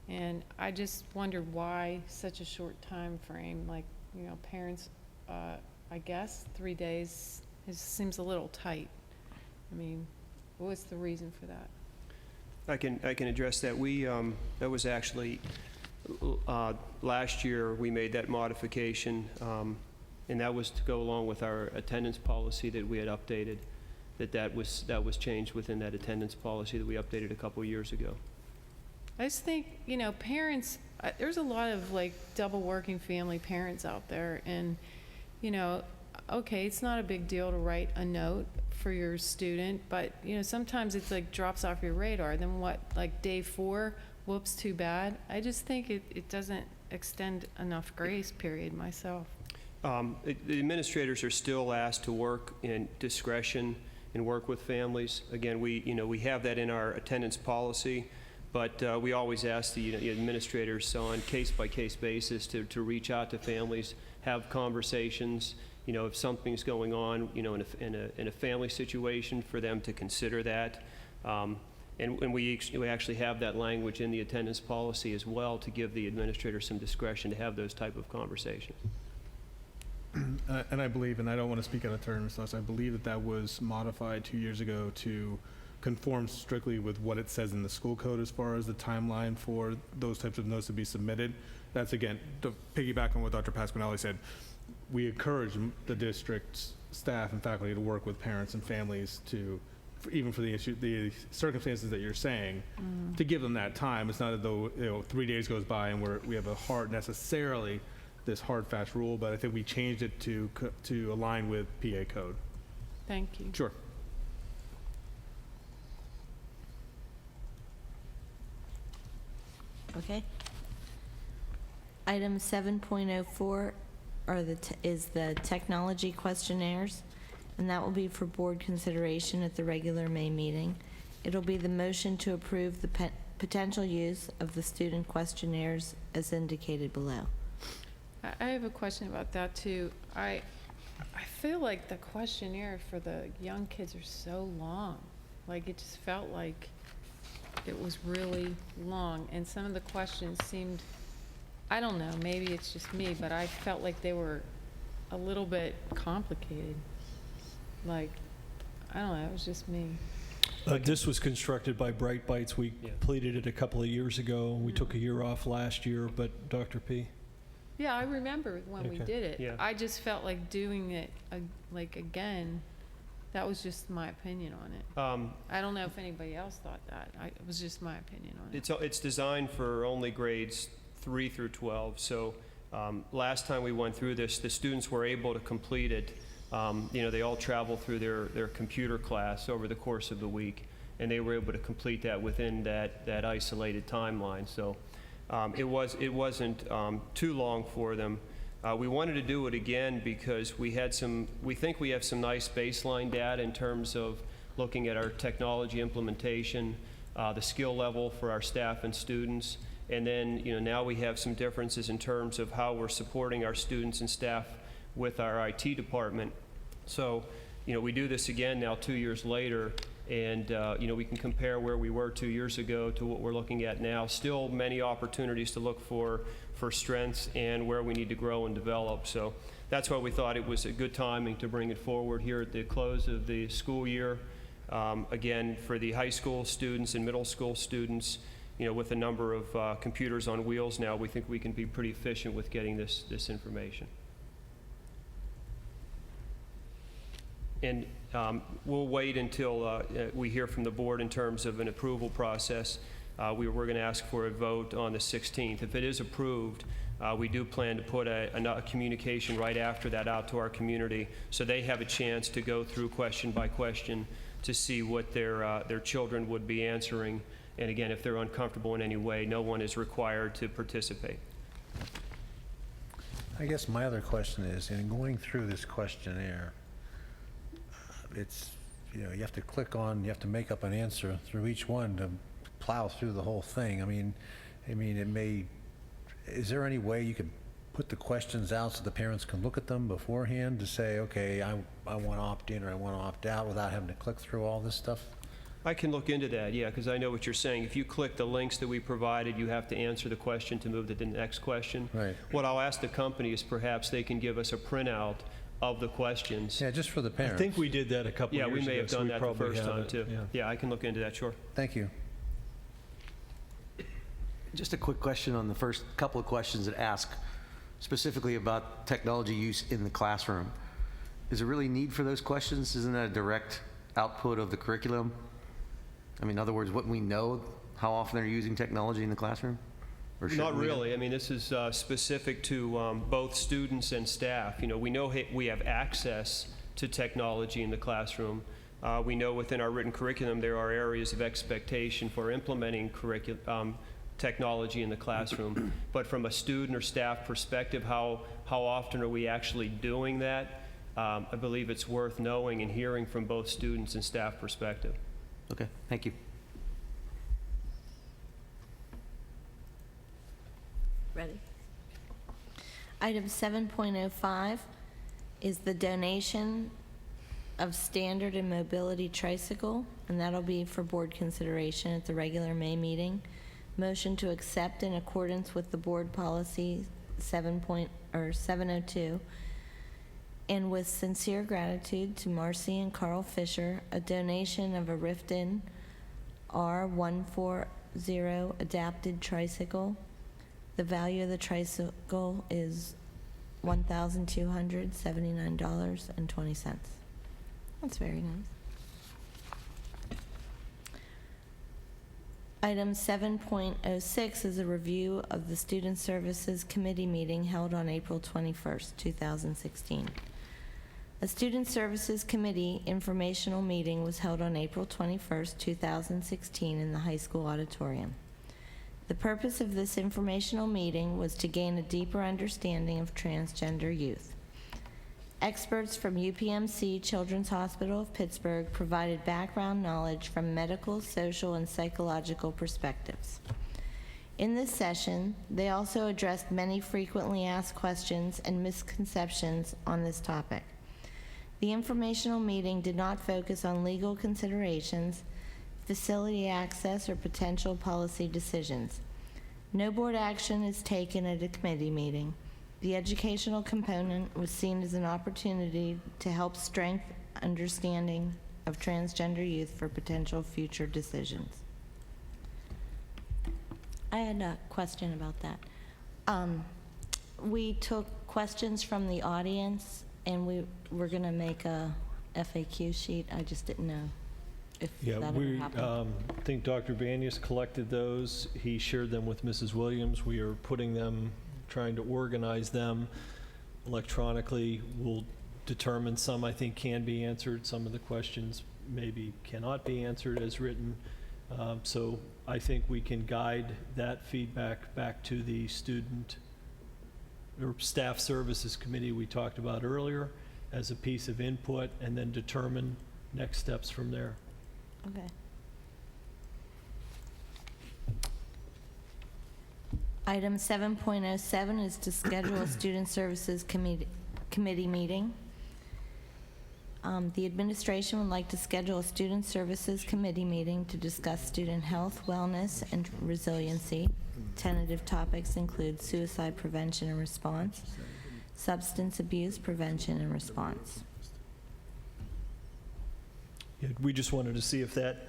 And I just wondered why such a short time frame, like, you know, parents, I guess 3 days seems a little tight. I mean, what's the reason for that? I can address that. That was actually, last year, we made that modification, and that was to go along with our attendance policy that we had updated, that was changed within that attendance policy that we updated a couple years ago. I just think, you know, parents, there's a lot of like double working family parents out there, and, you know, okay, it's not a big deal to write a note for your student, but, you know, sometimes it's like drops off your radar. Then what, like day 4, whoops, too bad. I just think it doesn't extend enough grace period myself. The administrators are still asked to work in discretion and work with families. Again, we have that in our attendance policy, but we always ask the administrators on case-by-case basis to reach out to families, have conversations. You know, if something's going on, you know, in a family situation, for them to consider that. And we actually have that language in the attendance policy as well to give the administrator some discretion to have those type of conversations. And I believe, and I don't want to speak out of turn, Ms. Less, I believe that was modified 2 years ago to conform strictly with what it says in the school code as far as the timeline for those types of notes to be submitted. That's, again, to piggyback on what Dr. Pasquinelli said, we encourage the district's staff and faculty to work with parents and families to, even for the circumstances that you're saying, to give them that time. It's not as though, you know, 3 days goes by and we have necessarily this hard, fast rule, but I think we changed it to align with PA code. Thank you. Sure. Okay. Item 7.04 is the technology questionnaires, and that will be for board consideration at the regular May meeting. It'll be the motion to approve the potential use of the student questionnaires as indicated below. I have a question about that too. I feel like the questionnaire for the young kids are so long. Like, it just felt like it was really long, and some of the questions seemed, I don't know, maybe it's just me, but I felt like they were a little bit complicated. Like, I don't know, it was just me. This was constructed by Bright Bites. We completed it a couple of years ago. We took a year off last year, but Dr. P? Yeah, I remember when we Okay. did it. Yeah. I just felt like doing it like again. That was just my opinion on it. I don't know if anybody else thought that. It was just my opinion on it. It's designed for only grades 3 through 12. So last time we went through this, the students were able to complete it. You know, they all travel through their computer class over the course of the week, and they were able to complete that within that isolated timeline. So it wasn't too long for them. We wanted to do it again because we think we have some nice baseline data in terms of looking at our technology implementation, the skill level for our staff and students, and then, you know, now we have some differences in terms of how we're supporting our students and staff with our IT department. So, you know, we do this again now 2 years later, and, you know, we can compare where we were 2 years ago to what we're looking at now. Still many opportunities to look for strengths and where we need to grow and develop. So that's why we thought it was a good timing to bring it forward here at the close of the school year. Again, for the high school students and middle school students, you know, with a number of computers on wheels now, we think we can be pretty efficient with getting this information. And we'll wait until we hear from the board in terms of an approval process. We're going to ask for a vote on the 16th. If it is approved, we do plan to put a communication right after that out to our community so they have a chance to go through question by question to see what their children would be answering. And again, if they're uncomfortable in any way, no one is required to participate. I guess my other question is, in going through this questionnaire, it's you know, you have to click on, you have to make up an answer through each one to plow through the whole thing. I mean, it may, is there any way you could put the questions out so the parents can look at them beforehand to say, okay, I want to opt in or I want to opt out without having to click through all this stuff? I can look into that, yeah, because I know what you're saying. If you click the links that we provided, you have to answer the question to move to the next question. Right. What I'll ask the company is perhaps they can give us a printout of the questions. Yeah, just for the I parents. think we did that a couple years Yeah, ago. we may have so done we that the probably first have time, it, too. yeah. Yeah, I can look into that, sure. Thank you. Just a quick question on the first couple of questions that ask specifically about technology use in the classroom. Is there really need for those questions? Isn't that a direct output of the curriculum? I mean, in other words, wouldn't we know how often they're using technology in the classroom? Or Not shouldn't we? really. I mean, this is specific to both students and staff. You know, we know we have access to technology in the classroom. We know within our written curriculum there are areas of expectation for implementing technology in the classroom. But from a student or staff perspective, how often are we actually doing that? I believe it's worth knowing and hearing from both students and staff perspective. Okay, thank you. Ready? Item 7.05 is the donation of standard and mobility tricycle, and that'll be for board consideration at the regular May meeting. Motion to accept in accordance with the board policy 702, and with sincere gratitude to Marcy and Carl Fisher, a donation of a Riften R140 adapted tricycle. The value of the tricycle is $1,279.20. That's very nice. Item 7.06 is a review of the Student Services Committee meeting held on April 21st, 2016. A Student Services Committee informational meeting was held on April 21st, 2016 in the high school auditorium. The purpose of this informational meeting was to gain a deeper understanding of transgender youth. Experts from UPMC Children's Hospital of Pittsburgh provided background knowledge from medical, social, and psychological perspectives. In this session, they also addressed many frequently asked questions and misconceptions on this topic. The informational meeting did not focus on legal considerations, facility access, or potential policy decisions. No board action is taken at a committee meeting. The educational component was seen as an opportunity to help strengthen understanding of transgender youth for potential future decisions. I had a question about that. We took questions from the audience, and we were going to make a FAQ sheet. I just didn't know if Yeah, that we, ever happened. I think Dr. Banyas collected those. He shared them with Mrs. Williams. We are putting them, trying to organize them electronically. We'll determine some I think can be answered. Some of the questions maybe cannot be answered as written. So I think we can guide that feedback back to the student or staff services committee we talked about earlier as a piece of input, and then determine next steps from there. Okay. Item 7.07 is to schedule a Student Services Committee meeting. The administration would like to schedule a Student Services Committee meeting to discuss student health, wellness, and resiliency. Tentative topics include suicide prevention and response, substance abuse prevention and response. Yeah, we just wanted to see if that,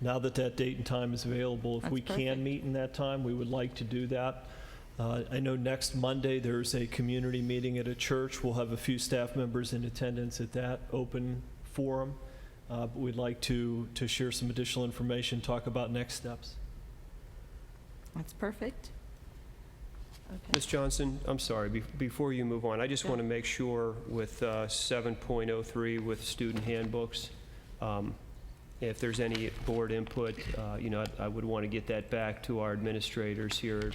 now that that date and time is available, if That's we perfect. can meet in that time, we would like to do that. I know next Monday, there's a community meeting at a church. We'll have a few staff members in attendance at that open forum. But we'd like to share some additional information, talk about next steps. That's perfect. Okay. Ms. Johnson, I'm sorry, before you move on, I just want to make sure with 7.03 with student handbooks, if there's any board input, I would want to get that back to our administrators here,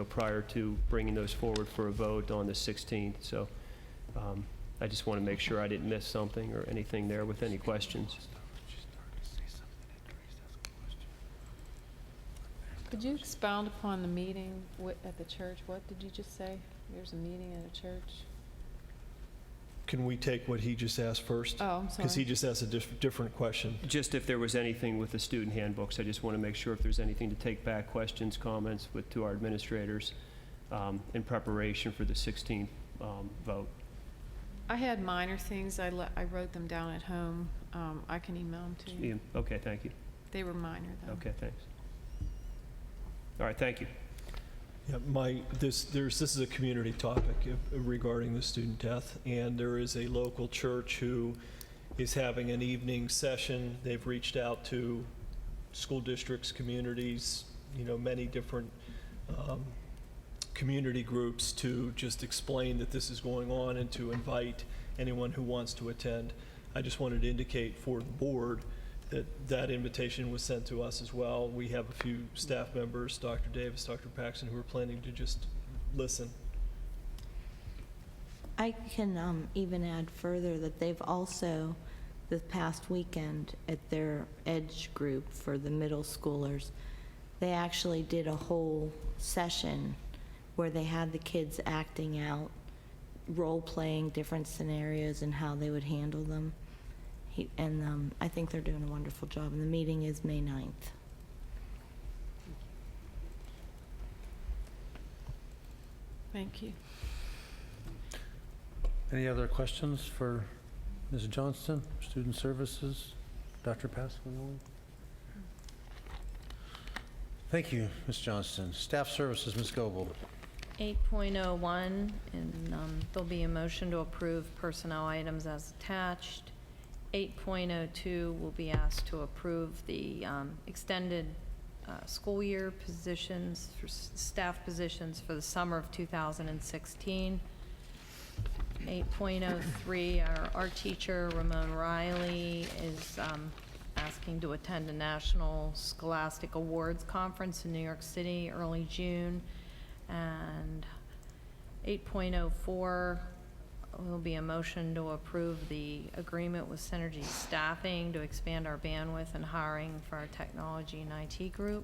prior to bringing those forward for a vote on the 16th. So I just want to make sure I didn't miss something or anything there with any questions. Could you expound upon the meeting at the church? What did you just say? There's a meeting at a church? Can we take what he just asked first? Oh, I'm Because he sorry. just asked a different question. Just if there was anything with the student handbooks, I just want to make sure if there's anything to take back, questions, comments to our administrators in preparation for the 16th vote. I had minor things. I wrote them down at home. I can email them to you. Okay, thank you. They were minor, though. Okay, thanks. All right, thank you. Yeah, this is a community topic regarding the student death, and there is a local church who is having an evening session. They've reached out to school districts, communities, many different community groups to just explain that this is going on and to invite anyone who wants to attend. I just wanted to indicate for the board that invitation was sent to us as well. We have a few staff members, Dr. Davis, Dr. Paxton, who are planning to just listen. I can even add further that they've also, this past weekend at their EDGE group for the middle schoolers, they actually did a whole session where they had the kids acting out, role-playing different scenarios and how they would handle them. I think they're doing a wonderful job, and the meeting is May 9th. Thank you. Any other questions for Ms. Johnston, Student Services, Dr. Pasquale? Thank you, Ms. Johnston. Staff Services, Ms. Goebel. 8.01, and there'll be a motion to approve personnel items as attached. 8.02 will be asked to approve the extended school year positions, for staff positions for the summer of 2016. 8.03, our teacher, Ramon Riley, is asking to attend a National Scholastic Awards Conference in New York City early June. And 8.04 will be a motion to approve the agreement with Synergy Staffing to expand our bandwidth and hiring for our technology and IT group.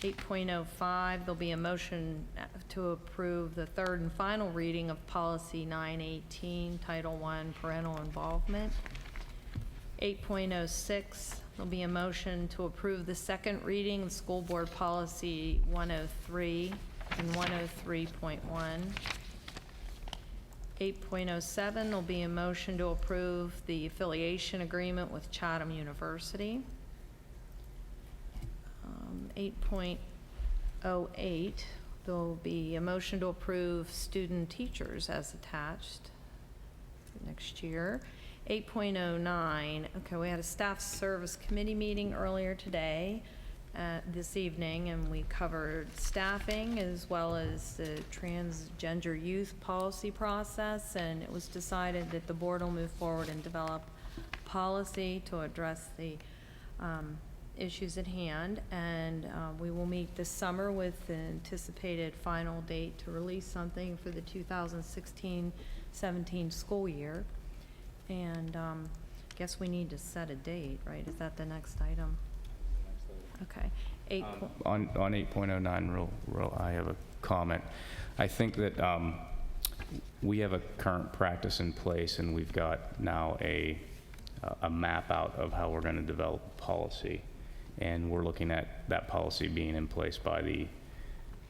8.05, there'll be a motion to approve the third and final reading of Policy 918, Title I, Parental Involvement. 8.06, there'll be a motion to approve the second reading of School Board Policy 103 and 103.1. 8.07, there'll be a motion to approve the affiliation agreement with Chatham University. 8.08, there'll be a motion to approve student teachers as attached for next year. 8.09, okay, we had a staff service committee meeting earlier today, this evening, and we covered staffing as well as the transgender youth policy process, and it was decided that the board will move forward and develop policy to address the issues at hand, and we will meet this summer with the anticipated final date to release something for the 2016-17 school year. And guess we need to set a date, right? Is that the next item? Okay. On 8.09, I have a comment. I think that we have a current practice in place, and we've got now a map out of how we're going to develop policy. And we're looking at that policy being in place by the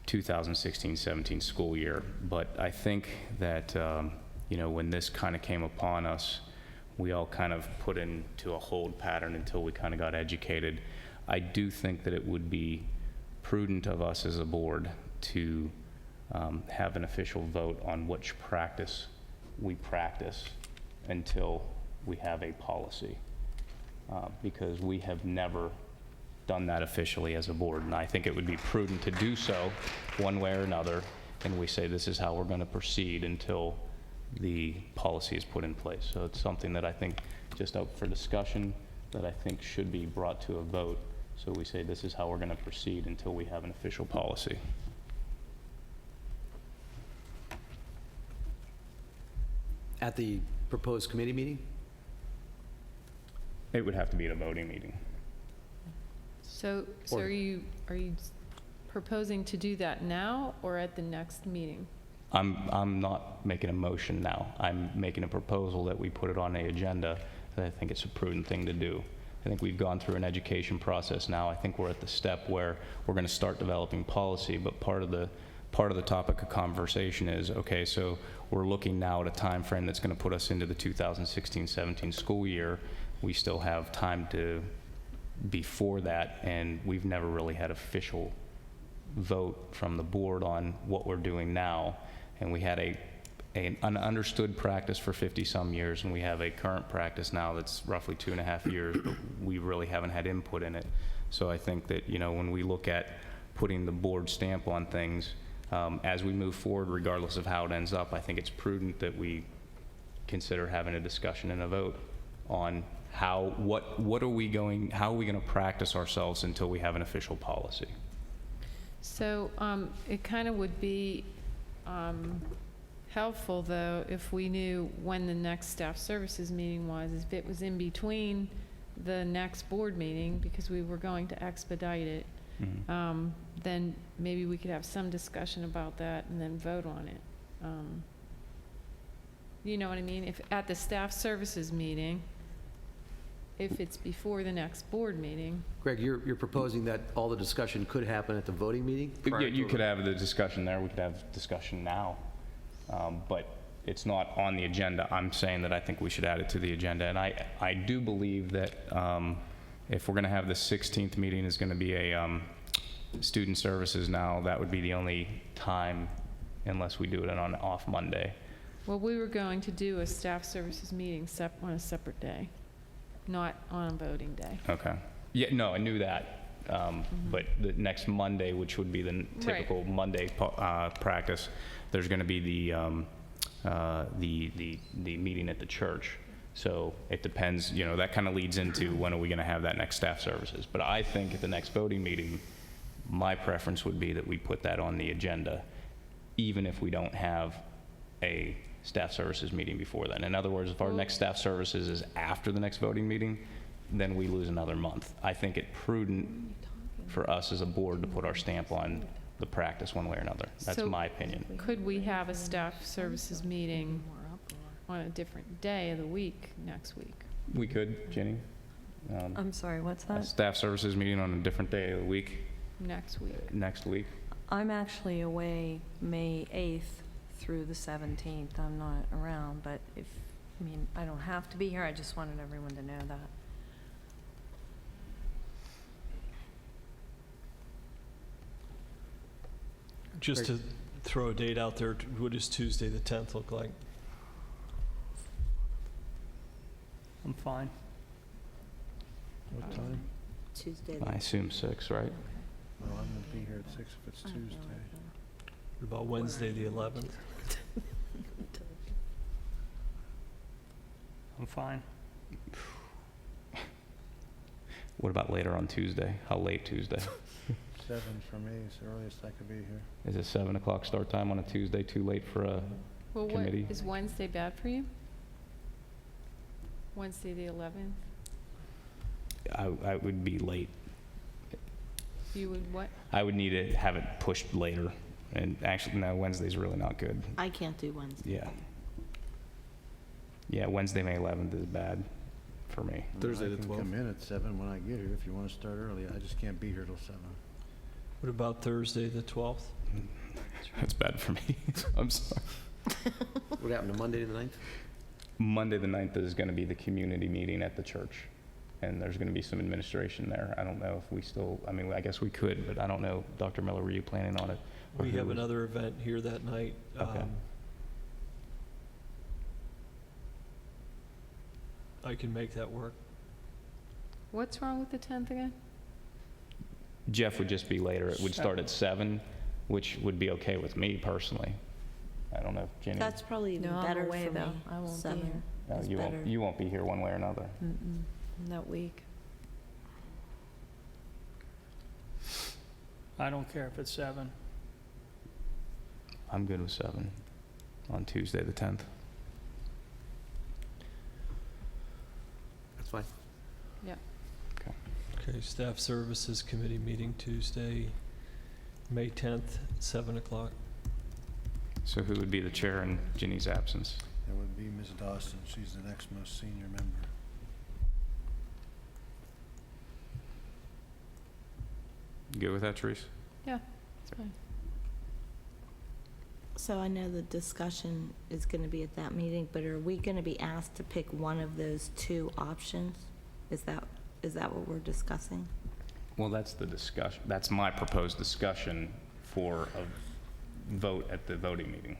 2016-17 school year. But I think that, when this kind of came upon us, we all kind of put into a hold pattern until we kind of got educated. I do think that it would be prudent of us as a board to have an official vote on which practice we practice until we have a policy, because we have never done that officially as a board, and I think it would be prudent to do so one way or another, and we say this is how we're going to proceed until the policy is put in place. So it's something that I think just up for discussion that I think should be brought to a vote. So we say this is how we're going to proceed until we have an official policy. At the proposed committee meeting? It would have to be at a voting meeting. So are you proposing to do that now or at the next meeting? I'm not making a motion now. I'm making a proposal that we put it on the agenda. I think it's a prudent thing to do. I think we've gone through an education process now. I think we're at the step where we're going to start developing policy, but part of the topic of conversation is, okay, so we're looking now at a time frame that's going to put us into the 2016-17 school year. We still have time to before that, and we've never really had official vote from the board on what we're doing now. And we had an understood practice for 50-some years, and we have a current practice now that's roughly 2.5 years, but we really haven't had input in it. So I think that, you know, when we look at putting the board stamp on things, as we move forward, regardless of how it ends up, I think it's prudent that we consider having a discussion and a vote on how are we going to practice ourselves until we have an official policy. So it kind of would be helpful, though, if we knew when the next staff services meeting was, if it was in between the next board meeting, because we were going to expedite it, then maybe we could have some discussion about that and then vote on it. You know what I mean? If at the staff services meeting, if it's before the next board meeting. Greg, you're proposing that all the discussion could happen at the voting meeting? Yeah, you could have the discussion there. We could have discussion now. But it's not on the agenda. I'm saying that I think we should add it to the agenda. And I do believe that if we're going to have the 16th meeting is going to be a student services now, that would be the only time unless we do it on an off Monday. Well, we were going to do a staff services meeting on a separate day, not on a voting day. Okay. Yeah, no, I knew that. But the next Monday, which would be the typical Monday practice, there's going to be the meeting at the church. So it depends, you know, that kind of leads into when are we going to have that next staff services. But I think at the next voting meeting, my preference would be that we put that on the agenda, even if we don't have a staff services meeting before then. In other words, if our next staff services is after the next voting meeting, then we lose another month. I think it prudent for us as a board to put our stamp on the practice one way or another. That's my opinion. Could we have a staff services meeting on a different day of the week next week? We could, Jenny. I'm sorry, what's A that? staff services meeting on a different day of the week. Next week. Next week. I'm actually away May 8th through the 17th. I'm not around, but I don't have to be here. I just wanted everyone to know that. Just to throw a date out there, what does Tuesday the 10th look like? I'm fine. What time? Tuesday. I assume 6, right? Well, I'm going to be here at 6 if it's Tuesday. What about Wednesday the 11th? I'm fine. What about later on Tuesday? How late Tuesday? 7 for me is the earliest I could be here. Is it 7 o'clock start time on a Tuesday too late for a Well, committee? is Wednesday bad for you? Wednesday the 11th? I would be late. You would what? I would need to have it pushed later. And actually, no, Wednesday's really not good. I can't do Wednesday. Yeah. Yeah, Wednesday, May 11th is bad for me. Thursday the I can 12th. come in at 7 when I get here if you want to start early. I just can't be here till 7. What about Thursday the 12th? That's bad for me. I'm sorry. What happened to Monday the 9th? Monday the 9th is going to be the community meeting at the church. And there's going to be some administration there. I don't know if we still, I mean, I guess we could, but I don't know. Dr. Miller, were you planning on it? We have another event here that night. Okay. I can make that work. What's wrong with the 10th again? Jeff would just be later. It would start at 7, which would be okay with me personally. I don't know if Jenny. That's probably even No, I'm better away, for me. though. I won't be 7 here. No, is you better. won't. You won't be here one way or another. That week. I don't care if it's 7. I'm good with 7 on Tuesday the 10th. That's fine. Yeah. Okay, Staff Services Committee meeting Tuesday, May 10th, 7 o'clock. So who would be the chair in Ginny's absence? That would be Ms. Dawson. She's the next most senior member. You good with that, Therese? Yeah, it's fine. So I know the discussion is going to be at that meeting, but are we going to be asked to pick one of those two options? Is that what we're discussing? Well, that's the discussion. That's my proposed discussion for a vote at the voting meeting.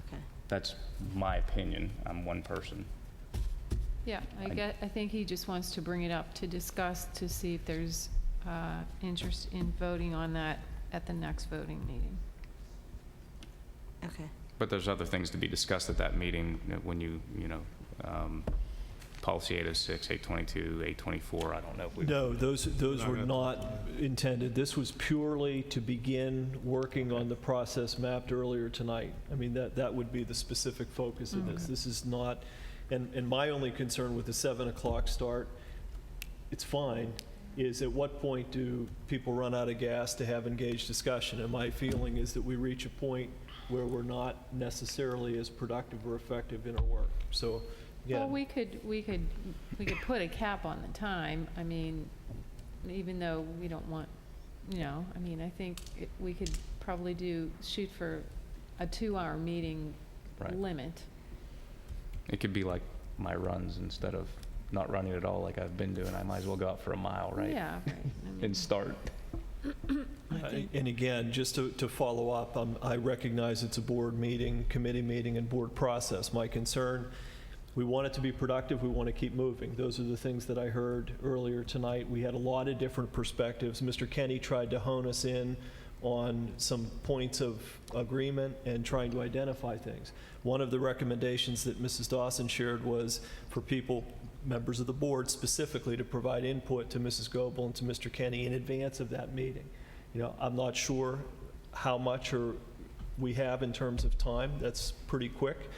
Okay. That's my opinion. I'm one person. Yeah, I think he just wants to bring it up to discuss, to see if there's interest in voting on that at the next voting meeting. Okay. But there's other things to be discussed at that meeting when policy 806, 822, 824, I don't know if we... No, those were not intended. This was purely to begin working on the process mapped earlier tonight. I mean, that would be the specific focus of this. This is not, and my only concern with the 7 o'clock start, it's fine, is at what point do people run out of gas to have engaged discussion? And my feeling is that we reach a point where we're not necessarily as productive or effective in our work. So, again. Well, we could put a cap on the time. I mean, even though we don't want, I mean, I think we could probably shoot for a 2-hour meeting limit. It could be like my runs instead of not running at all like I've been doing. I might as well go out for a mile, right? Yeah, right. I mean, And start. And again, just to follow up, I recognize it's a board meeting, committee meeting, and board process. My concern, we want it to be productive, we want to keep moving. Those are the things that I heard earlier tonight. We had a lot of different perspectives. Mr. Kenny tried to hone us in on some points of agreement and trying to identify things. One of the recommendations that Mrs. Dawson shared was for people, members of the board specifically, to provide input to Mrs. Goebel and to Mr. Kenny in advance of that meeting. I'm not sure how much we have in terms of time. That's pretty quick.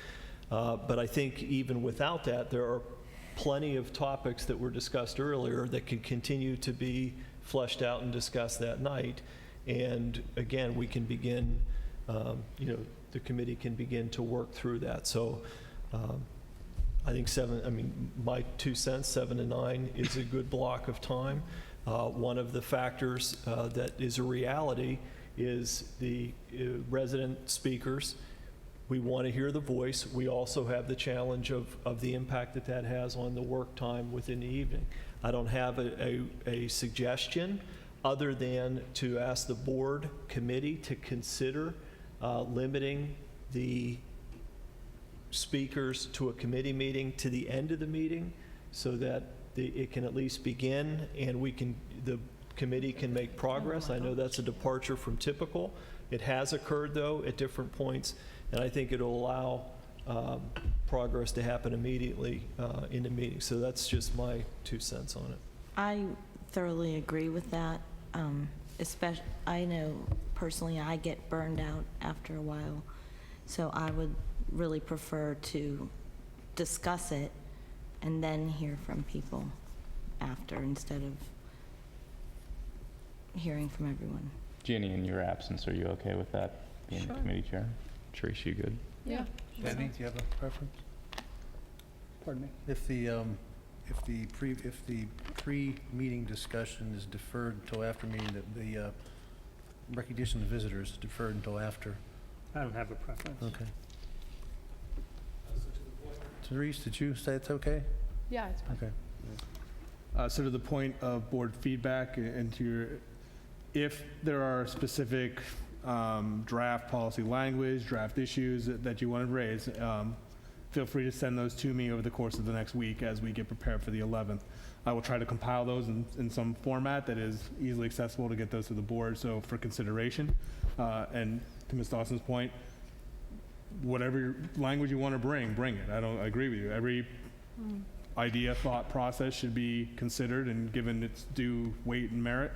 But I think even without that, there are plenty of topics that were discussed earlier that can continue to be fleshed out and discussed that night. And again, we can begin, the committee can begin to work through that. So I think my 2 cents, 7 to 9 is a good block of time. One of the factors that is a reality is the resident speakers. We want to hear the voice. We also have the challenge of the impact that has on the work time within the evening. I don't have a suggestion other than to ask the board committee to consider limiting the speakers to a committee meeting to the end of the meeting so that it can at least begin and the committee can make progress. I know that's a departure from typical. It has occurred, though, at different points, and I think it'll allow progress to happen immediately in the meeting. So that's just my 2 cents on it. I thoroughly agree with that. Especially, I know personally I get burned out after a while, so I would really prefer to discuss it and then hear from people after instead of hearing from everyone. Ginny, in your absence, are you okay with that being Sure. committee chair? Teresa, you good? Yeah. Danny, do you have a preference? Pardon me? If the pre-meeting discussion is deferred until after meeting, the recognition of visitors is deferred until after. I don't have a preference. Okay. Therese, did you say it's okay? Yeah, it's fine. Okay. So to the point of board feedback and if there are specific draft policy language, draft issues that you want to raise, feel free to send those to me over the course of the next week as we get prepared for the 11th. I will try to compile those in some format that is easily accessible to get those to the board, so for consideration. And to Ms. Dawson's point, whatever language you want to bring it. I agree with you. Every idea, thought process should be considered and given its due weight and merit.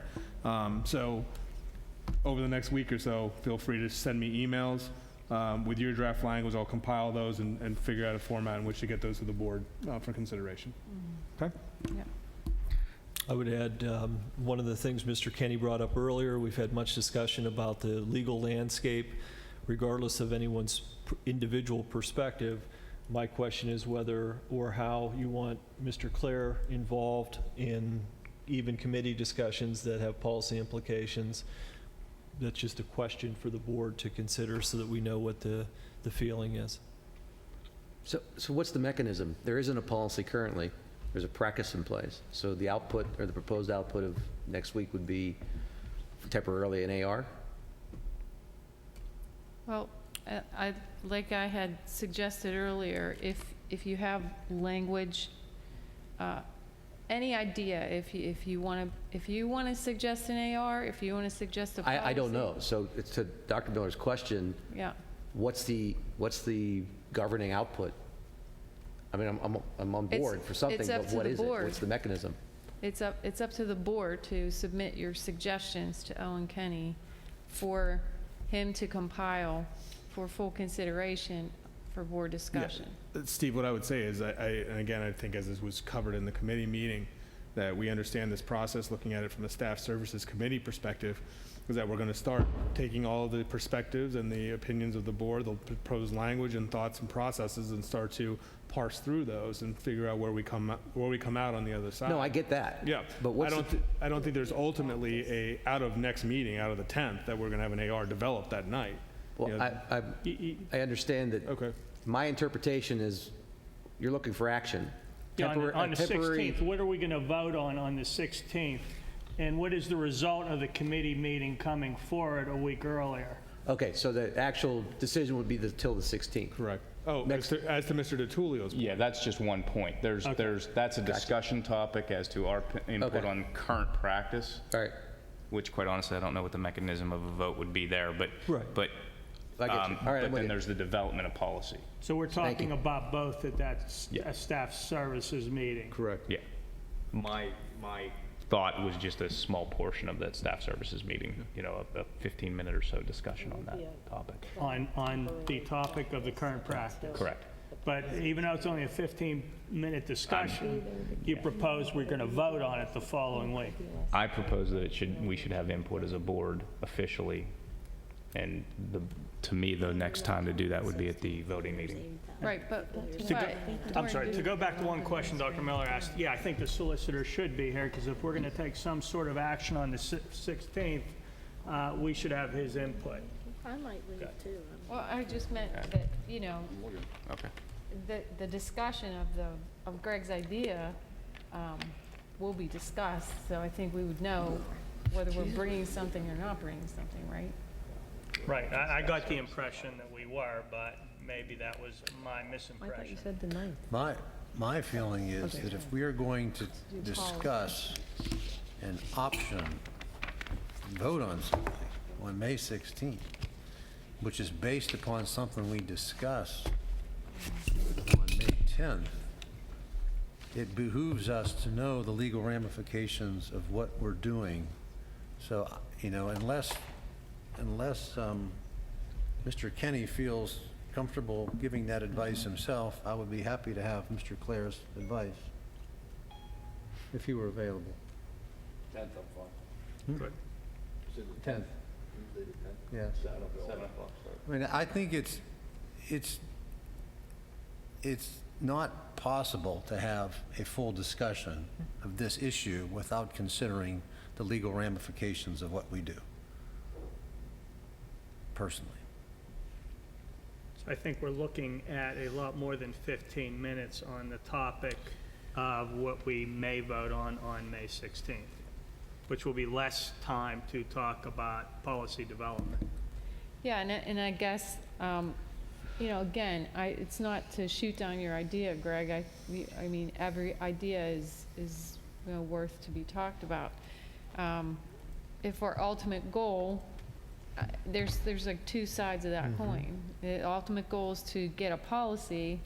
So over the next week or so, feel free to send me emails with your draft language. I'll compile those and figure out a format in which to get those to the board for consideration. Okay? Yeah. I would add, one of the things Mr. Kenny brought up earlier, we've had much discussion about the legal landscape, regardless of anyone's individual perspective. My question is whether or how you want Mr. Clare involved in even committee discussions that have policy implications. That's just a question for the board to consider so that we know what the feeling is. So what's the mechanism? There isn't a policy currently. There's a practice in place. So the output or the proposed output of next week would be temporarily an AR? Well, like I had suggested earlier, if you have language, any idea, if you want to suggest an AR, if you want to suggest a policy. I don't know. So it's to Dr. Miller's question. Yeah. What's the governing output? I mean, I'm on board for something, it's up but to what the is it? board. What's the mechanism? It's up to the board to submit your suggestions to Owen Kenny for him to compile for full consideration for board discussion. Yeah. Steve, what I would say is, and again, I think as this was covered in the committee meeting, that we understand this process, looking at it from the Staff Services Committee perspective, is that we're going to start taking all of the perspectives and the opinions of the board, the proposed language and thoughts and processes, and start to parse through those and figure out where we come out on the other side. No, I get that. Yeah, but I don't think there's ultimately out of next meeting, out of the 10th, that we're going to have an AR developed that night. Well, You know, I understand that. Okay. My interpretation is you're looking for action. Yeah, on the 16th, what are we going to vote on the 16th? And what is the result of the committee meeting coming forward a week earlier? Okay, so the actual decision would be till the 16th. Correct. Oh, as to Mr. DiTullio's. Yeah, that's just one point. That's a discussion topic as to our input on current practice. All right. Which, quite honestly, I don't know what the mechanism of a vote would be there, but I get you. All right, but then there's the development of policy. So we're talking about both at that staff services meeting. Correct. Yeah. My thought was just a small portion of that staff services meeting, a 15-minute or so discussion on that topic. On the topic of the current practice. Correct. But even though it's only a 15-minute discussion, you propose we're going to vote on it the following week. I propose that we should have input as a board officially, and to me, the next time to do that would be at the voting meeting. Right, but I'm sorry, to go back to one question Dr. Miller asked, yeah, I think the solicitor should be here, because if we're going to take some sort of action on the 16th, we should have his input. I might leave too. Well, I just meant that, Okay. the discussion of Greg's idea will be discussed, so I think we would know whether we're bringing something or not bringing something, right? Right, I got the impression that we were, but maybe that was my misimpression. I thought you said the 9th. My feeling is that if we are going to discuss an option, vote on something on May 16th, which is based upon something we discuss on May 10th, it behooves us to know the legal ramifications of what we're doing. So, unless Mr. Kenny feels comfortable giving that advice himself, I would be happy to have Mr. Clare's advice, if he were available. 10th, I'm fine. Good. 10th. Yeah. 7 o'clock. I mean, I think it's not possible to have a full discussion of this issue without considering the legal ramifications of what we do, personally. So I think we're looking at a lot more than 15 minutes on the topic of what we may vote on May 16th, which will be less time to talk about policy development. Yeah, and I guess, again, it's not to shoot down your idea, Greg. I mean, every idea is worth to be talked about. If our ultimate goal, there's like two sides of that coin. The ultimate goal is to get a policy,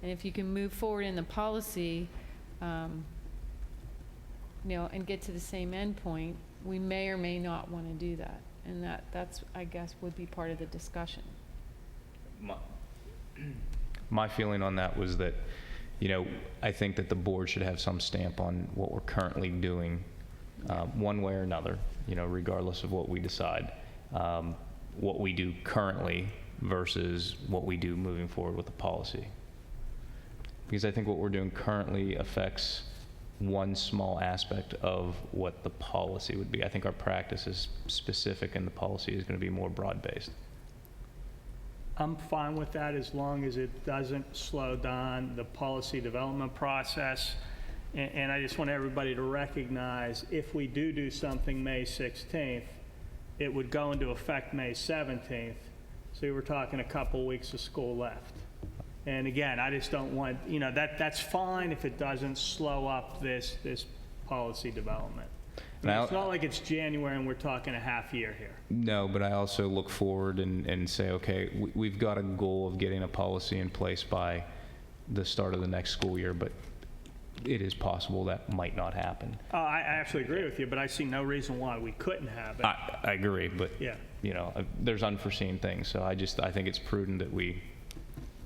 and if you can move forward in the policy, and get to the same endpoint, we may or may not want to do that, and that's I guess would be part of the discussion. My feeling on that was that you know, I think that the board should have some stamp on what we're currently doing, one way or another, you know, regardless of what we decide. What we do currently versus what we do moving forward with the policy. Because I think what we're doing currently affects one small aspect of what the policy would be. I think our practice is specific and the policy is going to be more broad-based. I'm fine with that as long as it doesn't slow down the policy development process. And I just want everybody to recognize if we do something May 16th, it would go into effect May 17th. So we're talking a couple weeks of school left. And again, I just don't want, you know, that's fine if it doesn't slow up this policy development. It's not like it's January and we're talking a half year here. No, but I also look forward and say, okay, we've got a goal of getting a policy in place by the start of the next school year, but it is possible that might not happen. I absolutely agree with you, but I see no reason why we couldn't have it. I agree, but yeah, you know, there's unforeseen things, so I think it's prudent that we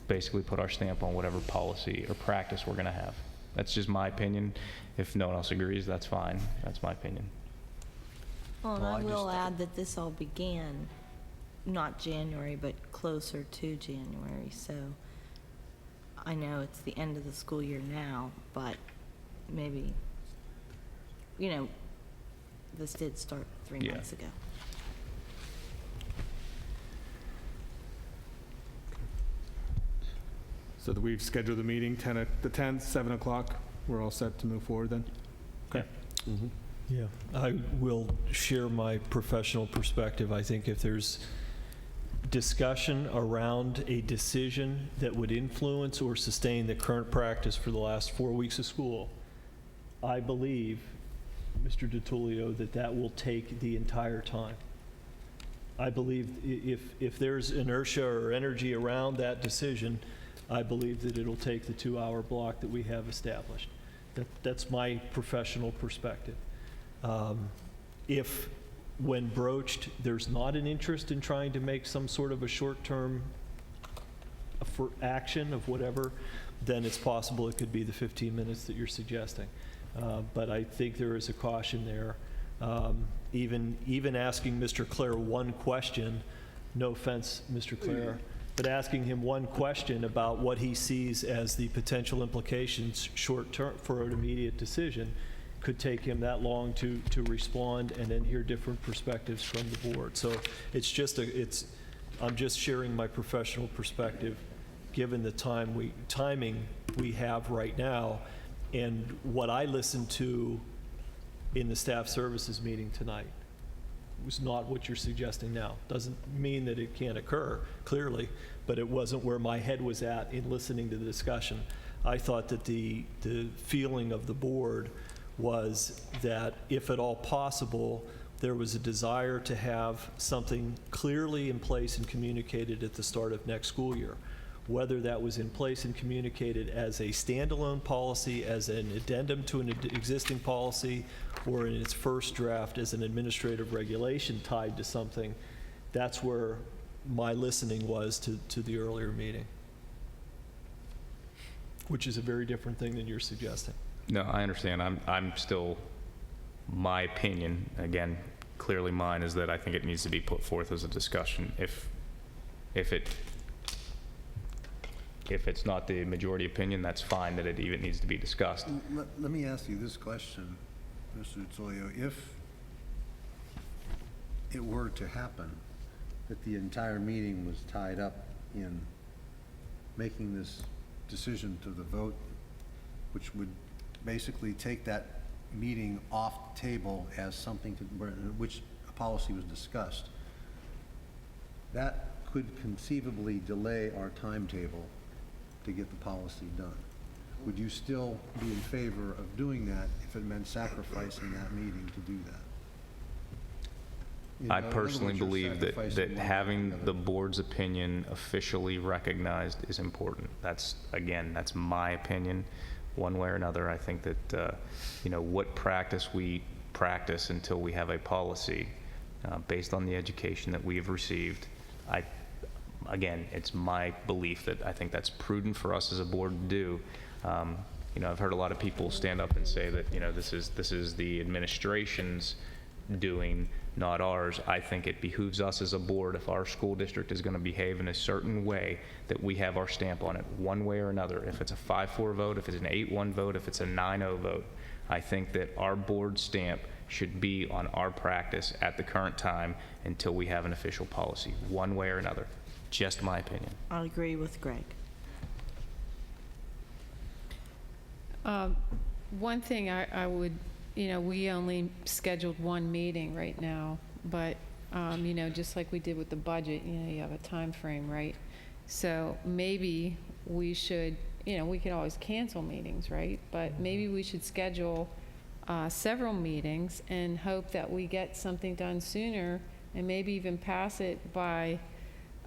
basically put our stamp on whatever policy or practice we're going to have. That's just my opinion. If no one else agrees, that's fine. That's my opinion. Well, and I will add that this all began not January, but closer to January. So I know it's the end of the school year now, but maybe, you know, this did start 3 months ago. So that we've scheduled the meeting, the 10th, 7 o'clock. We're all set to move forward then? Okay. Mm-hmm. Yeah, I will share my professional perspective. I think if there's discussion around a decision that would influence or sustain the current practice for the last 4 weeks of school, I believe, Mr. DiTullio, that will take the entire time. I believe if there's inertia or energy around that decision, I believe that it'll take the 2-hour block that we have established. That's my professional perspective. If, when broached, there's not an interest in trying to make some sort of a short-term for action of whatever, then it's possible it could be the 15 minutes that you're suggesting. But I think there is a caution there. Even asking Mr. Clare one question, no offense, Mr. Clare, but asking him one question about what he sees as the potential implications short-term for an immediate decision could take him that long to respond and then hear different perspectives from the board. So it's just I'm just sharing my professional perspective given the timing we have right now and what I listened to in the staff services meeting tonight was not what you're suggesting now. Doesn't mean that it can't occur, clearly, but it wasn't where my head was at in listening to the discussion. I thought that the feeling of the board was that if at all possible, there was a desire to have something clearly in place and communicated at the start of next school year. Whether that was in place and communicated as a standalone policy, as an addendum to an existing policy, or in its first draft as an administrative regulation tied to something, that's where my listening was to the earlier meeting, which is a very different thing than you're suggesting. No, I understand. I'm still, my opinion, again, clearly mine, is that I think it needs to be put forth as a discussion. If it's not the majority opinion, that's fine that it even needs to be discussed. Let me ask you this question, Mr. DiTullio. If it were to happen that the entire meeting was tied up in making this decision to the vote, which would basically take that meeting off the table as something which a policy was discussed, that could conceivably delay our timetable to get the policy done. Would you still be in favor of doing that if it meant sacrificing that meeting to do that? I personally believe that having the board's opinion officially recognized is important. That's my opinion. One way or another, I think that, what practice we practice until we have a policy based on the education that we have received, again, it's my belief that I think that's prudent for us as a board to do. You know, I've heard a lot of people stand up and say that, you know, this is the administration's doing, not ours. I think it behooves us as a board, if our school district is going to behave in a certain way, that we have our stamp on it one way or another. If it's a 5-4 vote, if it's an 8-1 vote, if it's a 9-0 vote, I think that our board stamp should be on our practice at the current time until we have an official policy, one way or another. Just my opinion. I'll agree with Greg. One thing I would, you know, we only scheduled one meeting right now, but, you know, just like we did with the budget, you know, you have a time frame, right? So maybe we should, you know, we could always cancel meetings, right? But maybe we should schedule several meetings and hope that we get something done sooner and maybe even pass it by,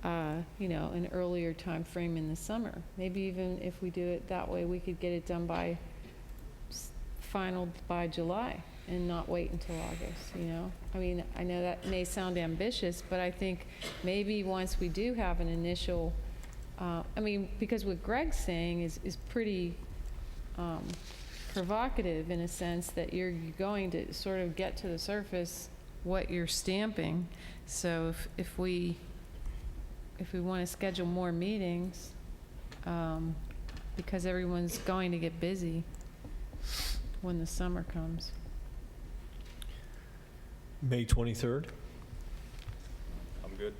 you know, an earlier time frame in the summer. Maybe even if we do it that way, we could get it done by final by July and not wait until August, you know? I mean, I know that may sound ambitious, but I think maybe once we do have an initial, I mean, because what Greg's saying is pretty provocative in a sense that you're going to sort of get to the surface what you're stamping. So if we want to schedule more meetings, because everyone's going to get busy when the summer comes. May 23rd? I'm good.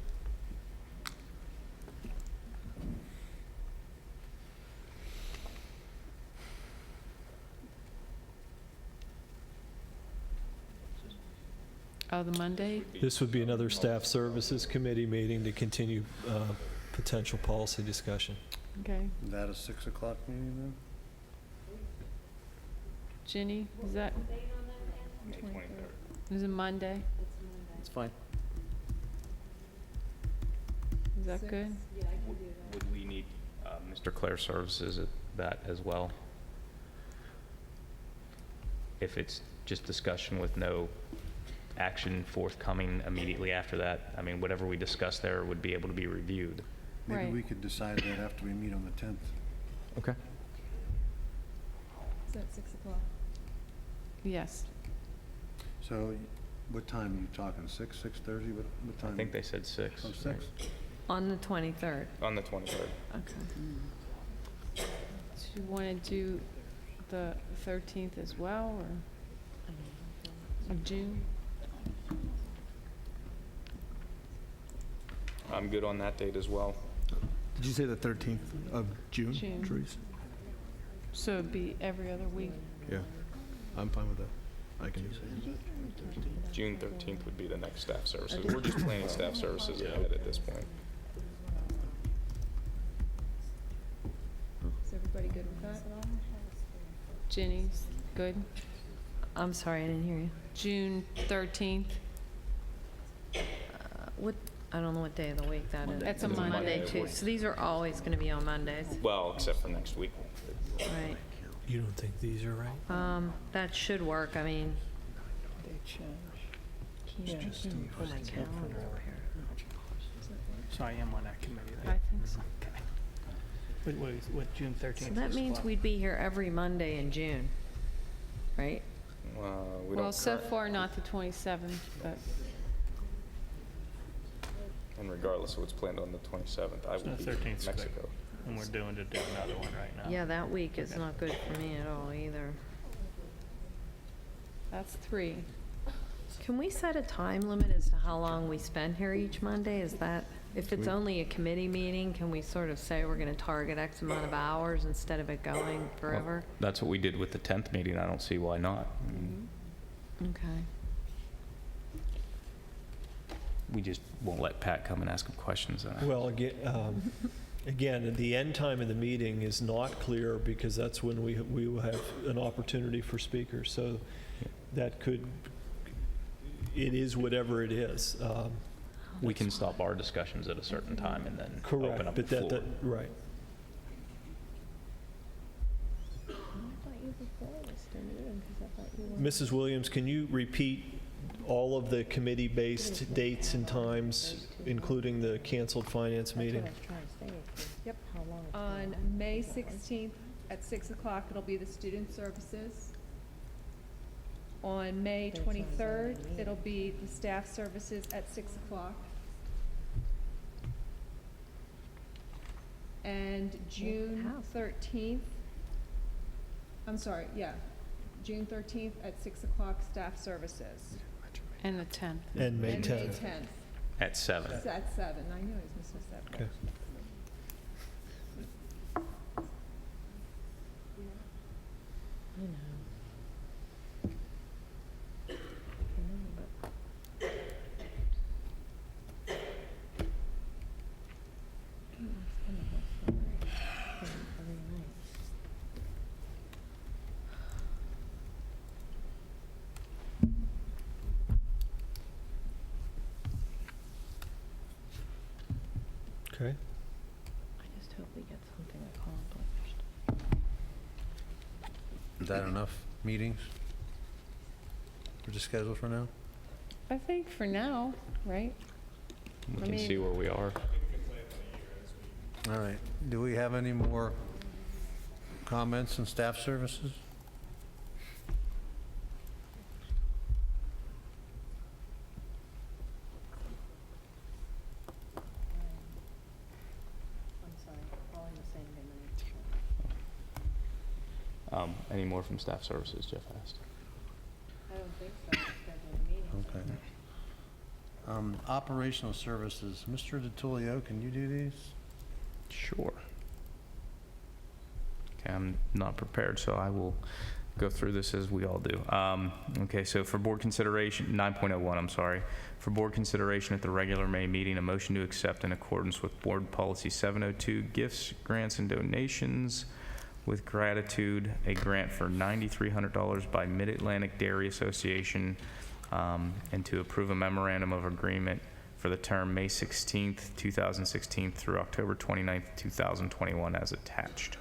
Oh, the Monday? This would be another staff services committee meeting to continue potential policy discussion. Okay. Is that a 6 o'clock meeting then? Ginny, is that, May 23rd. is it Monday? It's fine. Is that good? Would we need Mr. Clare services at that as well? If it's just discussion with no action forthcoming immediately after that, I mean, whatever we discuss there would be able to be reviewed. Maybe Right. we could decide that after we meet on the 10th. Okay. Is that 6 o'clock? Yes. So what time are you talking, 6, 6:30? What time? I think they said 6. Oh, 6? On the 23rd. On the 23rd. Okay. Do you want to do the 13th as well, or of June? I'm good on that date as well. Did you say the 13th of June, June. Therese? So it'd be every other week. Yeah, I'm fine with that. I can do that. June 13th would be the next staff services. We're just planning staff services ahead at this point. Is everybody good with that? Ginny's good? I'm sorry, I didn't hear you. June 13th? What, I don't know what day of the week that is. That's a It's Monday. Monday, too. So these are always going to be on Mondays, Well, except for next week. right? You don't think these are right? That should work, I mean. So I am on that committee I then. think so. With June 13th. So that means we'd be here every Monday in June, right? We Well, don't so current- far not the 27th, but And regardless of what's planned on the 27th, I will The be 13th in 's good. Mexico. And we're doing another one right now. Yeah, that week is not good for me at all either. that's 3. Can we set a time limit as to how long we spend here each Monday? Is that, if it's only a committee meeting, can we sort of say we're going to target X amount of hours instead of it going forever? That's what we did with the 10th meeting. I don't see why not. Okay. We just won't let Pat come and ask him questions. Well, again, the end time of the meeting is not clear because that's when we will have an opportunity for speakers. So that could, it is whatever it is. We can stop our discussions at a certain time and then Correct, open up the but floor. right. Mrs. Williams, can you repeat all of the committee-based dates and times, including the canceled finance meeting? Yep. On May 16th, at 6 o'clock, it'll be the student services. On May 23rd, it'll be the staff services at 6 o'clock. And June 13th, June 13th at 6 o'clock, staff services. And the 10th. And May And 10th. May 10th. At 7. It's at 7. I knew I was missing a step. Okay. Okay. I just hope we get something accomplished. Is that enough meetings? We're just scheduled for now? I think for now, right? We I can mean- see where we are. All right. Do we have any more comments on staff services? I'm sorry, calling the same thing. Any more from staff services, Jeff asked? I don't think so, schedule a meeting. Okay. Operational services, Mr. DiTullio, can you do these? Sure. Okay, I'm not prepared, so I will go through this as we all do. Okay, so for board consideration, 9.01, I'm sorry. For board consideration at the regular May meeting, a motion to accept in accordance with Board Policy 702, gifts, grants, and donations with gratitude, a grant for $9,300 by Mid-Atlantic Dairy Association, and to approve a memorandum of agreement for the term May 16th, 2016 through October 29th, 2021 as attached.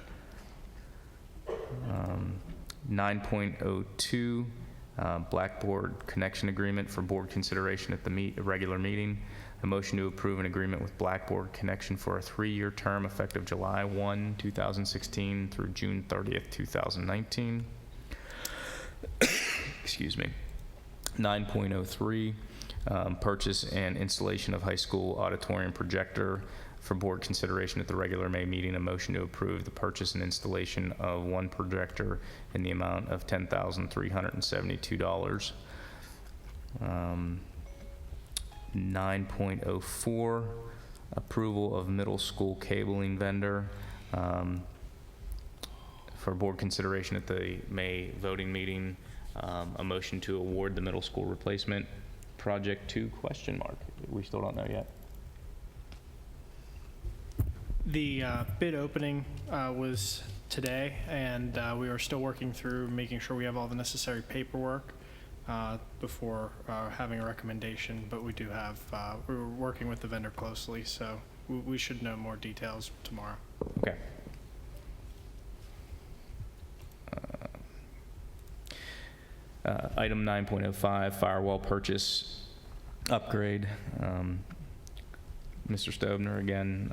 9.02, Blackboard connection agreement for board consideration at the regular meeting. A motion to approve an agreement with Blackboard Connection for a 3-year term effective July 1, 2016 through June 30th, 2019. Excuse me. 9.03, purchase and installation of high school auditorium projector for board consideration at the regular May meeting. A motion to approve the purchase and installation of one projector in the amount of $10,372. 9.04, approval of middle school cabling vendor for board consideration at the May voting meeting. A motion to award the middle school replacement project to ? We still don't know yet. The bid opening was today, and we are still working through making sure we have all the necessary paperwork before having a recommendation, but we do have, we're working with the vendor closely, so we should know more details tomorrow. Okay. Item 9.05, firewall purchase upgrade. Mr. Stovner, again,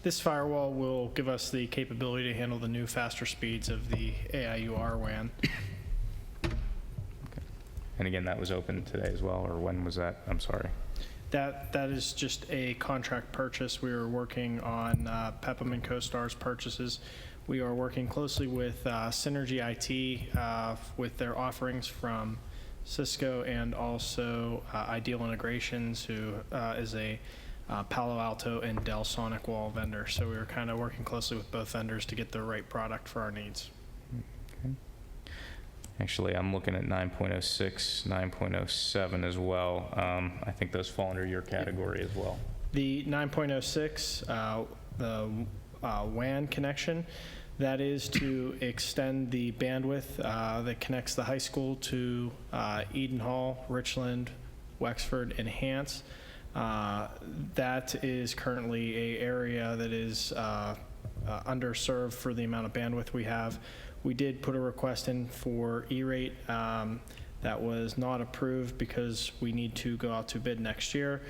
This firewall will give us the capability to handle the new faster speeds of the AIUR WAN. and again, that was open today as well, or when was that? I'm sorry. That is just a contract purchase. We are working on Pepham and CoStar's purchases. We are working closely with Synergy IT with their offerings from Cisco and also Ideal Integrations, who is a Palo Alto and Dell Sonic Wall vendor. So we were kind of working closely with both vendors to get the right product for our needs. Okay. Actually, I'm looking at 9.06, 9.07 as well. I think those fall under your category as well. The 9.06, the WAN connection, that is to extend the bandwidth that connects the high school to Eden Hall, Richland, Wexford, and Hants. That is currently an area that is underserved for the amount of bandwidth we have. We did put a request in for E-rate that was not approved because we need to go out to bid next year.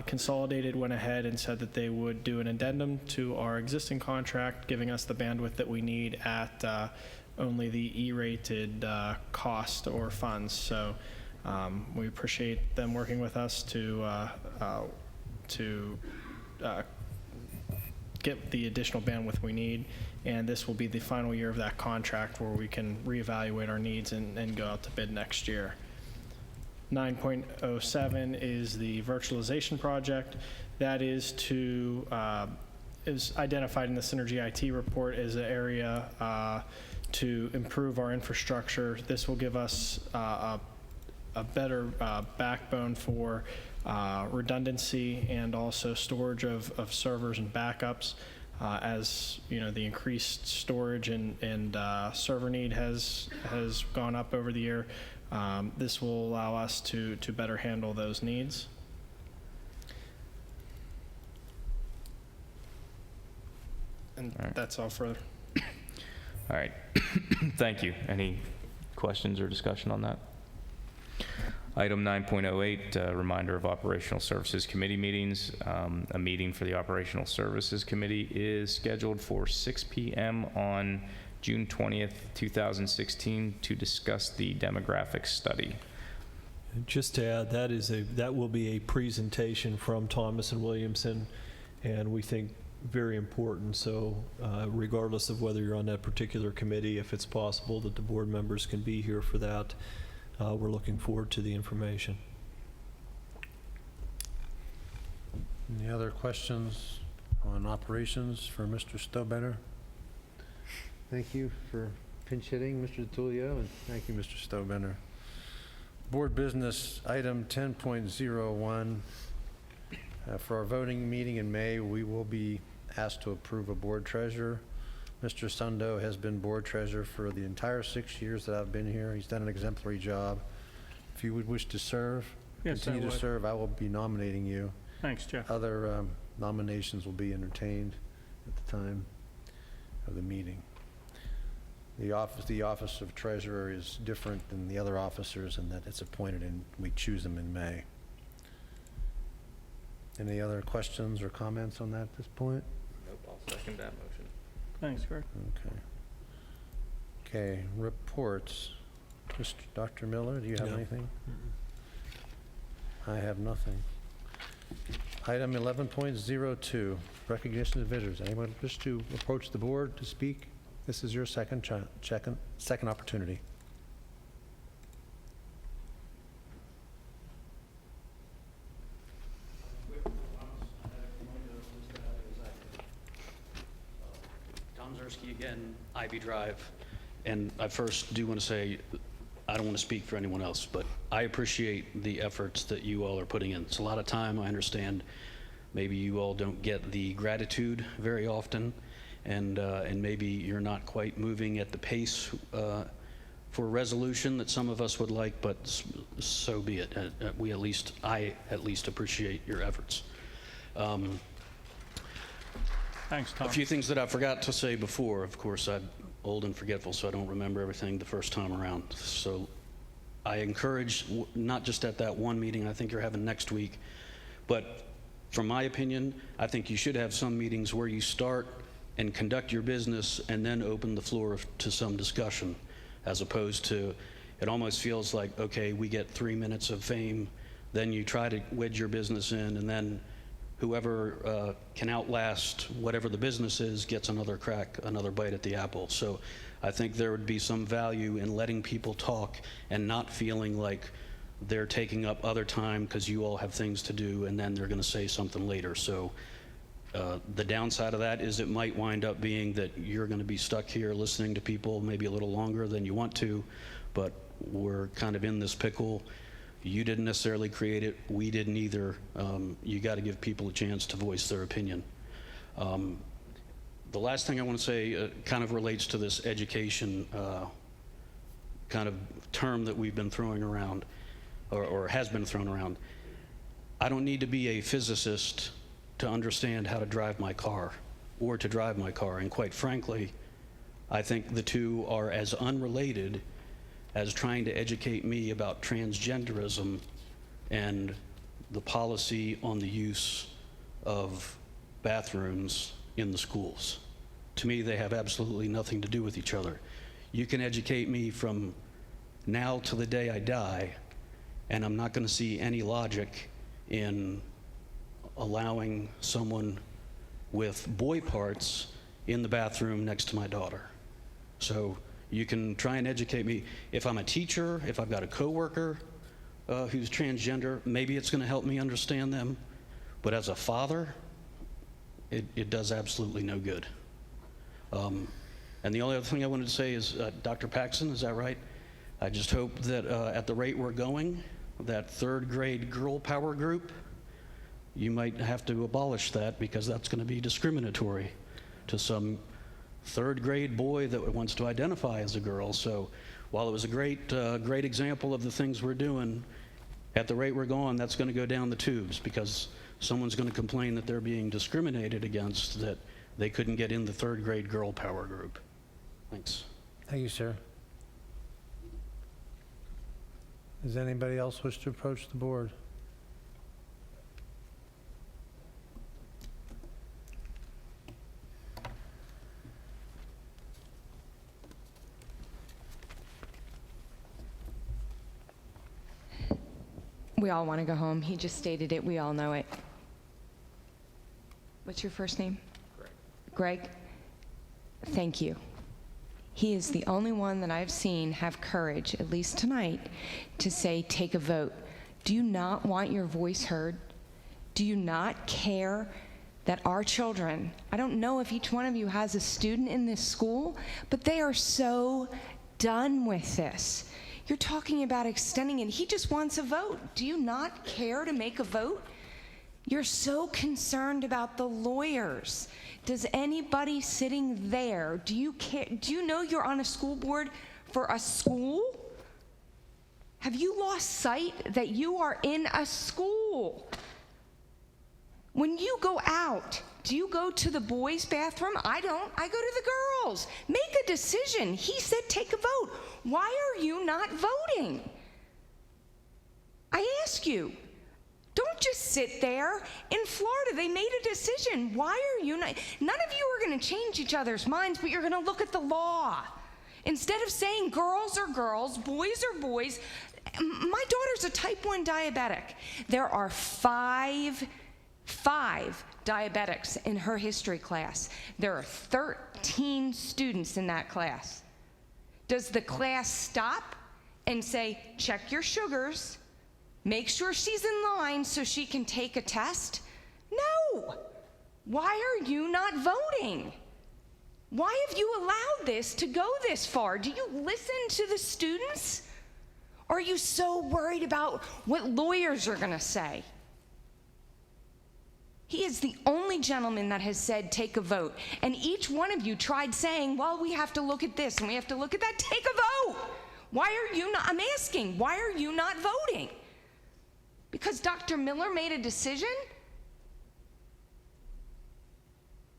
Consolidated went ahead and said that they would do an addendum to our existing contract, giving us the bandwidth that we need at only the E-rated cost or funds. So we appreciate them working with us to get the additional bandwidth we need, and this will be the final year of that contract where we can reevaluate our needs and go out to bid next year. 9.07 is the virtualization project. That is is identified in the Synergy IT report as an area to improve our infrastructure. This will give us a better backbone for redundancy and also storage of servers and backups. As you know, the increased storage and server need has gone up over the year. This will allow us to better handle those needs. And that's all further. All right. Thank you. Any questions or discussion on that? Item 9.08, reminder of Operational Services Committee meetings. A meeting for the Operational Services Committee is scheduled for 6 p.m. on June 20th, 2016 to discuss the demographic study. Just to add, that will be a presentation from Thomas and Williamson, and we think very important. So regardless of whether you're on that particular committee, if it's possible that the board members can be here for that, we're looking forward to the information. Any other questions on operations for Mr. Stobender? Thank you for pinch hitting, Mr. DiTullio, and thank you, Mr. Stobender. Board business item 10.01. For our voting meeting in May, we will be asked to approve a board treasurer. Mr. Sundo has been board treasurer for the entire 6 years that I've been here. He's done an exemplary job. If you would wish to serve, continue to serve, I will be nominating you. Thanks, Jeff. Other nominations will be entertained at the time of the meeting. The office of treasurer is different than the other officers in that it's appointed and we choose them in May. Any other questions or comments on that at this point? Nope, I'll second that motion. Thanks, Greg. Okay, reports. Dr. Miller, do you have anything? I have nothing. Item 11.02, recognition of visitors. Anyone wish to approach the board to speak? This is your second opportunity. Tom Zersky again, Ivy Drive. And I first do want to say, I don't want to speak for anyone else, but I appreciate the efforts that you all are putting in. It's a lot of time, I understand. Maybe you all don't get the gratitude very often, and maybe you're not quite moving at the pace for resolution that some of us would like, but so be it. I at least appreciate your efforts. Thanks, Tom. A few things that I forgot to say before. Of course, I'm old and forgetful, so I don't remember everything the first time around. So I encourage, not just at that one meeting I think you're having next week, but from my opinion, I think you should have some meetings where you start and conduct your business and then open the floor to some discussion, as opposed to, it almost feels like, okay, we get 3 minutes of fame, then you try to wedge your business in, and then whoever can outlast whatever the business is gets another crack, another bite at the apple. So I think there would be some value in letting people talk and not feeling like they're taking up other time because you all have things to do and then they're going to say something later. So the downside of that is it might wind up being that you're going to be stuck here listening to people maybe a little longer than you want to, but we're kind of in this pickle. You didn't necessarily create it. We didn't either. You got to give people a chance to voice their opinion. The last thing I want to say kind of relates to this education kind of term that we've been throwing around, or has been thrown around. I don't need to be a physicist to understand how to drive my car or to drive my car. And quite frankly, I think the two are as unrelated as trying to educate me about transgenderism and the policy on the use of bathrooms in the schools. To me, they have absolutely nothing to do with each other. You can educate me from now to the day I die, and I'm not going to see any logic in allowing someone with boy parts in the bathroom next to my daughter. So you can try and educate me. If I'm a teacher, if I've got a coworker who's transgender, maybe it's going to help me understand them. But as a father, it does absolutely no good. And the only other thing I wanted to say is, Dr. Paxson, is that right? I just hope that at the rate we're going, that third grade girl power group, you might have to abolish that, because that's going to be discriminatory to some third grade boy that wants to identify as a girl. So while it was a great example of the things we're doing, at the rate we're going, that's going to go down the tubes, because someone's going to complain that they're being discriminated against, that they couldn't get in the third grade girl power group. Thanks. Thank you, sir. Does anybody else wish to approach the board? We all want to go home. He just stated it. We all know it. What's your first name? Greg. Thank you. He is the only one that I've seen have courage, at least tonight, to say, take a vote. Do you not want your voice heard? Do you not care that our children, I don't know if each one of you has a student in this school, but they are so done with this. You're talking about extending it. He just wants a vote. Do you not care to make a vote? You're so concerned about the lawyers. Does anybody sitting there, do you care? Do you know you're on a school board for a school? Have you lost sight that you are in a school? When you go out, do you go to the boys' bathroom? I don't. I go to the girls. Make a decision. He said take a vote. Why are you not voting? I ask you. Don't just sit there. In Florida, they made a decision. Why are you not? None of you are going to change each other's minds, but you're going to look at the law. Instead of saying girls are girls, boys are boys. My daughter's a type 1 diabetic. There are five diabetics in her history class. There are 13 students in that class. Does the class stop and say, check your sugars, make sure she's in line so she can take a test? No. Why are you not voting? Why have you allowed this to go this far? Do you listen to the students? Or are you so worried about what lawyers are going to say? He is the only gentleman that has said take a vote. And each one of you tried saying, well, we have to look at this and we have to look at that. Take a vote. Why are you not? I'm asking, why are you not voting? Because Dr. Miller made a decision?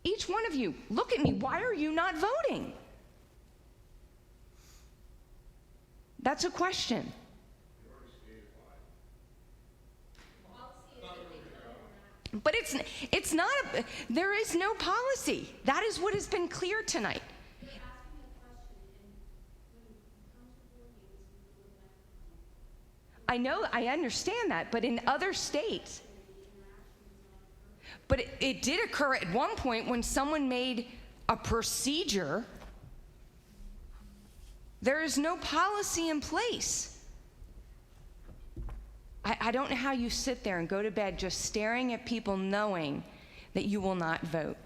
Each one of you, look at me. Why are you not voting? That's a question. But it's not, there is no policy. That is what has been clear tonight. I know, I understand that, but in other states, but it did occur at one point when someone made a procedure. There is no policy in place. I don't know how you sit there and go to bed just staring at people knowing that you will not vote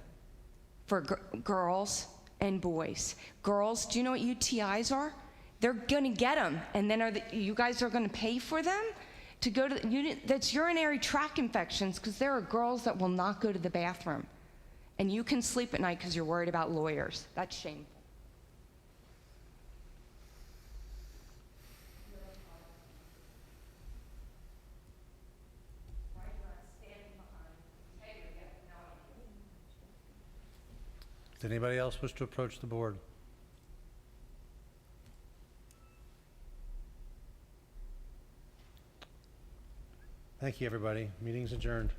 for girls and boys. Girls, do you know what UTIs are? They're going to get them, and then you guys are going to pay for them to go to the unit. That's urinary tract infections, because there are girls that will not go to the bathroom, and you can sleep at night because you're worried about lawyers. That's shameful. Does anybody else wish to approach the board? Thank you, everybody. Meeting's adjourned.